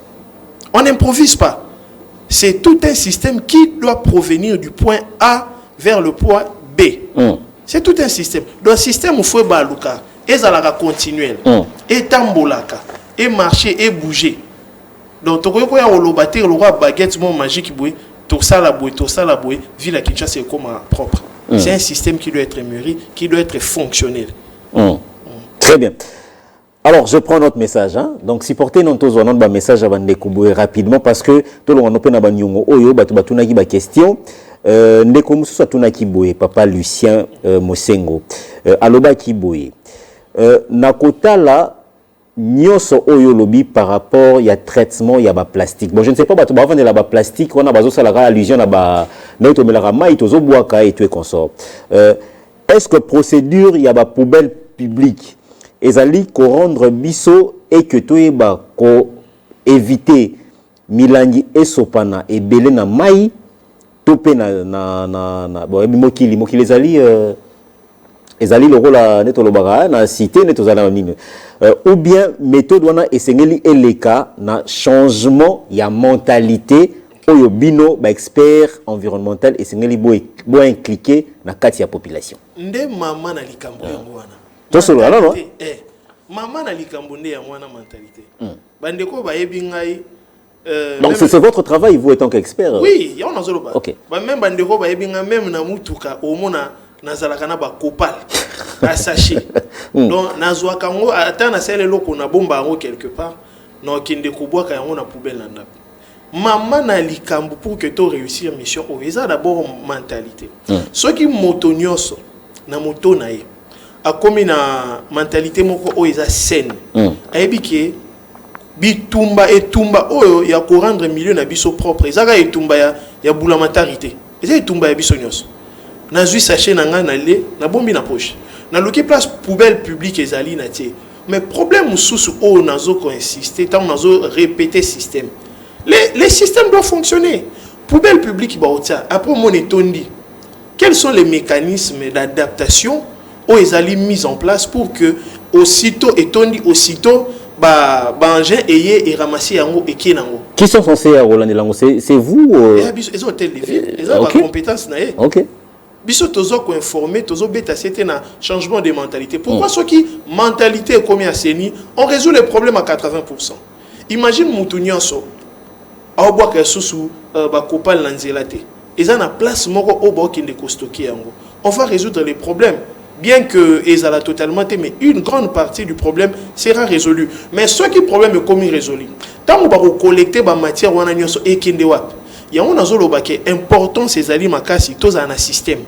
Speaker 6: On n'improvise pas. C'est tout un système qui doit provenir du point A vers le point B. C'est tout un système. Dans le système, il faut baluka. Et ça va continuer. Et tambolaka. Et marcher et bouger. Donc, tu peux avoir le roi baguette magique, tout ça la bouée, ville à Kinshasa c'est comme propre. C'est un système qui doit être mûri, qui doit être fonctionnel.
Speaker 1: Très bien. Alors, je prends notre message. Donc, si portez notre message avant de découvrir rapidement, parce que tout le monde a une question. Ndeko Mususu Atunaki Boye, papa Lucien Mosengo. Aloba Kiboye. Nakotala nyoso oyo lobi par rapport ya traitement ya ba plastique. Bon, je ne sais pas avant de la ba plastique, on a bazo salara allusion na ba na to melaka mai tozo boaka et tout consort. Est-ce que procédure ya ba poubelle publique ezali ko rendre biso et que toyeba ko éviter milangi esopana et belé na mai topé na bon mokili ezali ezali le rôle neto lobaka na cité neto zala nini ou bien méthode wana esengeli eleka na changement ya mentalité oyo bino ba expert environnemental esengeli bo impliquer na kati ya population
Speaker 6: nde mama na likambo yango wana
Speaker 1: to solo ala no
Speaker 6: mama na likambo nde yango wana mentalité bandeko ba yebi ngai
Speaker 1: donc c'est votre travail vous étant qu'expert
Speaker 6: oui ya on azolo ba
Speaker 1: OK
Speaker 6: ba même bandeko ba yebi ngai même na mutuka omona nazalaka ba kopal à sachet donc nazwa kango ata na sele loko na bomba ngo quelque part non kinde kubwaka yango na poubelle na ndap maman na likambo pour que tu réussir mission o eza d'abord mentalité ceux qui motonyoso na moto na ye a comme na mentalité moko o eza saine ayebi bitumba etumba oyo ya ko rendre milieu na biso propre ezaka etumba ya bulamatérité eza etumba ya biso nyoso nazui sachet na nga na le na bombi na poche na loki place poubelle publique ezali na tie mais problème mususu o nazo ko insister tant nazo répéter système les systèmes doivent fonctionner poubelle publique ba otia après mon etondi quels sont les mécanismes d'adaptation o ezali mis en place pour que aussitôt etondi aussitôt engin ayé et ramasser yango et qui nango
Speaker 1: qui sont censés Roland Lango c'est vous
Speaker 6: ils ont hôtel de ville ils ont la compétence na
Speaker 1: OK
Speaker 6: biso tozo ko informer tozo beta c'était na changement de mentalité pourquoi ceux qui mentalité est comme assaini on résout les problèmes à 80%. Imagine mutu nyonso a boire que sous ba kopal lanzelate eza na place moko o ba kinde ko stocker yango on va résoudre les problèmes bien que ezala totalement mais une grande partie du problème sera résolu mais ce qui problème est comme irrésolu tant on va collecter ba matière wana nyonso e kinde wap Il y a un azoloba qui est important, ces alliés makasi, tous un système.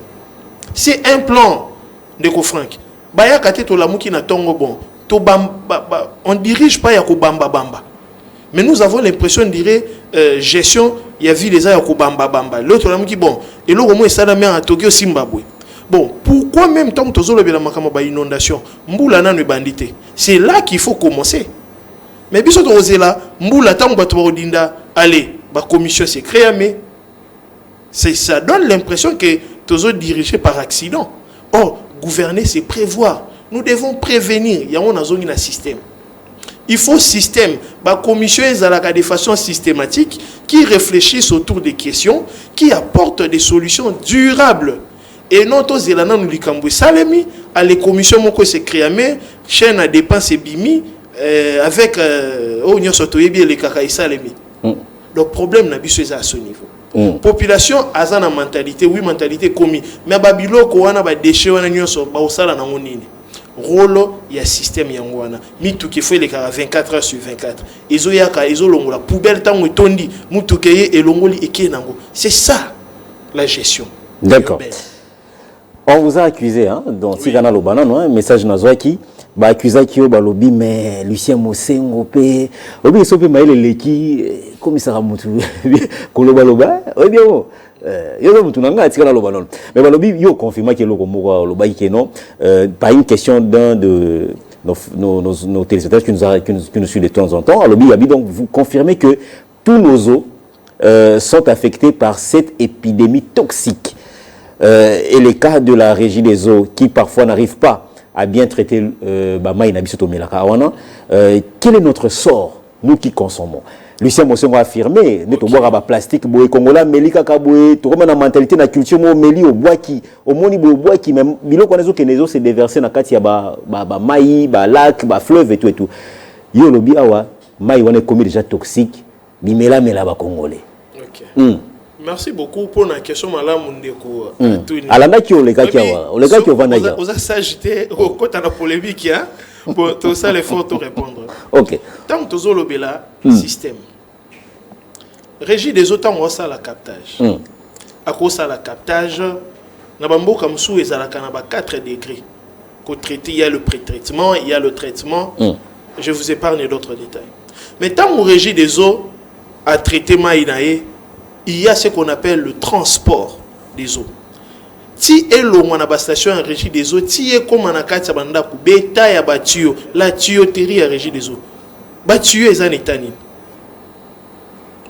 Speaker 6: C'est un plan de Frank. Baya kate to lamuki na tongo bon. To on dirige pas yako bamba bamba. Mais nous avons l'impression de dire gestion, il y a vu les gens yako bamba bamba. L'autre lamuki bon. Et l'autre moi ça la mer à Tokyo Zimbabwe. Bon, pourquoi même tant que tu as makama ba inondation, mboula na bandité. C'est là qu'il faut commencer. Mais biso to là, mboula tant ba to dinda, allez, ba commission c'est créé mais ça donne l'impression que tu es dirigé par accident. Or, gouverner c'est prévoir. Nous devons prévenir. Il y a un système. Il faut système. La commission est de façon systématique qui réfléchissent autour des questions, qui apportent des solutions durables. Et non, tous les gens nous disent salemi à les commissions moko se créer chaîne à dépenses et bimi avec on surtout les kakaï salemi. Le problème n'a pas à ce niveau. Population a une mentalité, oui mentalité commis, mais babilo ko wana ba déchets wana nyonso ba osala na ngonini. Rôle ya système yangwana. Mitu ki fait les 24 heures sur 24. Ezo yaka ezo longola poubelle tango etondi, mutu keye elongoli eke nango. C'est ça la gestion.
Speaker 1: D'accord. On vous a accusé, hein, dans Tigana Lobana, non, un message Nazwaki, bah accusé qui au balobi, mais Lucien Mosengo pe, obi sope maïle leki, commissaire Moutou, kolobaloba, oui bien bon, yo Moutou nanga Tigana Lobana, mais balobi yo confirma que loko moura loba qui non, par une question d'un de nos téléspectateurs qui nous suivent de temps en temps, alors Yabi donc vous confirmez que tous nos eaux sont affectés par cette épidémie toxique. Et les cas de la régie des eaux qui parfois n'arrivent pas à bien traiter quel est notre sort, nous qui consommons? Lucien Mosengo a affirmé, nous avons boire plastique, bois Congola, melika kaboué, tout comme la mentalité, la culture, meli au bois qui, au moni bois qui même, bilo connaissons que les eaux se déversent dans katia maï, lac, fleuve et tout et tout. Yo lobi awa, maï on est commis déjà toxique, bimela mela ba congolais.
Speaker 6: OK. Merci beaucoup pour la question madame Ndeko.
Speaker 1: Alanda qui le gars qui au Vandaga.
Speaker 6: Vous avez s'agité au côté de la polémique hein pour tout ça les faut te répondre.
Speaker 1: OK.
Speaker 6: Tant que tu lobela système. Régie des autres on ça la captage. À cause ça la captage na bambo comme sous ezalaka na ba 4 degrés. Qu'au traité il y a le pré-traitement, il y a le traitement. Je vous épargne d'autres détails. Mais tant que régie des eaux a traité maïnaé, il y a ce qu'on appelle le transport des eaux. Si est l'eau à la station en régie des eaux, si est comme en akatsa banda ku beta ya batio, la tuyauterie en régie des eaux. Batio est en étanine.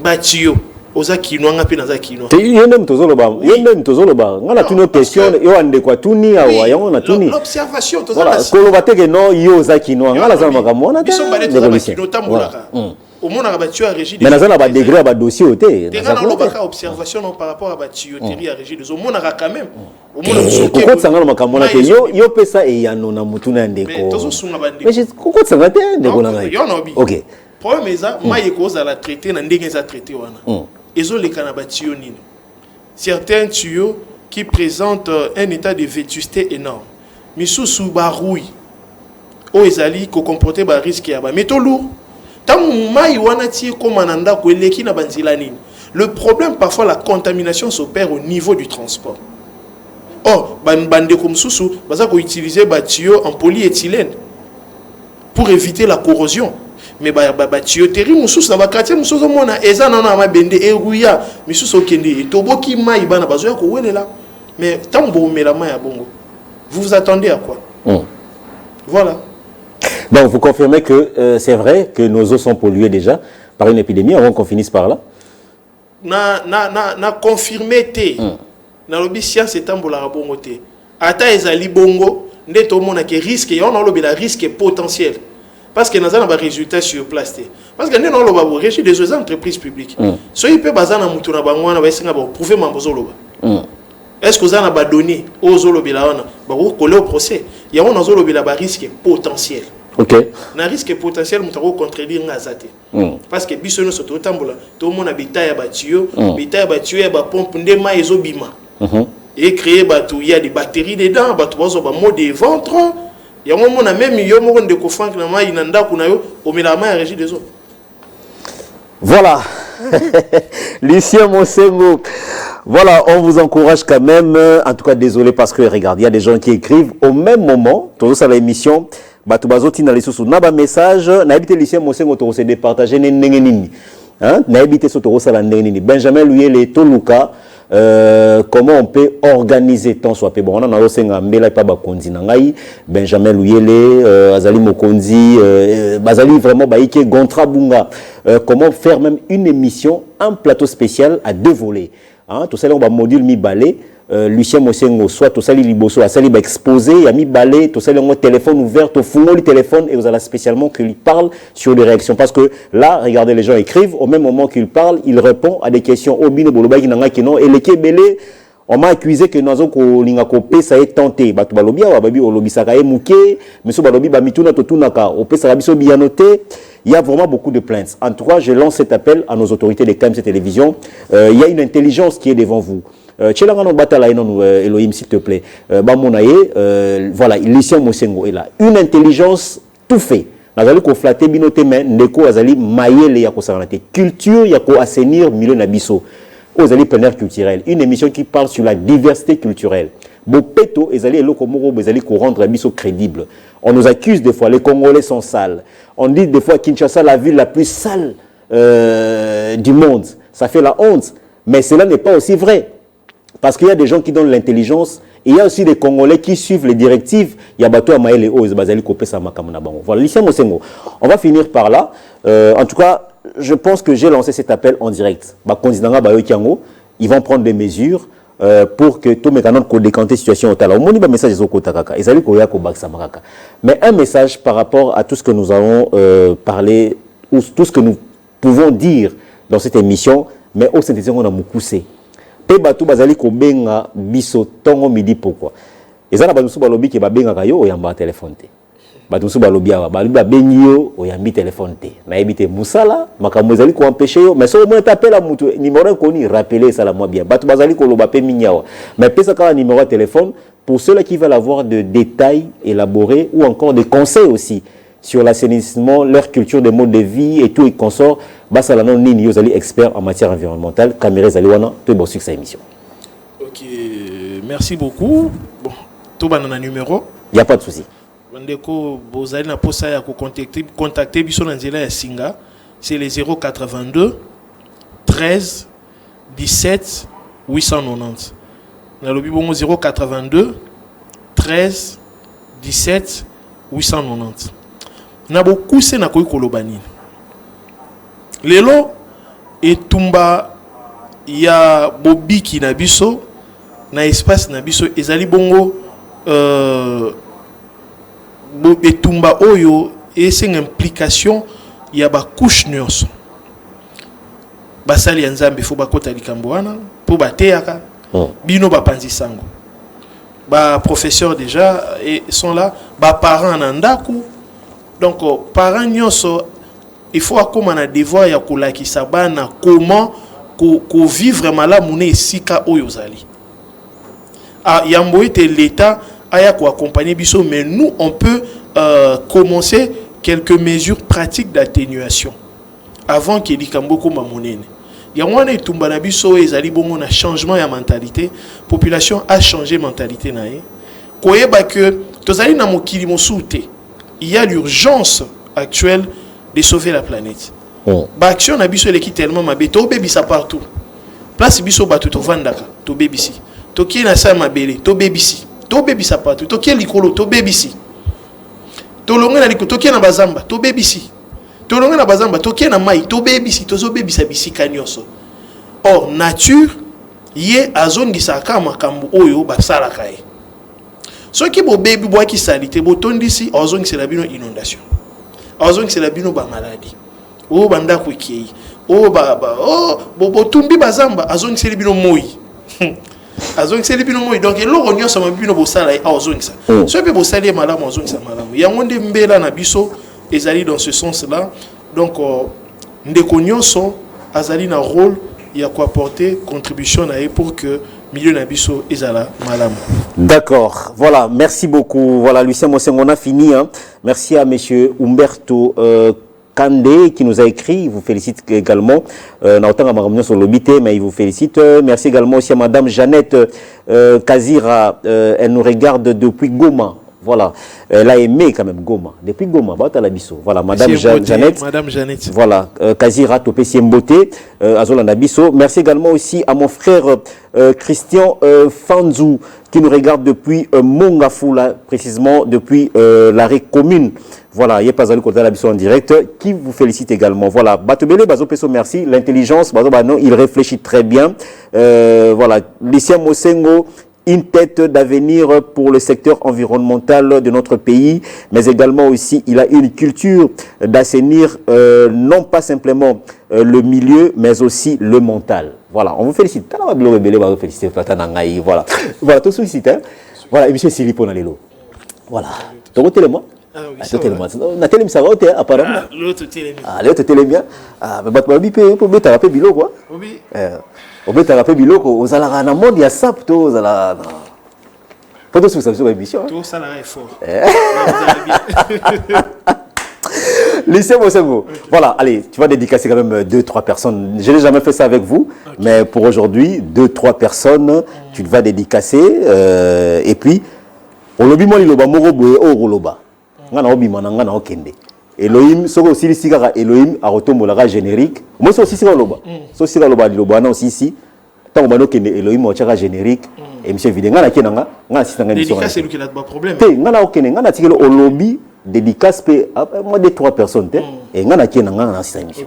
Speaker 6: Batio oza kino nga pe na za kino.
Speaker 1: Yendem tozoloba. Ngana tuni question yo ande kwa tuni awa yango na tuni.
Speaker 6: L'observation
Speaker 1: voilà, koloba teke no yo za kino ngala za makamona ta.
Speaker 6: Biso balé toza kino tambolaka. Au monde a battu à régie des
Speaker 1: eaux. Mais dans un degré à dossier au thé.
Speaker 6: Dans un observation par rapport à la tuyauterie à régie des eaux. Au monde a quand même. Au monde a
Speaker 1: soké. Pourquoi ça ngala makamona te yo pesa e yano na mutuna ndeko.
Speaker 6: Mais tozo sunga bande.
Speaker 1: Mais pourquoi ça va te ndeko na ngai. OK.
Speaker 6: Problème ça, maïe cause à la traiter na ndenge za traiter wana. Ezo les canaba tuyau nini. Certains tuyaux qui présentent un état de vétusté énorme. Misusu barouille. O ezali ko comporter ba risque ya ba métaux lourds. Le problème, parfois, la contamination s'opère au niveau du transport. Or, bande comme Soussou, on utiliser des tuyaux en polyéthylène pour éviter la corrosion. Mais les tuyauteries, on a des quartiers, on a des mais tant que vous la main à bongo, vous vous attendez à quoi? Voilà.
Speaker 1: Donc, vous confirmez que c'est vrai que nos eaux sont polluées déjà par une épidémie avant qu'on finisse par là?
Speaker 6: Na confirmé té. Na lobi science est tambola bongo té. Ata ezali bongo, nde to mona ke risque et on a lobi la risque potentiel. Parce que nous avons des résultats sur place. Parce que nous avons régi des entreprises publiques. Si vous pouvez baser na mutu na bango na ba esenga ba prouver mambozo loba. Est-ce que vous avez des données aux olobila on va coller au procès? Il y a un olobila risque potentiel.
Speaker 1: OK.
Speaker 6: Na risque potentiel mutako contredire ngazate. Parce que bisono soto tambola tout le monde habita ya batio, habita ya batio ya ba pompe ndema ezobima. Et créer batou il y a des batteries dedans, batou bazo ba mode de ventre. Il y a un moment même yo mo de ko frank na mai nanda kuna yo o melama ya régie des eaux.
Speaker 1: Voilà. Lucien Mosengo. Voilà, on vous encourage quand même. En tout cas, désolé parce que, regarde, il y a des gens qui écrivent au même moment, tout ça, l'émission, Batubazoti dans les sous naba message, n'habite Lucien Mosengo, tu se départager n'engenini. Hein? N'habite sur tu la n'engenini. Benjamin Louye, les Toluka. Comment on peut organiser tant soit peu bon on a aussi un mbela pas bakonzi nangai Benjamin Louyele Azali Mokonzi Bazali vraiment baïke Gontra Bunga comment faire même une émission un plateau spécial à 2 volets hein tout ça là on va module mi balai Lucien Mosengo soit tout ça li liboso a sali ba exposé il y a mi balai tout ça là on téléphone ouvert au fond le téléphone et vous allez spécialement qu'il parle sur les réactions parce que là regardez les gens écrivent au même moment qu'il parle il répond à des questions au bino boloba qui nanga kino et les kebele on m'a accusé que nous avons linga kopé ça est tenté batu balobi wa babi olobi saka e muke monsieur balobi ba mituna to tunaka o pesa biso bien noté. Il y a vraiment beaucoup de plaintes. En tout cas, je lance cet appel à nos autorités de KMC Télévision. Il y a une intelligence qui est devant vous. Elohim, s'il te plaît. Voilà, Lucien Mosengo est là. Une intelligence tout fait. Nazali ko flatter binote men ndeko azali mayele ya ko sanate culture ya ko assainir milieu na biso. Ozali plein culturel. Une émission qui parle sur la diversité culturelle. Bopeto ezali eloko moko bezali ko rendre biso crédible. On nous accuse des fois les Congolais sont sales. On dit des fois Kinshasa la ville la plus sale du monde. Ça fait la honte. Mais cela n'est pas aussi vrai. Parce qu'il y a des gens qui donnent l'intelligence et il y a aussi des Congolais qui suivent les directives. Il y a Bato Amael et Oz Bazali Kopé Samakamuna Bango. Voilà, Lucien Mosengo. On va finir par là. En tout cas, je pense que j'ai lancé cet appel en direct. Ils vont prendre des mesures pour que tout mécanisme qu'on décante situation au tala. Au moins, message est au kotakaka. Mais un message par rapport à tout ce que nous allons parler ou tout ce que nous pouvons dire dans cette émission, mais au sein des on a moukoussé. Pe batu bazali ko benga biso tongo midi pourquoi ezana batu balobi ke babenga kayo oyamba téléphone te batu balobi awa balobi babengi yo oyambi téléphone te na ebite musala makambo ezali ko empêcher yo mais so mo t'appelle mutu numéro koni rappeler ça la moi bien batu bazali ko loba pe minyawa mais pesa ka numéro de téléphone pour ceux là qui veulent avoir de détails élaborés ou encore des conseils aussi sur l'assainissement, leur culture de mode de vie et tout et consort. Basalano Nini, vous allez expert en matière environnementale. Caméra Zaliwana, tout bon succès émission.
Speaker 6: Ok, merci beaucoup. Bon, tout le monde numéro.
Speaker 1: Il n'y a pas de souci.
Speaker 6: Bandeko, vous allez contacter Bisson Angela et Singa. C'est les 082 13 17 890. Dans le bon 082 13 17 890. Na beaucoup c'est na koyi kolobani lelo etumba ya bobiki na biso na espace na biso ezali bongo etumba oyo ese implication ya ba couche nyonso basali ya nzambe fo bakota likambo wana po bateyaka bino bapanzi sango ba professeurs déjà et sont là ba parents na ndaku. Donc, parents nyonso, il faut comme un devoir ya kolakisa bana comment ko vivre mala mune sika oyozali. Ah yamboite l'état aya ko accompagner biso mais nous on peut commencer quelques mesures pratiques d'atténuation avant que likambo ko mamonene. Ya mwana etumba na biso ezali bongo na changement ya mentalité, population a changé mentalité na ye. Koyeba que tozali na mokili mosuté. Il y a l'urgence actuelle de sauver la planète. Bah action na biso l'équipe tellement mabé to baby ça partout. Place biso batu to vandaka to baby si. To ki na sa mabele to baby si. To baby ça partout. To ki likolo to baby si. To longa na likolo to ki na bazamba to baby si. To longa na bazamba to ki na mai to baby si to zo baby sa bisika nyonso. Or nature ye azongisa kama makambo oyo basala kae. Ce qui est baby bois qui salité, boton d'ici, ozong c'est la bino inondation. Ozong c'est la bino ba maladie. Oh banda kwiki. Oh baba. Oh botumbi bazamba, ozong c'est la bino moi. Ozong c'est la bino moi. Donc lo ronyo sama bino bosala et ozong ça. Ce que bosali malamu ozong ça malamu. Ya ngonde mbela na biso ezali dans ce sens-là. Donc ndeko nyonso azali na rôle ya ko apporter contribution na pour que milieu nabiso ezala malam.
Speaker 1: D'accord. Voilà, merci beaucoup. Voilà, Lucien Mosengo, on a fini. Hein. Merci à monsieur Humberto Kandé qui nous a écrit, il vous félicite également. Sur l'obité, mais il vous félicite. Merci également aussi à Madame Jeannette Kazira, elle nous regarde depuis Goma. Voilà, elle a aimé quand même Goma. Depuis Goma, voilà, Madame Jeannette.
Speaker 6: Madame Jeannette.
Speaker 1: Voilà, Kazira Topesi Mbote, Azolanda Bisso. Merci également aussi à mon frère Christian Fanzou qui nous regarde depuis Mongafula, précisément depuis l'arrêt commune. Voilà, il n'y a pas à côté de la Bisso en direct, qui vous félicite également. Voilà, Batobele, Bazo Peso, merci. L'intelligence, Bazo Bano, il réfléchit très bien. Voilà, Lucien Mosengo, une tête d'avenir pour le secteur environnemental de notre pays, mais également aussi, il a une culture d'assainir non pas simplement le milieu, mais aussi le mental. Voilà, on vous félicite. Voilà, voilà, tout sollicite. Voilà, et monsieur Silipo Nalelo. Voilà, tu as télémo.
Speaker 6: Ah oui,
Speaker 1: na télé ça va apparemment.
Speaker 6: L'autre télé.
Speaker 1: Ah, l'autre télé bien. Ah, mais battre bipé pour mettre rappeler bilo quoi.
Speaker 6: Oui.
Speaker 1: Au mettre rappeler bilo ko ozala na monde ya sap to ozala. Pas de soucis sur l'émission.
Speaker 6: Tout ça là est fort.
Speaker 1: Lycée Mosengo. Voilà, allez, tu vas dédicacer quand même 2-3 personnes. Je n'ai jamais fait ça avec vous, mais pour aujourd'hui, 2-3 personnes, tu vas dédicacer. Et puis, on l'a dit, moi, il y a un ngana obimana ngana okende Elohim soko aussi sikaka Elohim a retombola générique moi c'est aussi sika loba so sika loba loba na aussi ici tant bano kende Elohim o tchaka générique et monsieur Videnga na kenanga ngana sitanga émission
Speaker 6: dédicace c'est lui qui a pas problème
Speaker 1: te ngana okende ngana tikelo au lobby dédicace pe moi de 3 personnes te et ngana kenanga ngana sitanga émission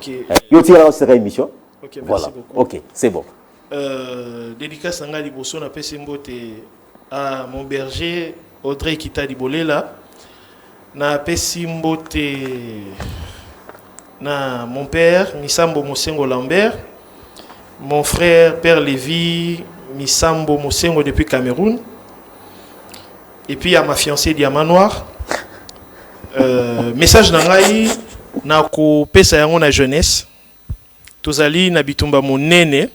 Speaker 1: yo tira sitanga émission voilà OK c'est bon
Speaker 6: dédicace nga liboso na pesi mbote à mon berger Audrey Kita Libolela na pesi mbote na mon père Misambo Mosengo Lambert, mon frère Père Lévi Misambo Mosengo depuis Cameroun, et puis à ma fiancée Diamant Noir. Message nangai na ko pesa yango na jeunesse tozali na bitumba monene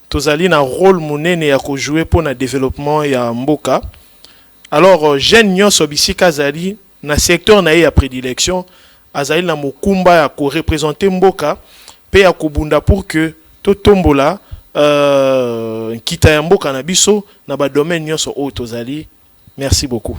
Speaker 6: tozali na rôle monene ya ko jouer pour na développement ya mboka. Alors jeune nyonso bisika zali na secteur na ya prédilection azali na mokumba ya ko représenter mboka pe ya kobunda pour que to tombola kita ya mboka na biso na ba domaine nyonso o tozali. Merci beaucoup.